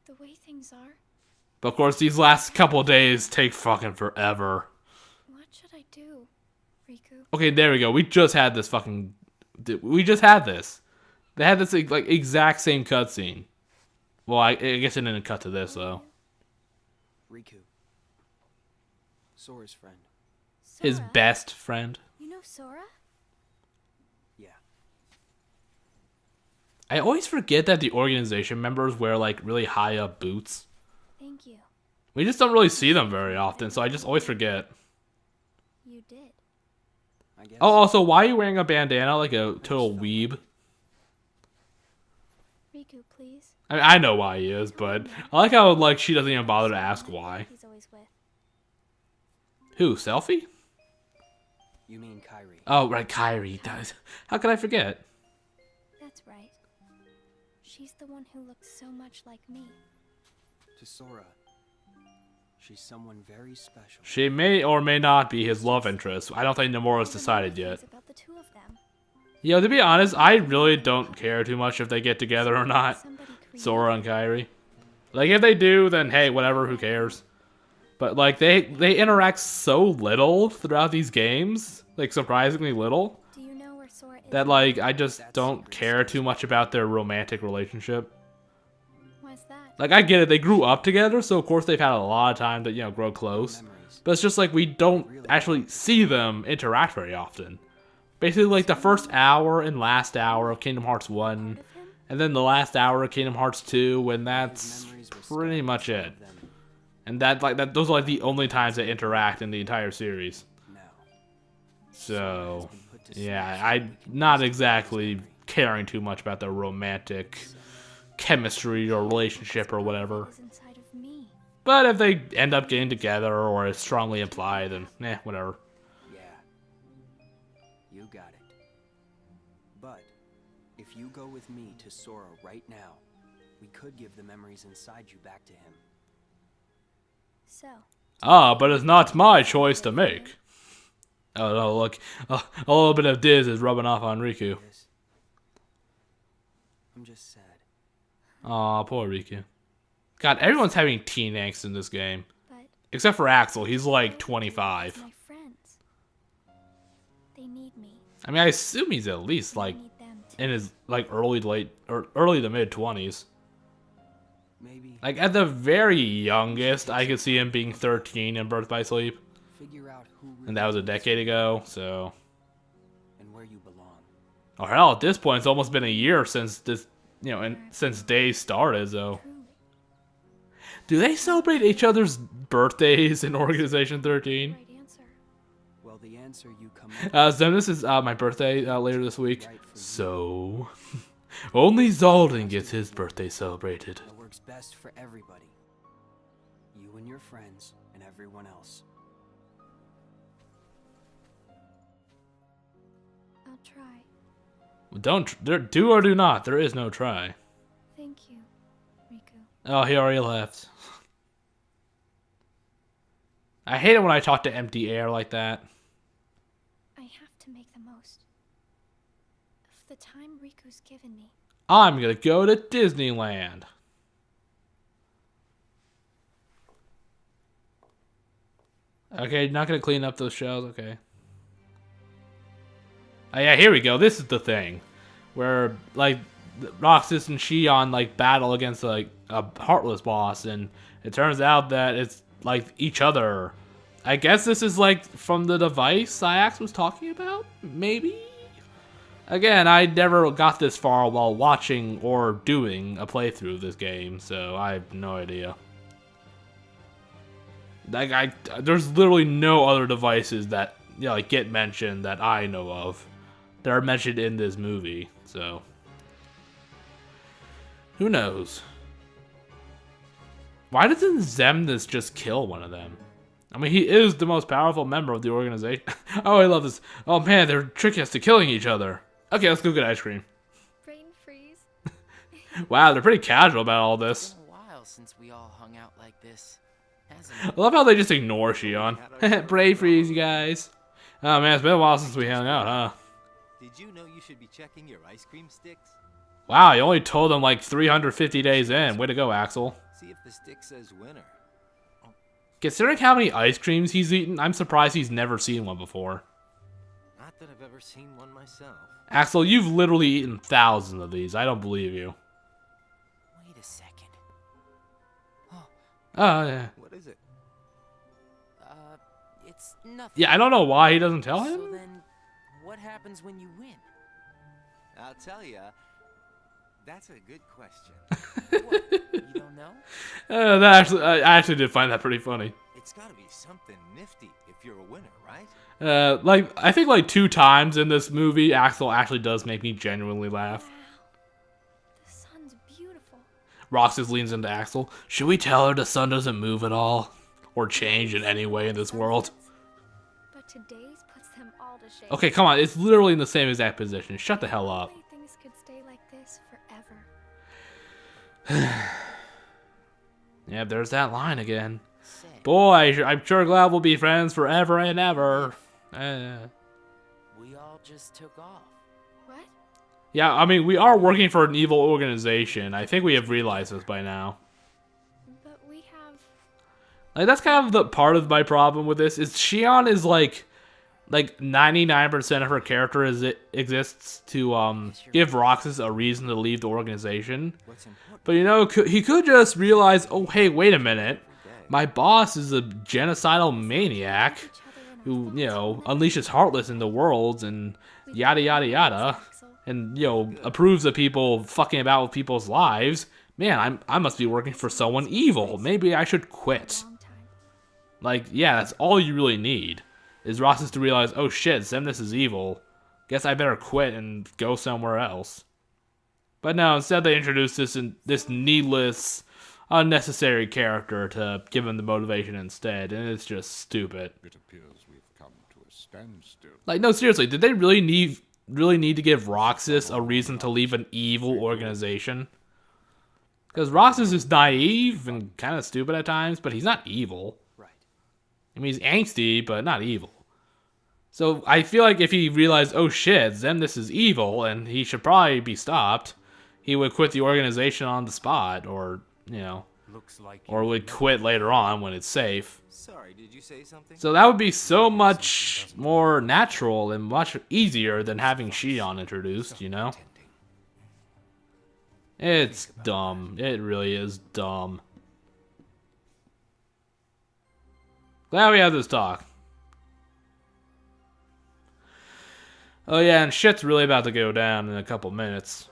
The way things are. But of course, these last couple of days take fucking forever. What should I do, Riku? Okay, there we go. We just had this fucking. We just had this. They had this like exact same cutscene. Well, I guess it didn't cut to this though. Riku. Sora's friend. Sora? His best friend. You know Sora? Yeah. I always forget that the organization members wear like really high up boots. Thank you. We just don't really see them very often, so I just always forget. You did. I guess. Oh, also, why are you wearing a bandana like a total weeb? Riku, please. I mean, I know why he is, but I like how like she doesn't even bother to ask why. He's always with. Who, Selfie? You mean Kairi? Oh, right, Kairi. How could I forget? That's right. She's the one who looks so much like me. To Sora, she's someone very special. She may or may not be his love interest. I don't think Nomura's decided yet. About the two of them. Yo, to be honest, I really don't care too much if they get together or not. Somebody created Sora and Kairi. Like, if they do, then hey, whatever, who cares? But, like, they interact so little throughout these games. Like, surprisingly little. Do you know where Sora is? That, like, I just don't care too much about their romantic relationship. Why's that? Like, I get it, they grew up together, so of course they've had a lot of time to, grow close. But it's just like, we don't actually see them interact very often. Basically, like, the first hour and last hour of Kingdom Hearts 1, and then the last hour of Kingdom Hearts 2, and that's pretty much it. And those are like the only times they interact in the entire series. So, yeah, I'm not exactly caring too much about their romantic chemistry or relationship or whatever. Inside of me. But if they end up getting together or it's strongly implied, then whatever. Yeah. You got it. But if you go with me to Sora right now, we could give the memories inside you back to him. So. Ah, but it's not my choice to make. Oh no, look. A little bit of Diz is rubbing off on Riku. I'm just sad. Aw, poor Riku. God, everyone's having teen angst in this game. But Except for Axel, he's like 25. my friends. They need me. I mean, I assume he's at least like I need them too. in his like early to mid 20s. Maybe Like at the very youngest, I could see him being 13 in Birth by Sleep, figure out who and that was a decade ago. So, and where you belong. or hell, at this point, it's almost been a year since this, and since Days started. So, Truly. do they celebrate each other's birthdays in Organization 13? Right answer. Well, the answer you come up So this is my birthday later this week. So, only Zaldin gets his birthday celebrated. that works best for everybody. You and your friends and everyone else. I'll try. Don't do or do not. There is no try. Thank you, Riku. Oh, he already left. I hate it when I talk to empty air like that. I have to make the most of the time Riku's given me. I'm gonna go to Disneyland. Okay, not gonna clean up those shells. Okay. Oh yeah, here we go. This is the thing, where like Roxas and Shion like battle against like a Heartless boss, and it turns out that it's like each other. I guess this is like from the device Syax was talking about, maybe? Again, I never got this far while watching or doing a playthrough of this game, so I have no idea. Like, there's literally no other devices that like get mentioned that I know of that are mentioned in this movie, so who knows? Why doesn't Xemnas just kill one of them? I mean, he is the most powerful member of the organization. Oh, I love this. Oh man, they're tricking us to killing each other. Okay, let's go get ice cream. Brain freeze. Wow, they're pretty casual about all this. It's been a while since we all hung out like this, hasn't I it? love how they just ignore Shion. Pray for you guys. Oh man, it's been a while since we hung out, huh? Did you know you should be checking your ice cream sticks? Wow, you only told them like 350 days in. Way to go, Axel. See if the stick says winner. Considering how many ice creams he's eaten, I'm surprised he's never seen one before. Not that I've ever seen one myself. Axel, you've literally eaten thousands of these. I don't believe you. Wait a second. Oh, yeah. What is it? It's nothing. Yeah, I don't know why he doesn't tell So him. then, what happens when you win? I'll tell ya. That's a good question. What? You don't know? I actually did find that pretty funny. It's gotta be something nifty if you're a winner, right? I think like 2 times in this movie, Axel actually does make me genuinely laugh. Wow. The sun's beautiful. Roxas leans into Axel. Should we tell her the sun doesn't move at all? Or change in any way in this world? But today's puts them all to shame. Okay, come on. It's literally in the same exact position. Shut the hell up. Only things could stay like this forever. Yeah, there's that line again. Say, Boy, I'm sure glad we'll be friends forever and ever. we all just took off. What? Yeah, I mean, we are working for an evil organization. I think we have realized this by now. But we have... Like, that's kind of the part of my problem with this, is Shion is like 99% of her character exists to give Roxas a reason to leave the organization. What's important? But you know, he could just realize, oh hey, wait a minute, my boss is a genocidal maniac who, you know, unleashes Heartless in the world and yada yada yada, and, you know, approves of people fucking about with people's lives. Man, I must be working for someone evil. Maybe I should quit. Like, yeah, that's all you really need, is Roxas to realize, oh shit, Xemnas is evil. Guess I better quit and go somewhere else. But no, instead they introduce this needless, unnecessary character to give him the motivation instead, and it's just stupid. It appears we've come to a standstill. Like, no, seriously, did they really need to give Roxas a reason to leave an evil organization? Because Roxas is naive and kind of stupid at times, but he's not evil. Right. I mean, he's angsty, but not evil. So I feel like if he realized, oh shit, Xemnas is evil and he should probably be stopped, he would quit the organization on the spot, or, you know, Looks like or would quit later on when it's safe. Sorry, did you say something? So that would be so much more natural and much easier than having Shion introduced, you know? It's dumb. It really is dumb. Glad we had this talk. Oh yeah, and shit's really about to go down in a couple minutes.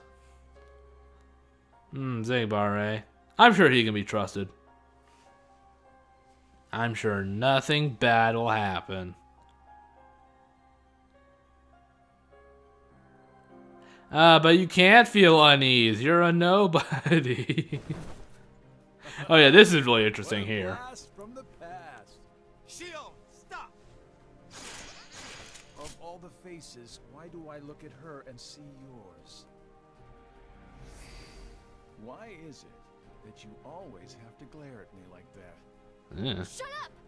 Zegbar, eh? I'm sure he can be trusted. I'm sure nothing bad will happen. But you can't feel unease. You're a nobody. Oh yeah, this is really interesting here. Blast from the past. Shion, stop! Of all the faces, why do I look at her and see yours? Why is it that you always have to glare at me like that? Yeah.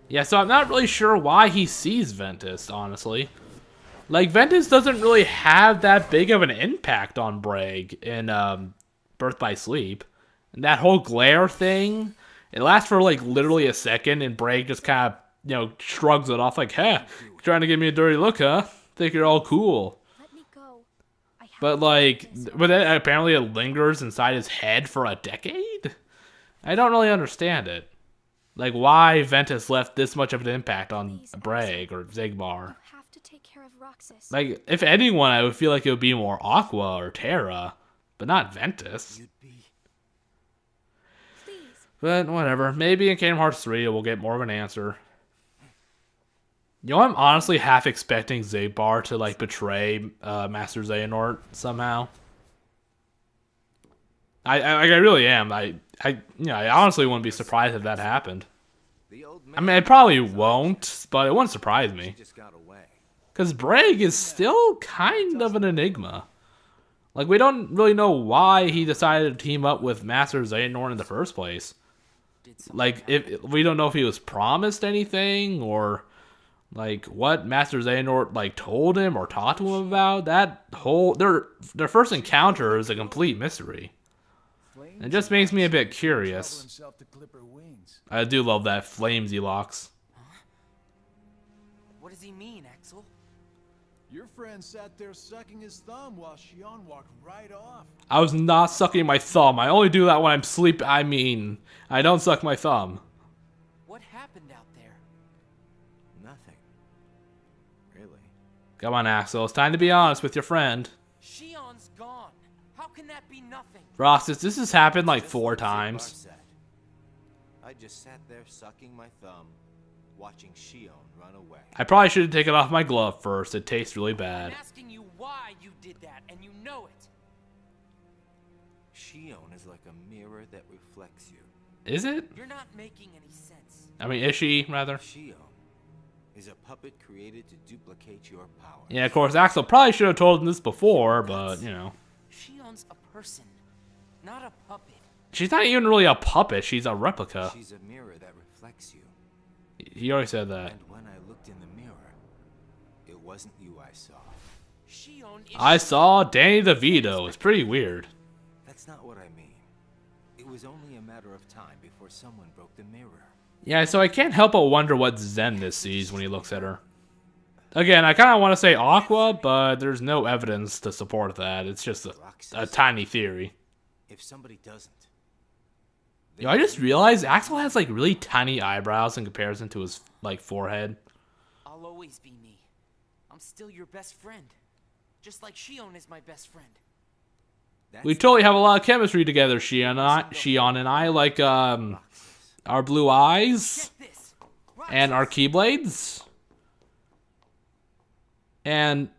Yeah, so I'm not really sure why he sees Ventus, honestly. Like, Ventus doesn't really have that big of an impact on Bragg in Birth by Sleep. And that whole glare thing, it lasts for, like, literally a second, and Bragg just kind of, you know, shrugs it off like, huh, trying to give me a dirty look, huh? Think you're all cool. Let me go. I have But, to like, do this. but then apparently it lingers inside his head for a decade? I don't really understand it. Like, why Ventus left this much of an impact on Bragg or Zegbar. You have to take care of Roxas. Like, if anyone, I would feel like it would be more Aqua or Terra, but not Ventus. You'd be... Please. But whatever. Maybe in Kingdom Hearts 3 we'll get more of an answer. You know, I'm honestly half expecting Zegbar to, like, betray Master Xehanort somehow. I really am. I honestly wouldn't be surprised if that happened. The old man I mean, I probably won't, but it wouldn't surprise me. just got away. Because Bragg is still kind of an enigma. Like, we don't really know why he decided to team up with Master Xehanort in the first place. Like, if we don't know if he was promised anything, or like what Master Xehanort like told him or talked to him about. That whole their first encounter is a complete mystery. It just makes me a bit curious. I do love that flames he locks. What does he mean, Axel? Your friend sat there sucking his thumb while Shion walked right off. I was not sucking my thumb. I only do that when I'm sleeping. I mean, I don't suck my thumb. What happened out there? Nothing. Really. Come on, Axel. It's time to be honest with your friend. Shion's gone. How can that be nothing? Roxas, this has happened like 4 Just like times. Xehanort said. I just sat there sucking my thumb, watching Shion run away. I probably should have taken off my glove first. It tastes really I'm bad. asking you why you did that, and you know it. Shion is like a mirror that reflects you. Is it? You're not making any sense. I mean, is she, rather? Shion is a puppet created to duplicate your power. Yeah, of course, Axel probably should have told him this before, but, you know. Shion's a person, not a puppet. She's not even really a puppet. She's a replica. She's a mirror that reflects you. He already said that. And when I looked in the mirror, it wasn't you I saw. Shion is I saw Danny DeVito. It's pretty weird. That's not what I mean. It was only a matter of time before someone broke the mirror. Yeah, so I can't help but wonder what Zenith sees when he looks at her. Again, I kind of want to say Aqua, but there's no evidence to support that. It's just a tiny theory. If somebody doesn't, Yo, I just realized Axel has like really tiny eyebrows in comparison to his like forehead. I'll always be me. I'm still your best friend. Just like Shion is my best friend. We totally have a lot of chemistry together, Shion and I, like our blue eyes Check this. and our keyblades. And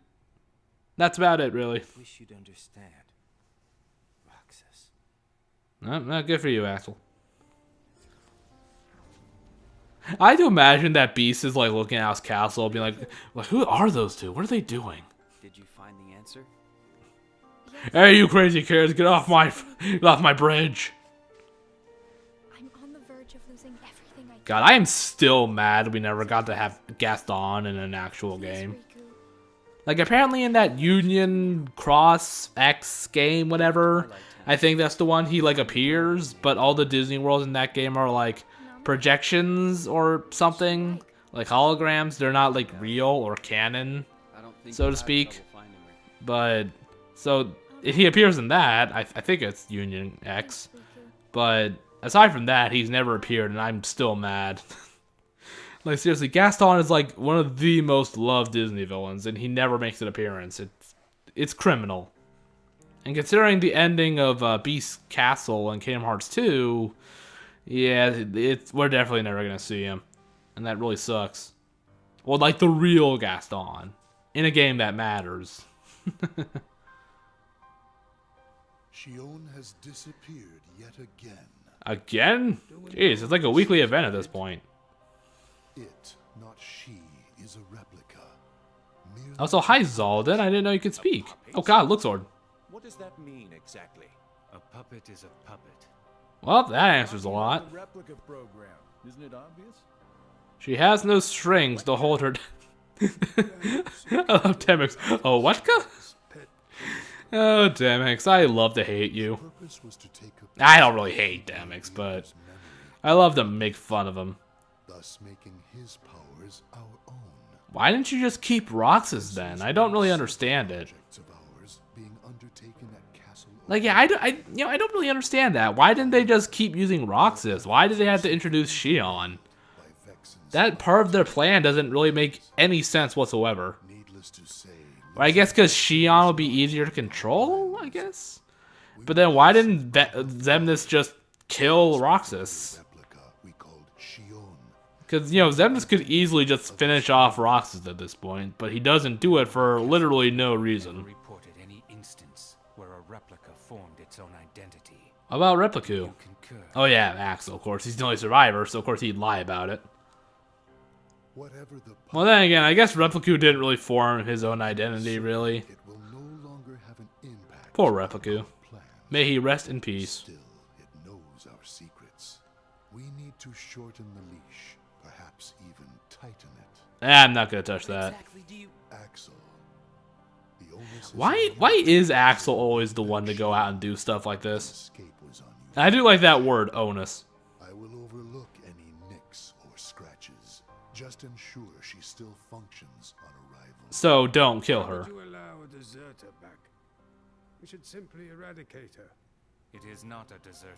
that's about it, really. wish you'd understand. Roxas. Not good for you, Axel. I do imagine that Beast is like looking at his castle, being like, who are those two? What are they doing? Did you find the answer? Hey, you crazy kids, get off my bridge. I'm on the verge of losing everything I God, I am still mad we never got to have Gaston in an actual game. Riku. Like, apparently in that Union Cross X game, whatever, I think that's the one, he, like, appears, but all the Disney worlds in that game are, like, projections or something. Like, holograms. They're not, like, real or canon, so to speak. But, so, he appears in that. I think it's Union X. But, aside from that, he's never appeared, and I'm still mad. Like, seriously, Gaston is, like, one of the most loved Disney villains, and he never makes an appearance. It's criminal. And considering the ending of Beast Castle and Kingdom Hearts 2, yeah, we're definitely never going to see him. And that really sucks. Well, like, the real Gaston. In a game that matters. Shion has disappeared yet again. Again? Jeez, it's like a weekly event at this point. It, not she, is a replica. Merely Also, hi Zaldin, I didn't know you could speak. Oh god, Luxord. What does that mean exactly? A puppet is a puppet. Well, that answers a lot. The replica program. Isn't it obvious? She has no strings to hold her. I love Demix. Oh, Whatka? Oh, Demix, I love to hate you. purpose was to take a I don't really hate Demix, but I love to make fun of him. thus making his powers our own. Why didn't you just keep Roxas then? I don't really understand it. Projects of ours being undertaken at Castle Like, yeah, I don't really understand that. Why didn't they just keep using Roxas? Why did they have to introduce Shion? by Vexen's That part of their plan doesn't really make any sense whatsoever. needless to say. I guess because Shion will be easier to control, I guess? But then why didn't Xemnas just kill Roxas? Replica we called Shion. Because, you know, Xemnas could easily just finish off Roxas at this point, but he doesn't do it for literally no reason. Reported any instance where a replica formed its own identity. How about Repliku? You concur. Oh yeah, Axel, of course. He's the only survivor, so of course he'd lie about it. Whatever the Well then again, I guess Repliku didn't really form his own identity, really. it will no longer have an impact Poor Replica. May he rest in peace. Still, it knows our secrets. We need to shorten the leash, perhaps even tighten it. I'm not gonna touch that. Exactly do you... Axel. The onus is Why is Axel always the one to go out and do stuff like this? escape was on you. I do like that word, onus. I will overlook any nicks or scratches. Just ensure she still functions on arrival. So don't kill her. To allow a deserter back. We should simply eradicate her. It is not a deserter.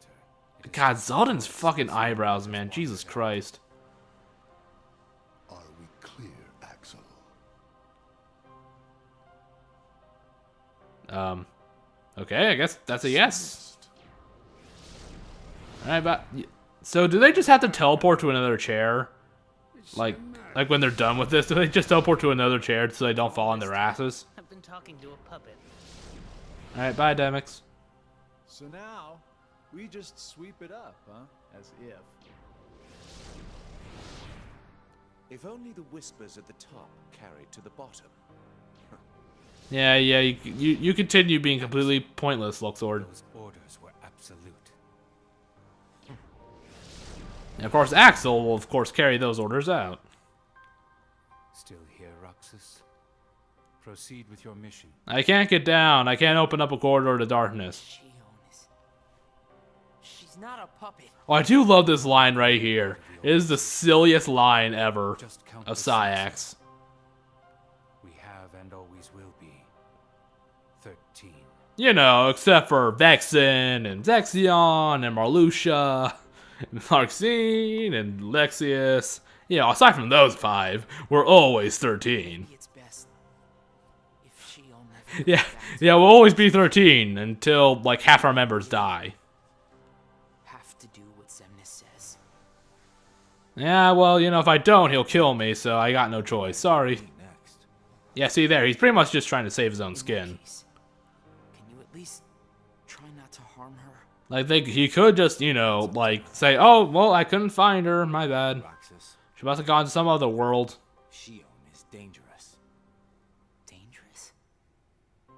It is God, Zaldan's fucking eyebrows, man. Jesus Christ. Are we clear, Axel? Okay, I guess that's a yes. Alright, but so do they just have to teleport to another chair? Like when they're done with this, do they just teleport to another chair so they don't fall on their asses? I've been talking to a puppet. Alright, bye, Demix. So now, we just sweep it up, huh? As if. If only the whispers at the top carried to the bottom. Yeah, you continue being completely pointless, Luxord. Those orders were absolute. And of course, Axel will, of course, carry those orders out. Still here, Roxas? Proceed with your mission. I can't get down. I can't open up a corridor to darkness. She's not a puppet. Oh, I do love this line right here. It is the silliest line ever Just count of the Syax. sixes. We have and always will be 13. You know, except for Vexen and Zexion and Marluxia and Larxene and Lexius. You know, aside from those 5, we're always 13. It's best if she only... Yeah, we'll always be 13 until, like, half our members die. Have to do what Xemnas says. Yeah, well, you know, if I don't, he'll kill me, so I got no choice. Sorry. Next. Yeah, see there, he's pretty much just trying to save his own skin. Can you at least try not to harm her? Like, he could just, you know, like, say, oh, well, I couldn't find her, my bad. Roxas, She must have gone to some other world. Shion is dangerous. Dangerous?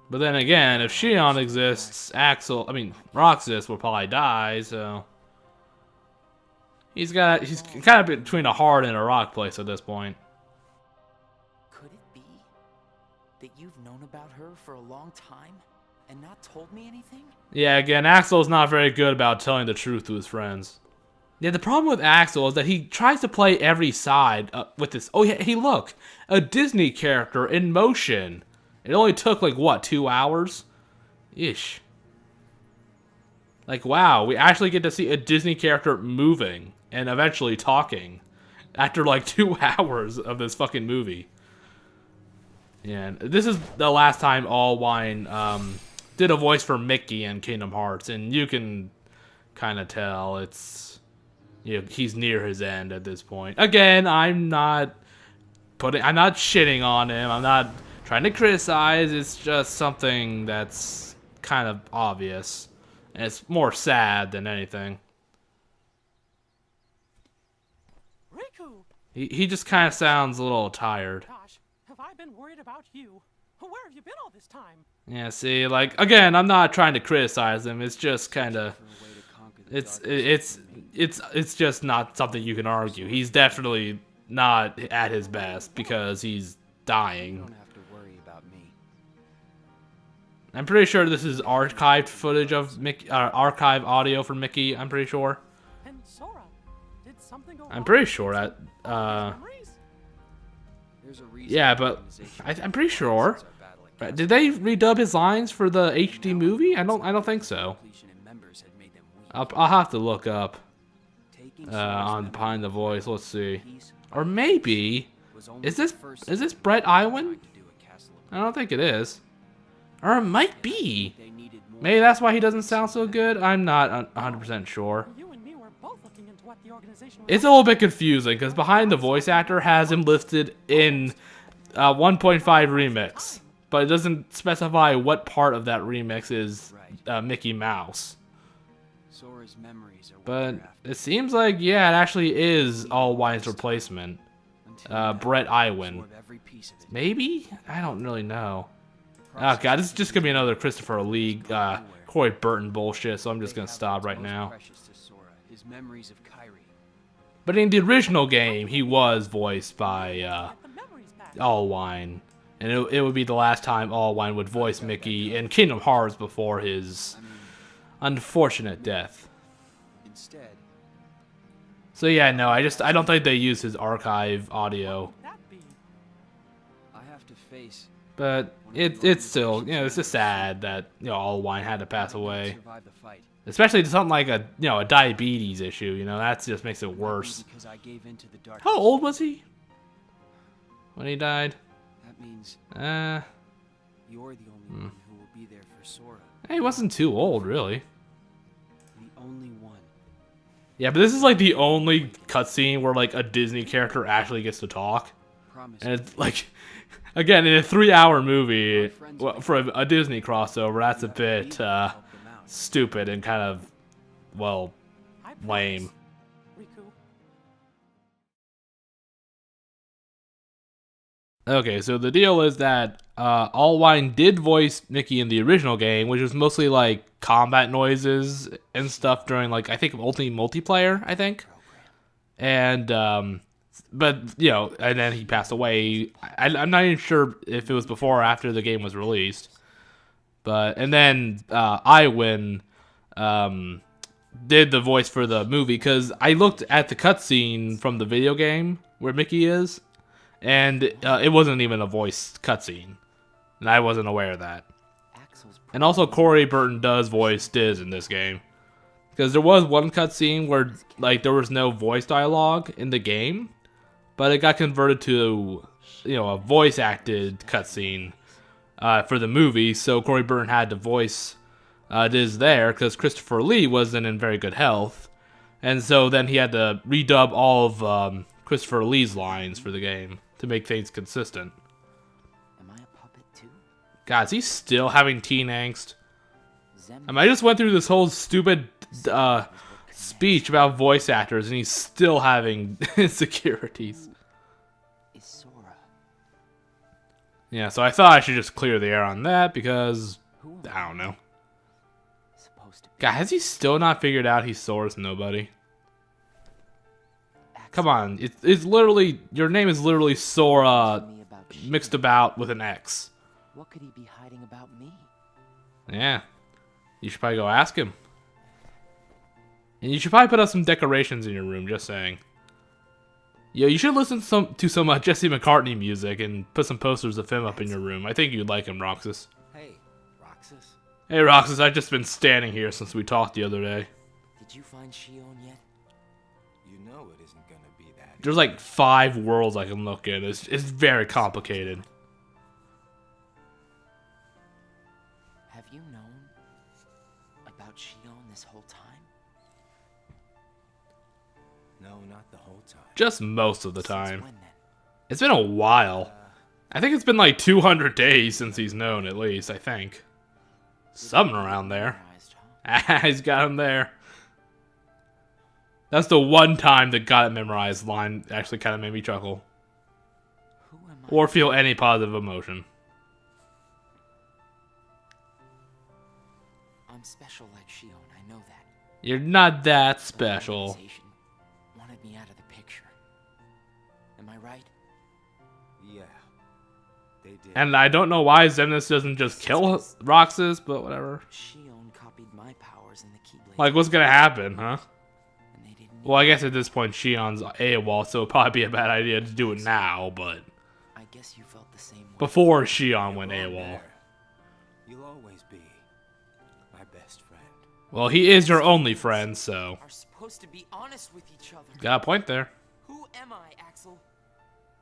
But then again, if Shion exists, Roxas will probably die, so... He's kind of between a hard and a rock place at this point. Could it be that you've known about her for a long time and not told me anything? Yeah, again, Axel's not very good about telling the truth to his friends. Yeah, the problem with Axel is that he tries to play every side with this. Oh, yeah, hey, look, a Disney character in motion. It only took, like, what, 2 hours? Ish. Like, wow, we actually get to see a Disney character moving and eventually talking after, like, 2 hours of this fucking movie. Yeah, and this is the last time Allwine did a voice for Mickey in Kingdom Hearts, and you can kind of tell it's, you know, he's near his end at this point. Again, I'm not shitting on him. I'm not trying to criticize. It's just something that's kind of obvious, and it's more sad than anything. Riku! He just kind of sounds a little tired. Gosh, have I been worried about you? Where have you been all this time? Yeah, see, like, again, I'm not trying to criticize him. It's just kind of, it's just not something you can argue. He's definitely not at his best because he's dying. You don't have to worry about me. I'm pretty sure this is archived footage of Mickey, archive audio for Mickey. I'm pretty sure. And Sora, did something go I'm pretty sure that. There's a reason Yeah, but I'm pretty sure. Did they redub his lines for the HD movie? I don't think so. I'll have to look up on Behind the Voice. Let's see. Or maybe is this Brett Iwan? I don't think it is. Or it might be. Maybe that's why he doesn't sound so good. I'm not 100% sure. It's a little bit confusing because Behind the Voice actor has him listed in 1.5 remix, but it doesn't specify what part of that remix is Mickey Mouse. But it seems like, yeah, it actually is Allwine's replacement, Brett Iwan. Maybe? I don't really know. Oh god, this is just gonna be another Christopher Lee, Corey Burton bullshit, so I'm just gonna stop right now. His memories of Kyrie. But in the original game, he was voiced by Allwine. And it would be the last time Allwine would voice Mickey in Kingdom Hearts before his unfortunate death. Instead. So yeah, no, I don't think they use his archive audio. I have to face. But it's still, you know, it's just sad that, you know, Allwine had to pass away. Especially to something like a diabetes issue, you know, that just makes it worse. How old was he when he died? That means you're the only one who will be there for Sora. He wasn't too old, really. The only one. Yeah, but this is like the only cutscene where like a Disney character actually gets to talk. And it's like, again, in a 3-hour movie, well, for a Disney crossover, that's a bit stupid and kind of, well, lame. Okay, so the deal is that Allwine did voice Mickey in the original game, which was mostly like combat noises and stuff during like, I think, Ultimate Multiplayer, I think. And, but, you know, and then he passed away. I'm not even sure if it was before or after the game was released. But, and then Iwin did the voice for the movie, because I looked at the cutscene from the video game where Mickey is, and it wasn't even a voice cutscene, and I wasn't aware of that. And also, Corey Burton does voice Diz in this game, because there was one cutscene where like there was no voice dialogue in the game, but it got converted to, you know, a voice acted cutscene for the movie. So Corey Burton had to voice Diz there because Christopher Lee wasn't in very good health, and so then he had to redub all of Christopher Lee's lines for the game to make things consistent. Am I a puppet too? God, is he still having teen angst? I mean, I just went through this whole stupid speech about voice actors, and he's still having insecurities. Is Sora. Yeah, so I thought I should just clear the air on that because I don't know. God, has he still not figured out he's Sora's nobody? Come on, it's literally, your name is literally Sora mixed about with an X. What could he be hiding about me? Yeah, you should probably go ask him. And you should probably put up some decorations in your room, just saying. Yeah, you should listen to some Jesse McCartney music and put some posters of him up in your room. I think you'd like him, Roxas. Hey, Roxas. Hey, Roxas, I've just been standing here since we talked the other day. Did you find Shion yet? You know it isn't gonna be that. There's like 5 worlds I can look at. It's very complicated. Have you known about Shion this whole time? No, not the whole time. Just most of the time. It's been a while. I think it's been like 200 days since he's known, at least, I think. Something around there. He's got him there. That's the one time the got it memorized line actually kind of made me chuckle. Or feel any positive emotion. I'm special like Shion, I know that. You're not that special. Wanted me out of the picture. Am I right? Yeah. They did. And I don't know why Xemnas doesn't just kill Roxas, but whatever. Shion copied my powers in the Keyblade. Like, what's gonna happen, huh? Well, I guess at this point Shion's AWOL, so it'd probably be a bad idea to do it now, but I guess you felt the same way. Before Shion went AWOL. You'll always be my best friend. Well, he is your only friend, so Are supposed to be honest with each other. got a point there. Who am I, Axel?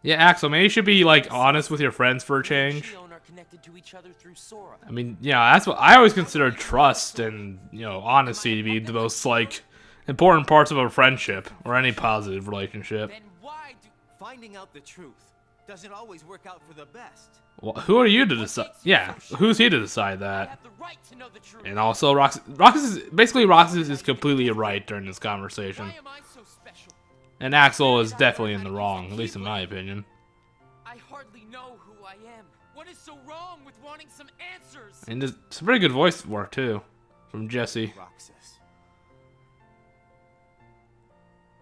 Yeah, Axel, maybe you should be like honest with your friends for a change. Shion are connected to each other through Sora. I mean, yeah, that's what I always consider trust and, you know, honesty to be the most like important parts of a friendship or any positive relationship. Then why do finding out the truth doesn't always work out for the best? Well, who are you to decide? Yeah, who's he to decide that? And also, Roxas is completely right during this conversation. And Axel is definitely in the wrong, at least in my opinion. I hardly know who I am. What is so wrong with wanting some answers? And there's some pretty good voice work too from Jesse. Roxas.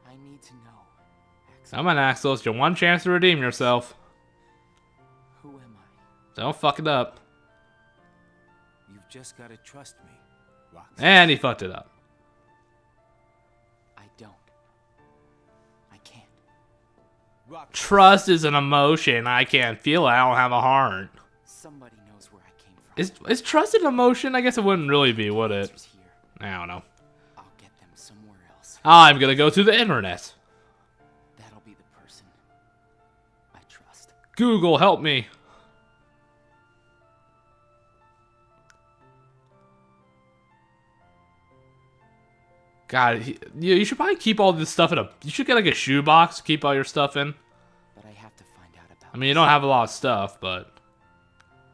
I need to know. Come on, Axel. It's your one chance to redeem yourself. Who am I? Don't fuck it up. You've just got to trust me, Roxas. And he fucked it up. I don't. I can't. Roxas. Trust is an emotion. I can't feel it. I don't have a heart. Somebody knows where I came from. Is trust an emotion? I guess it wouldn't really be, would it? I don't know. I'll get them somewhere else. I'm gonna go to the internet. That'll be the person I trust. Google, help me. God, you should probably keep all this stuff in a... You should get like a shoebox to keep all your stuff in. But I have to find out about I mean, you don't have a lot of stuff, but...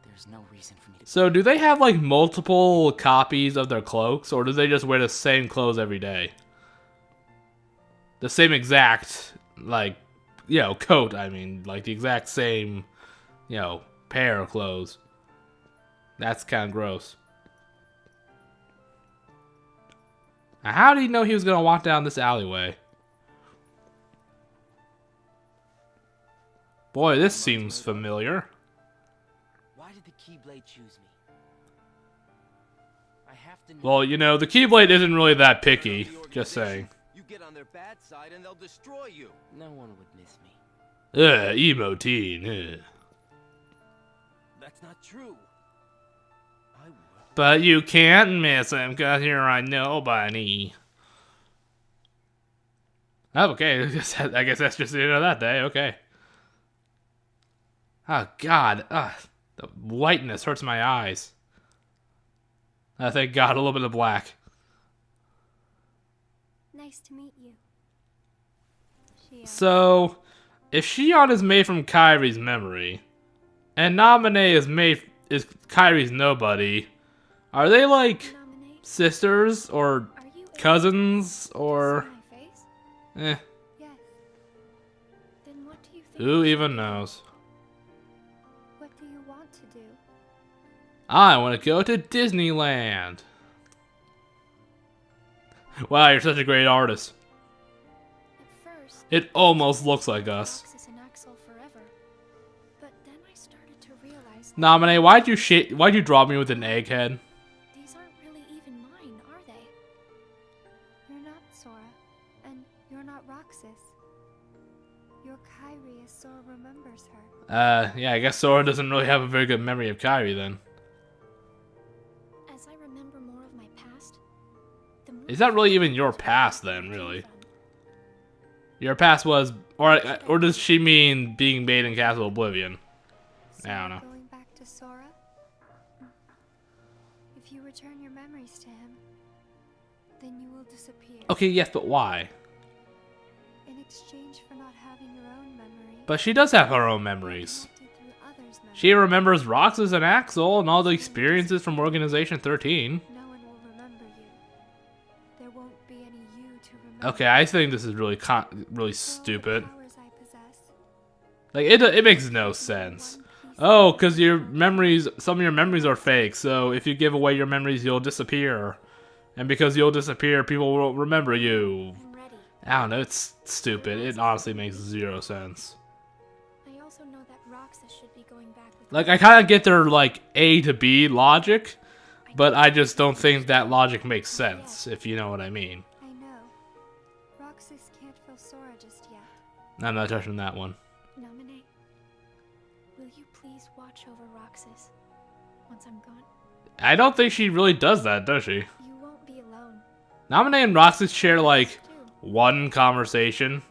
There's no reason for me to... So, do they have like multiple copies of their cloaks, or do they just wear the same clothes every day? The same exact, like, you know, coat, I mean. Like, the exact same, you know, pair of clothes. That's kind of gross. Now, how did he know he was going to walk down this alleyway? Boy, this seems familiar. Why did the Keyblade choose me? I have to know. Well, you know, the Keyblade isn't really that picky. Just saying. You get on their bad side and they'll destroy you. No one would miss me. Emo teen. That's not true. But you can't miss him, cause you're a nobody. Oh, okay, I guess that's just the end of that day, okay. Oh, God. The whiteness hurts my eyes. Thank God, a little bit of black. Nice to meet you. Shion. So, if Shion is made from Kyrie's memory, and Naminé is Kyrie's nobody, are they like sisters or cousins or Yes. Then what do you think? Who even knows? What do you want to do? I want to go to Disneyland. Wow, you're such a great artist. At first, It almost looks like us. Roxas and Axel forever. But then I started to realize Naminé, why'd you draw me with an egghead? these aren't really even mine, are they? You're not Sora, and you're not Roxas. You're Kyrie as Sora remembers her. Yeah, I guess Sora doesn't really have a very good memory of Kyrie then. As I remember more of my past, the more Is that really even your past then, really? Your past was, or does she mean being made in Castle Oblivion? I don't know. going back to Sora? If you return your memories to him, then you will disappear. Okay, yes, but why? In exchange for not having your own memory. But she does have her own memories. Connected through others' memories. She remembers Roxas and Axel and all the experiences from Organization 13. No one will remember you. There won't be any you to remember. Okay, I think this is really really stupid. Powers I possess. Like, it makes no sense. Oh, because your memories, some of your memories are fake, so if you give away your memories, you'll disappear. And because you'll disappear, people won't remember you. I'm ready. I don't know, it's stupid. It honestly makes zero sense. I also know that Roxas should be going back with Like, I kind of get their, like, A to B logic, but I just don't think that logic makes sense, if you know what I mean. I know. Roxas can't feel Sora just yet. I'm not touching that one. Naminé, will you please watch over Roxas once I'm gone? I don't think she really does that, does she? You won't be alone. Naminé and Roxas share, like, one conversation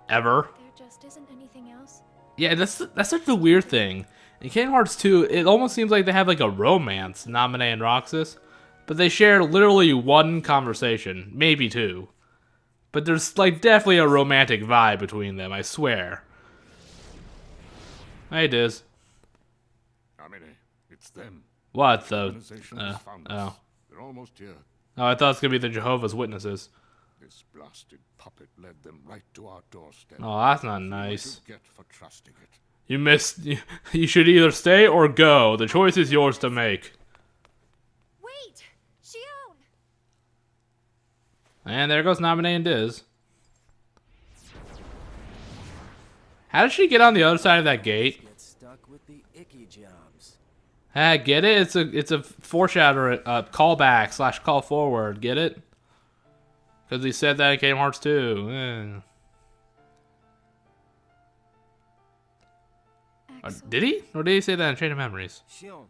ever. There just isn't anything else. Yeah, that's such a weird thing. In Kingdom Hearts 2, it almost seems like they have like a romance, Naminé and Roxas, but they share literally one conversation, maybe two. But there's like definitely a romantic vibe between them, I swear. Hey, Diz. Naminé, it's them. What the? Organization has found us. Oh. They're almost here. Oh, I thought it was gonna be the Jehovah's Witnesses. This blasted puppet led them right to our doorstep. Oh, that's not See what nice. you get for trusting it. You missed. You should either stay or go. The choice is yours to make. Wait! Shion! And there goes Naminé and Diz. How did she get on the other side of that gate? Get stuck with the icky jobs. Ah, get it? It's a foreshadow, callback / call forward. Get it? Because he said that in Kingdom Hearts 2. Did he? Or did he say that in Chain of Memories? Shion,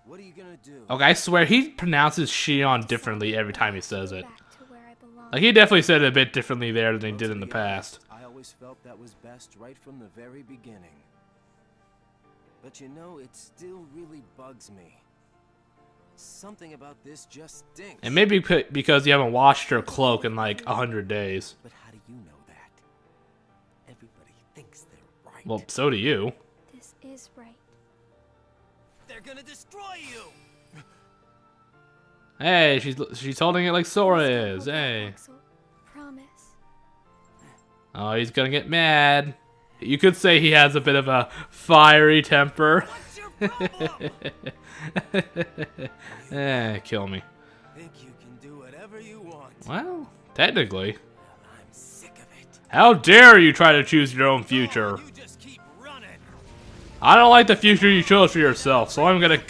what are you gonna do? Okay, I swear he pronounces Shion differently every time he says it. Like, he definitely said it a bit differently there than he did in the past. I always felt that was best right from the very beginning. But you know, it still really bugs me. Something about this just stinks. And maybe because you haven't washed your cloak in like 100 days. But how do you know that? Everybody thinks they're right. Well, so do you. This is right. They're gonna destroy you! Hey, she's holding it like Sora is. Hey. Promise. Oh, he's gonna get mad. You could say he has a bit of a fiery temper. Kill me. Think you can do whatever you want. Well, technically. I'm sick of it. How dare you try to choose your own future? You just keep running. I don't like the future you chose for yourself, so I'm gonna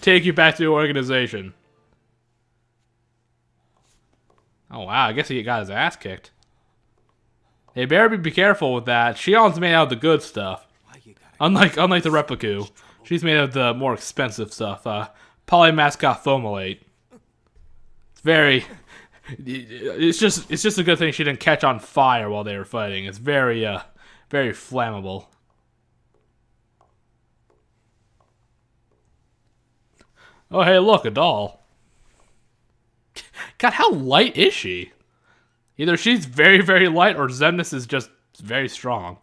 take you back to the organization. Oh wow, I guess he got his ass kicked. Hey, better be careful with that. Shion's made out of the good stuff. Unlike the Repliku. She's made of the more expensive stuff. Polymascot Foamolate. It's very... It's just a good thing she didn't catch on fire while they were fighting. It's very, very flammable. Oh, hey, look, a doll. God, how light is she? Either she's very, very light, or Xemnas is just very strong.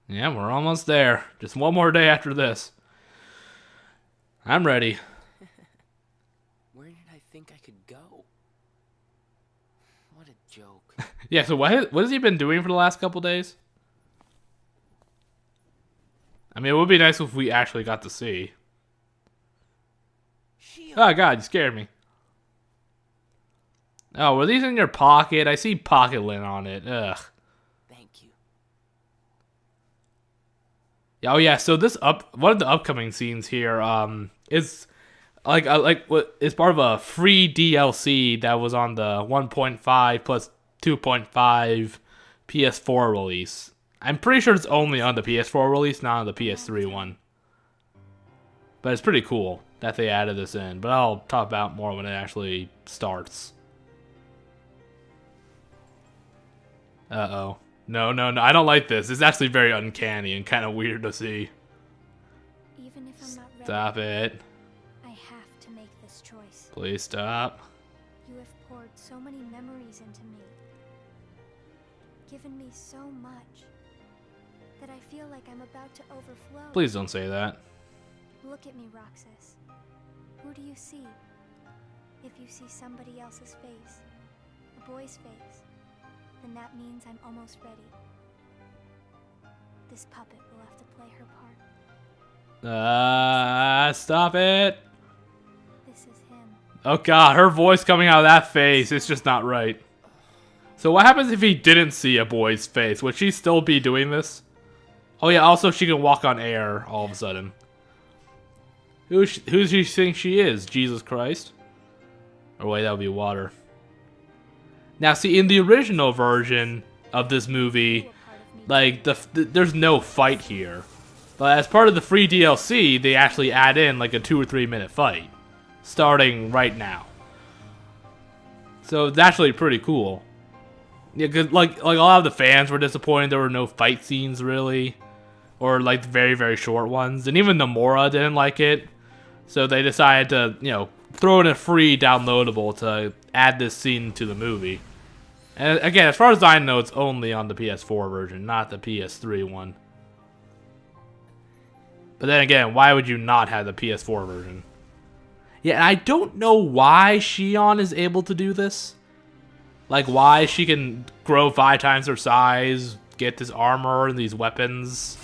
Yeah, we're almost there. Just one more day after this. I'm ready. Where did I think I could go? What a joke. Yeah, so what has he been doing for the last couple days? I mean, it would be nice if we actually got to see. Oh god, you scared me. Oh, were these in your pocket? I see pocket lint on it. Ugh. Thank you. Oh yeah, so one of the upcoming scenes here is what is part of a free DLC that was on the 1.5 plus 2.5 PS4 release. I'm pretty sure it's only on the PS4 release, not on the PS3 one. But it's pretty cool that they added this in, but I'll talk about more when it actually starts. Uh-oh. No, I don't like this. It's actually very uncanny and kind of weird to see. Even if I'm not ready, Stop it. I have to make this choice. Please stop. You have poured so many memories into me. Given me so much that I feel like I'm about to overflow. Please don't say that. Look at me, Roxas. Who do you see? If you see somebody else's face, a boy's face, then that means I'm almost ready. This puppet will have to play her part. Stop it. This is him. Oh god, her voice coming out of that face, it's just not right. So what happens if he didn't see a boy's face? Would she still be doing this? Oh yeah, also she can walk on air all of a sudden. Who does she think she is? Jesus Christ? Or wait, that would be water. Now, see, in the original version of this movie, like, there's no fight here. But as part of the free DLC, they actually add in, like, a 2 or 3 minute fight. Starting right now. So, it's actually pretty cool. Yeah, cause, like a lot of the fans were disappointed there were no fight scenes, really. Or, like, very, very short ones. And even Nomura didn't like it. So they decided to, throw in a free downloadable to add this scene to the movie. And again, as far as I know, it's only on the PS4 version, not the PS3 one. But then again, why would you not have the PS4 version? Yeah, and I don't know why Shion is able to do this. Like, why she can grow 5 times her size, get this armor and these weapons.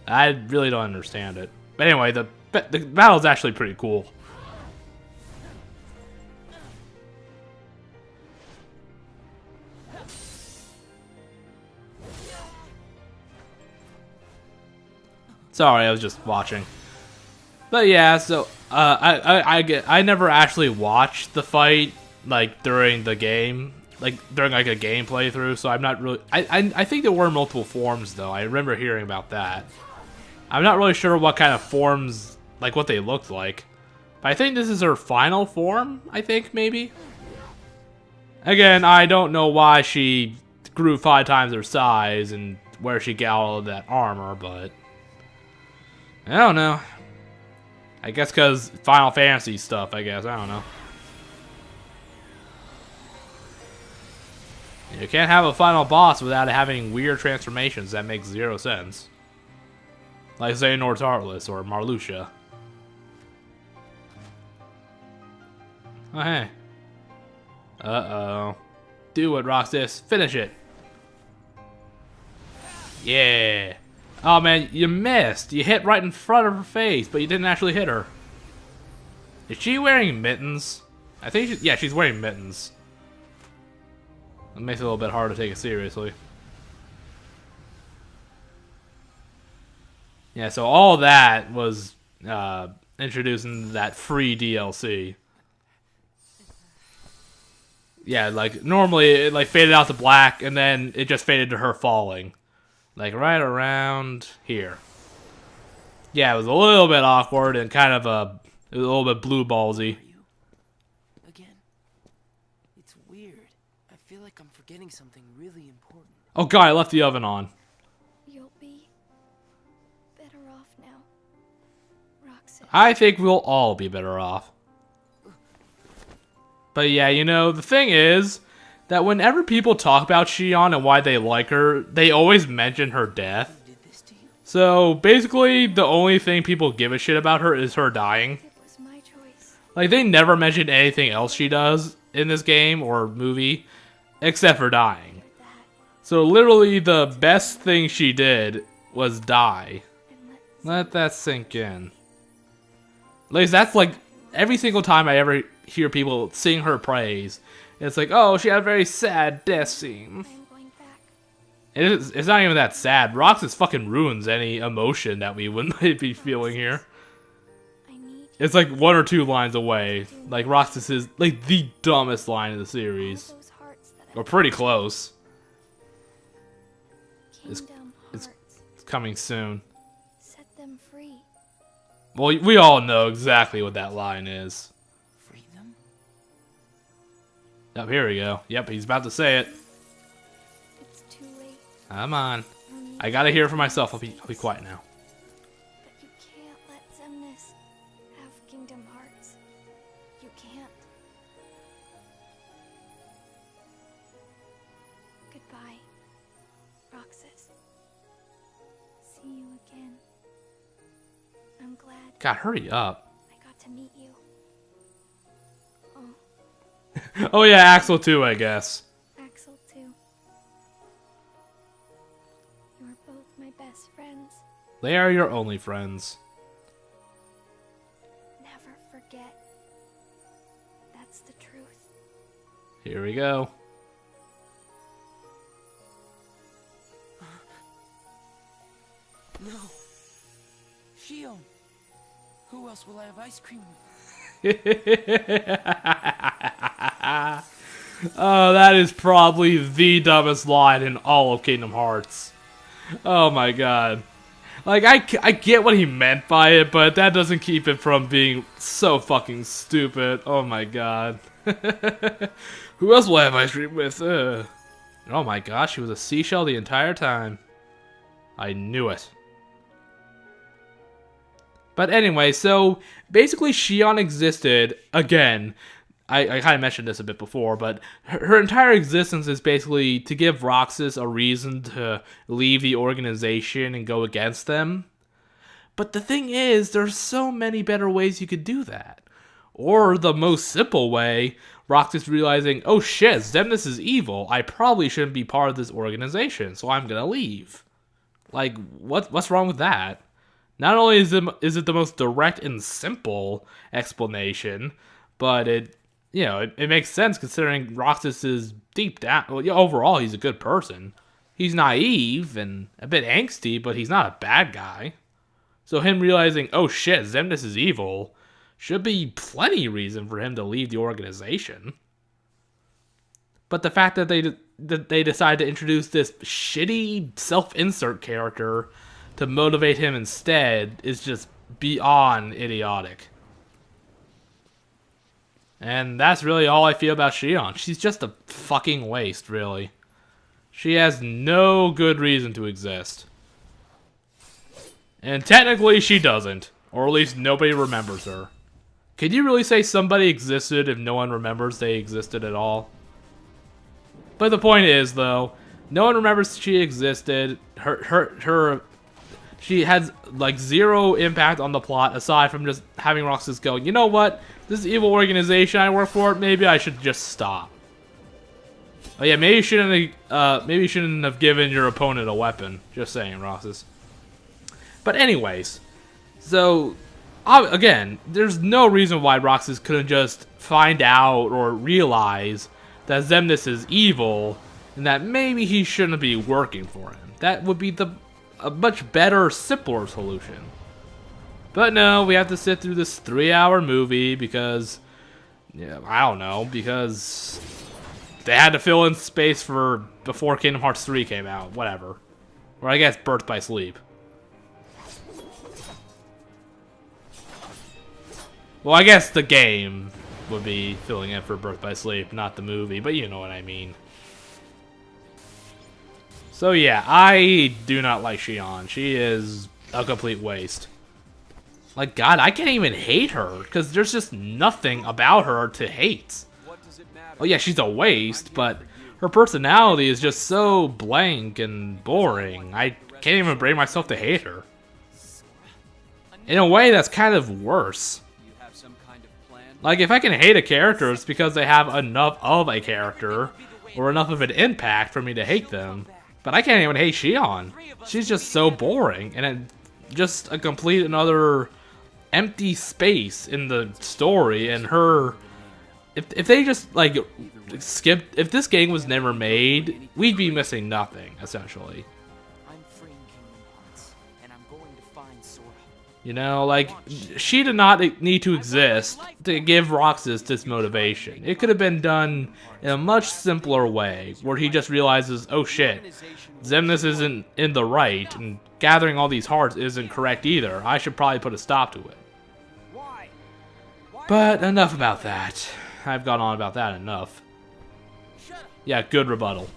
I really don't understand it. But anyway, the battle's actually pretty cool. Sorry, I was just watching. But yeah, so I never actually watched the fight like during the game, like during like a game playthrough. So I'm not really. I think there were multiple forms though. I remember hearing about that. I'm not really sure what kind of forms, like what they looked like. But I think this is her final form. I think maybe. Again, I don't know why she grew 5 times her size and where she got all of that armor, but I don't know. I guess because Final Fantasy stuff, I guess. I don't know. You can't have a final boss without having weird transformations. That makes 0 sense. Like Xehanort's Heartless or Marluxia. Oh, hey. Uh-oh. Do it, Roxas. Finish it. Yeah. Oh, man, you missed. You hit right in front of her face, but you didn't actually hit her. Is she wearing mittens? I think yeah, she's wearing mittens. It makes it a little bit hard to take it seriously. Yeah, so all that was introduced in that free DLC. Yeah, like normally it like faded out to black and then it just faded to her falling. Like right around here. Yeah, it was a little bit awkward and kind of a little bit blue ballsy. Again? It's weird. I feel like I'm forgetting something really important. Oh god, I left the oven on. You'll be better off now, Roxas. I think we'll all be better off. But yeah, you know, the thing is that whenever people talk about Xion and why they like her, they always mention her death. So basically, the only thing people give a shit about her is her dying. It was my choice. Like, they never mention anything else she does in this game or movie, except for dying. So literally, the best thing she did was die. Let that sink in. At least that's like, every single time I ever hear people sing her praise, it's like, oh, she had a very sad death scene. It's not even that sad. Roxas fucking ruins any emotion that we wouldn't be feeling here. It's like 1 or 2 lines away. Like, Roxas is like the dumbest line in the series. Or pretty close. It's coming soon. Set them free. Well, we all know exactly what that line is. Free them? Oh, here we go. Yep, he's about to say it. It's too late. Come on. I gotta hear it for myself. I'll be quiet now. But you can't let Xemnas have Kingdom Hearts. You can't. Goodbye, Roxas. See you again. I'm glad God, hurry up. I got to meet you. Oh yeah, Axel too, I guess. Axel too. You're both my best friends. They are your only friends. Never forget. That's the truth. Here we go. No. Xion. Who else will I have ice cream with? Oh, that is probably the dumbest line in all of Kingdom Hearts. Oh my god. Like, I get what he meant by it, but that doesn't keep it from being so fucking stupid. Oh my god. Who else will I have ice cream with? Oh my gosh, she was a seashell the entire time. I knew it. But anyway, so basically Xion existed, again, I kind of mentioned this a bit before, but her entire existence is basically to give Roxas a reason to leave the organization and go against them. But the thing is, there's so many better ways you could do that. Or the most simple way, Roxas realizing, oh shit, Xemnas is evil. I probably shouldn't be part of this organization, so I'm gonna leave. Like, what's wrong with that? Not only is it the most direct and simple explanation, but it makes sense considering Roxas is deep down. Well, yeah, overall, he's a good person. He's naive and a bit angsty, but he's not a bad guy. So him realizing, oh shit, Xemnas is evil, should be plenty reason for him to leave the organization. But the fact that they decide to introduce this shitty self-insert character to motivate him instead is just beyond idiotic. And that's really all I feel about Shion. She's just a fucking waste, really. She has no good reason to exist. And technically she doesn't. Or at least nobody remembers her. Could you really say somebody existed if no one remembers they existed at all? But the point is, though, no one remembers she existed. She has, like, zero impact on the plot aside from just having Roxas go, you know what? This evil organization I work for, maybe I should just stop. Oh yeah, maybe you shouldn't have given your opponent a weapon. Just saying, Roxas. But anyways, so again, there's no reason why Roxas couldn't just find out or realize that Xemnas is evil and that maybe he shouldn't be working for him. That would be a much better, simpler solution. But no, we have to sit through this 3-hour movie because, yeah, I don't know, because they had to fill in space for before Kingdom Hearts 3 came out, whatever. Or I guess Birth by Sleep. Well, I guess the game would be filling in for Birth by Sleep, not the movie, but you know what I mean. So yeah, I do not like Shion. She is a complete waste. Like, God, I can't even hate her, because there's just nothing about her to hate. Oh yeah, she's a waste, but her personality is just so blank and boring. I can't even bring myself to hate her. In a way, that's kind of worse. Like, if I can hate a character, it's because they have enough of a character, or enough of an impact for me to hate them. But I can't even hate Shion. She's just so boring, and just a complete another empty space in the story, and her... If they just, like, skipped... If this game was never made, we'd be missing nothing, essentially. You know, like, she did not need to exist to give Roxas this motivation. It could have been done in a much simpler way, where he just realizes, oh shit, Xemnas isn't in the right, and gathering all these hearts isn't correct either. I should probably put a stop to it. But enough about that. I've gone on about that enough. Yeah, good rebuttal.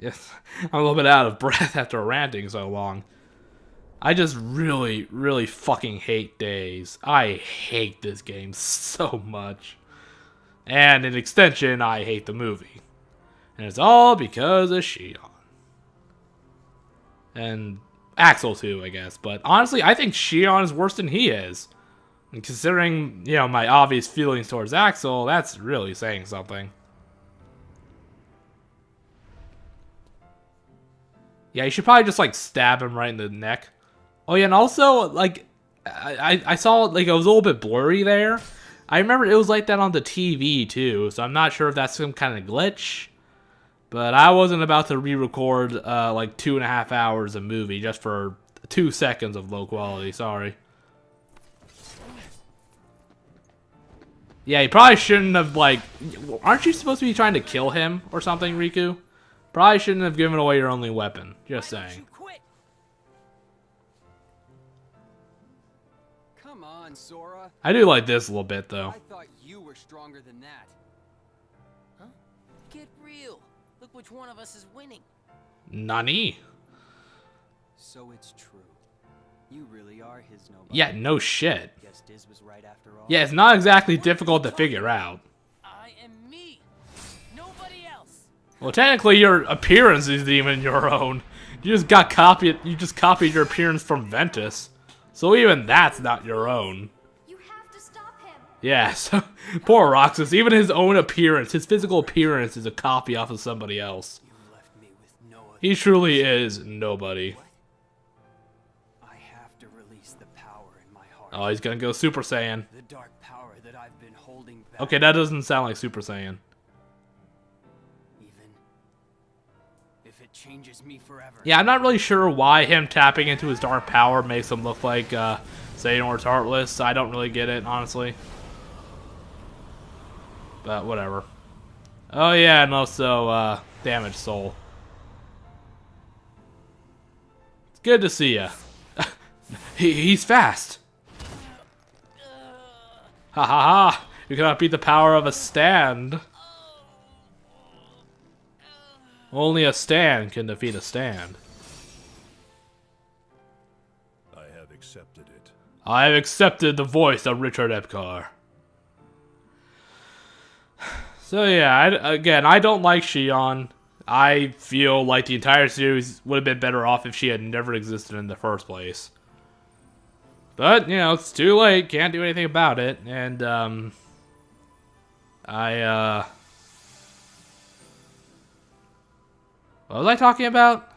Yes, I'm a little bit out of breath after ranting so long. I just really, really fucking hate Days. I hate this game so much. And in extension, I hate the movie. And it's all because of Shion. And Axel too, I guess. But honestly, I think Shion is worse than he is. And considering, you know, my obvious feelings towards Axel, that's really saying something. Yeah, you should probably just, like, stab him right in the neck. Oh, yeah, and also, like, I saw, like, it was a little bit blurry there. I remember it was like that on the TV, too, so I'm not sure if that's some kind of glitch. But I wasn't about to re-record, like, 2.5 hours of movie just for 2 seconds of low quality, sorry. Yeah, you probably shouldn't have, like... Aren't you supposed to be trying to kill him or something, Riku? Probably shouldn't have given away your only weapon. Just saying. Come on, Sora. I do like this a little bit, though. I thought you were stronger than that. Huh? Get real. Look which one of us is winning. Nani? So it's true. You really are his nobody. Yeah, no shit. Guess Diz was right after all. Yeah, it's not exactly difficult to figure out. I am me. Nobody else. Well, technically, your appearance isn't even your own. You just copied your appearance from Ventus. So even that's not your own. You have to stop Yeah, so poor Roxas. Even his own appearance, his physical appearance, is a copy off of somebody else. He truly is nobody. I have to release the power in my heart. Oh, he's gonna go Super Saiyan. The dark power that I've been holding back. Okay, that doesn't sound like Super Saiyan. Even if it changes me forever. Yeah, I'm not really sure why him tapping into his dark power makes him look like Xehanort's Heartless. I don't really get it, honestly. But whatever. Oh yeah, and also Damaged Soul. It's good to see ya. He's fast. Ha ha ha! You cannot beat the power of a stand. Only a stand can defeat a stand. I have accepted it. I have accepted the voice of Richard Epcar. So yeah, I don't like Xion. I feel like the entire series would have been better off if she had never existed in the first place. But, you know, it's too late. Can't do anything about it. And, what was I talking about?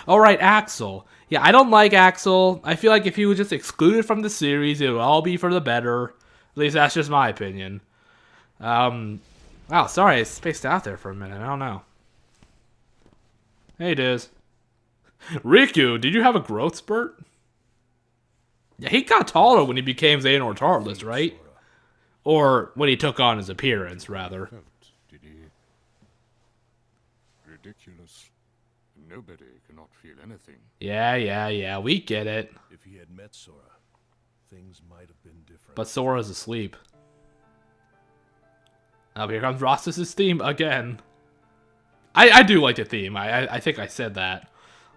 Oh, right, Axel. Yeah, I don't like Axel. I feel like if he was just excluded from the series, it would all be for the better. At least that's just my opinion. Wow, sorry, I spaced out there for a minute. I don't know. Hey, Diz. Riku, did you have a growth spurt? Yeah, he got taller when he became Xehanort's Heartless, right? Or when he took on his appearance, rather. Did he? Ridiculous. Nobody cannot feel anything. Yeah, we get it. If he had met Sora, things might have been different. But Sora's asleep. Oh, here comes Roxas' theme again. I do like the theme. I think I said that.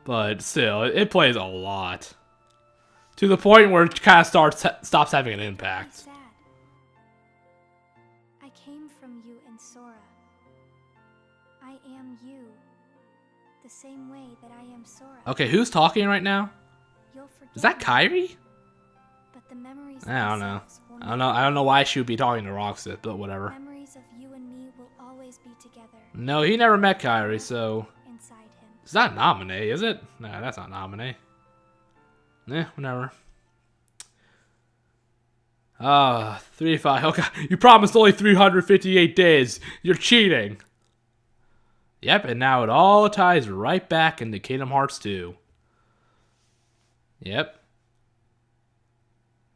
But still, it plays a lot. To the point where it kind of stops having an impact. Sad. I came from you and Sora. I am you. The same way that I am Sora. Okay, who's talking right now? Is that Kairi? But the memories I don't know. I don't know why she would be talking to Roxas, but whatever. Memories of you and me will always be together. No, he never met Kairi, so Inside him. it's not Nominee, is it? No, that's not Nominee. Whatever. 3-5. Okay, you promised only 358 days. You're cheating. Yep, and now it all ties right back into Kingdom Hearts 2. Yep.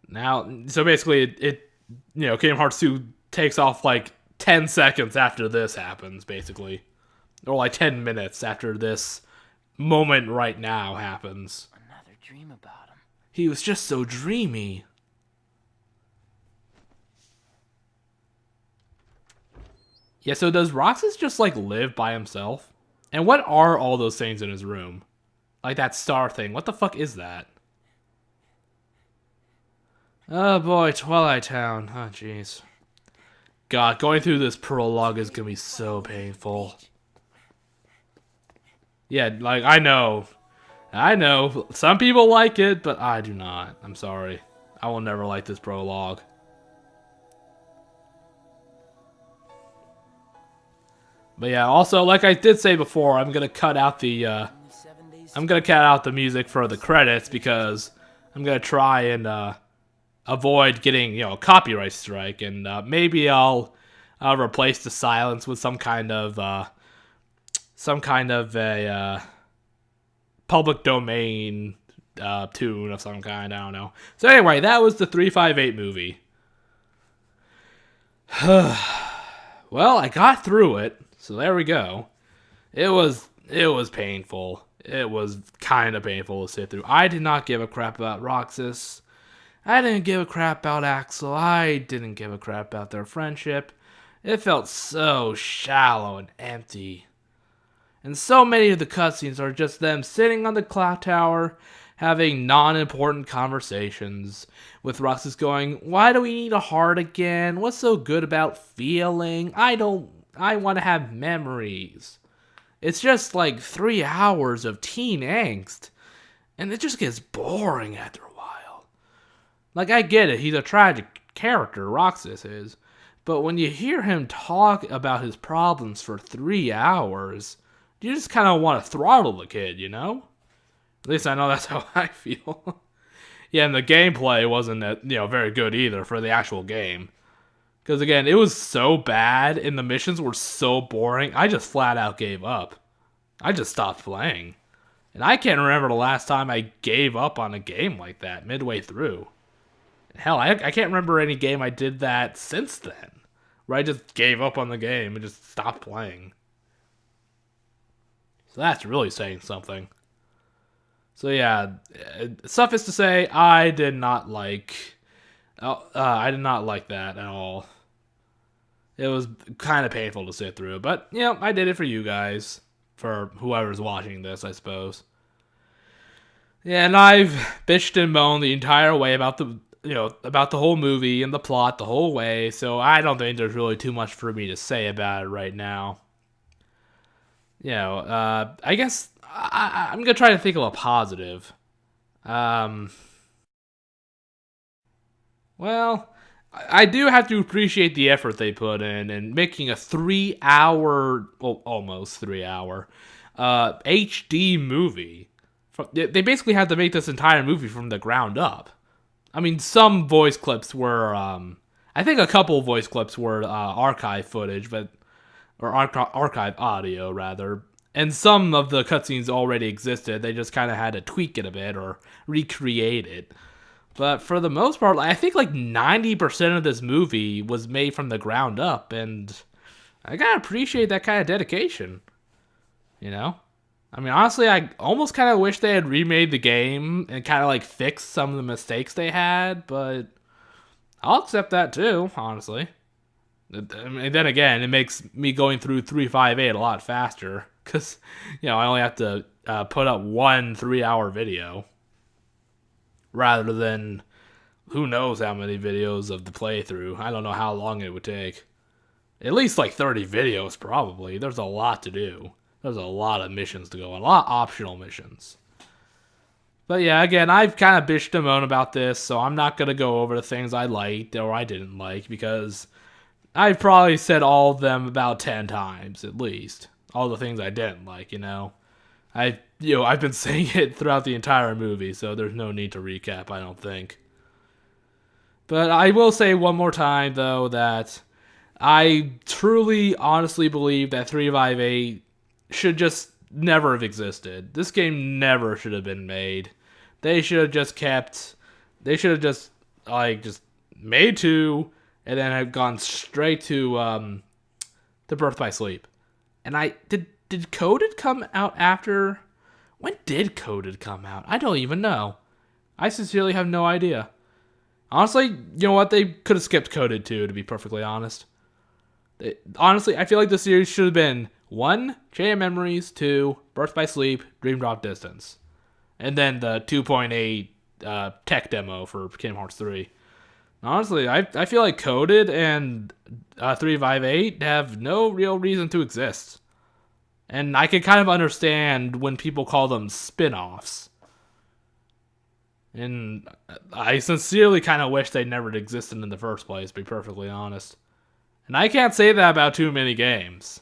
Now, so basically, it you know, Kingdom Hearts 2 takes off like 10 seconds after this happens, basically. Or like 10 minutes after this moment right now happens. Another dream about him. He was just so dreamy. Yeah, so does Roxas just like live by himself? And what are all those things in his room? Like that star thing. What the fuck is that? Oh boy, Twilight Town. Oh jeez. God, going through this prologue is gonna be so painful. Yeah, like, I know. Some people like it, but I do not. I'm sorry. I will never like this prologue. But yeah, also, like I did say before, I'm gonna cut out the music for the credits because I'm gonna try and avoid getting, you know, a copyright strike, and maybe I'll replace the silence with some kind of a public domain tune of some kind. I don't know. So anyway, that was the 358 movie. Well, I got through it, so there we go. It was painful. It was kind of painful to sit through. I did not give a crap about Roxas. I didn't give a crap about Axel. I didn't give a crap about their friendship. It felt so shallow and empty. And so many of the cutscenes are just them sitting on the clock tower, having non-important conversations, with Roxas going, "Why do we need a heart again? What's so good about feeling? I want to have memories." It's just like 3 hours of teen angst, and it just gets boring after a while. Like, I get it, he's a tragic character, Roxas is. But when you hear him talk about his problems for 3 hours, you just kind of want to throttle the kid, you know? At least I know that's how I feel. Yeah, and the gameplay wasn't very good either for the actual game. Because again, it was so bad and the missions were so boring, I just flat out gave up. I just stopped playing. And I can't remember the last time I gave up on a game like that midway through. Hell, I can't remember any game I did that since then. Where I just gave up on the game and just stopped playing. So that's really saying something. So yeah, suffice to say, I did not like that at all. It was kind of painful to sit through, but I did it for you guys, for whoever's watching this, I suppose. Yeah, and I've bitched and moaned the entire way about the whole movie and the plot the whole way, so I don't think there's really too much for me to say about it right now. I guess I'm gonna try to think of a positive. Well, I do have to appreciate the effort they put in making a 3-hour, well, almost 3-hour, HD movie. They basically had to make this entire movie from the ground up. I mean, some voice clips were, I think a couple voice clips were archive footage, or archive audio, rather. And some of the cutscenes already existed. They just kind of had to tweak it a bit or recreate it. But for the most part, I think like 90% of this movie was made from the ground up. And I gotta appreciate that kind of dedication. You know? I mean, honestly, I almost kind of wish they had remade the game and kind of like fixed some of the mistakes they had. But I'll accept that too, honestly. And then again, it makes me going through 358 a lot faster. Because, I only have to put up one 3-hour video. Rather than who knows how many videos of the playthrough. I don't know how long it would take. At least like 30 videos probably. There's a lot to do. There's a lot of missions to go on. A lot of optional missions. But yeah, again, I've kind of bitched and moaned about this. So I'm not going to go over the things I liked or I didn't like. Because I've probably said all of them about 10 times at least. All the things I didn't like, I've been saying it throughout the entire movie, so there's no need to recap, I don't think. But I will say one more time, though, that I truly, honestly believe that 358 should just never have existed. This game never should have been made. They should have just made 2, and then have gone straight to Birth by Sleep. And did Coded come out after? When did Coded come out? I don't even know. I sincerely have no idea. Honestly, you know what? They could have skipped Coded too, to be perfectly honest. Honestly, I feel like the series should have been 1, Chain of Memories, 2, Birth by Sleep, Dream Drop Distance. And then the 2.8 tech demo for Kingdom Hearts 3. Honestly, I feel like Coded and 358 have no real reason to exist. And I can kind of understand when people call them spin-offs. And I sincerely kind of wish they never existed in the first place, to be perfectly honest. And I can't say that about too many games.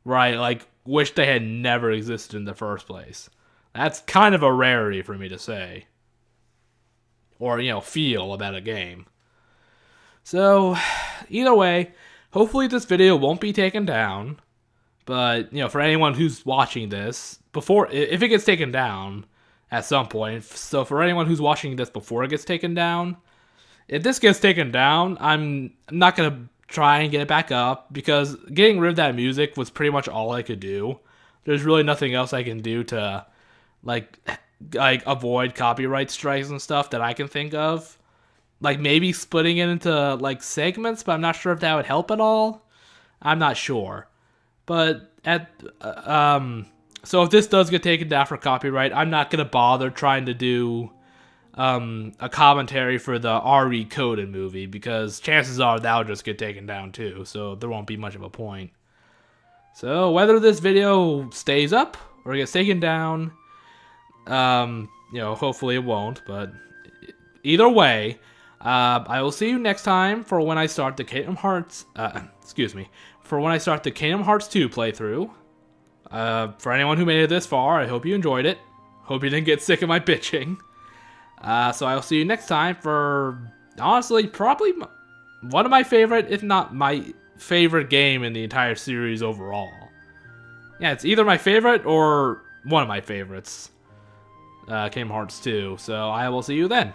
Right, wish they had never existed in the first place. That's kind of a rarity for me to say. Or, feel about a game. So, either way, hopefully this video won't be taken down. But, for anyone who's watching this, if it gets taken down at some point, so for anyone who's watching this before it gets taken down, if this gets taken down, I'm not going to try and get it back up, because getting rid of that music was pretty much all I could do. There's really nothing else I can do to, avoid copyright strikes and stuff that I can think of. Maybe splitting it into, segments, but I'm not sure if that would help at all. I'm not sure. But so if this does get taken down for copyright, I'm not gonna bother trying to do a commentary for the RE Coded movie, because chances are that'll just get taken down too. So there won't be much of a point. So whether this video stays up or gets taken down, hopefully it won't. But either way, I will see you next time for when I start the Kingdom Hearts, for when I start the Kingdom Hearts 2 playthrough. For anyone who made it this far, I hope you enjoyed it. Hope you didn't get sick of my bitching. So I will see you next time for, honestly, probably one of my favorite, if not my favorite game in the entire series overall. Yeah, it's either my favorite or one of my favorites. Kingdom Hearts 2. So I will see you then.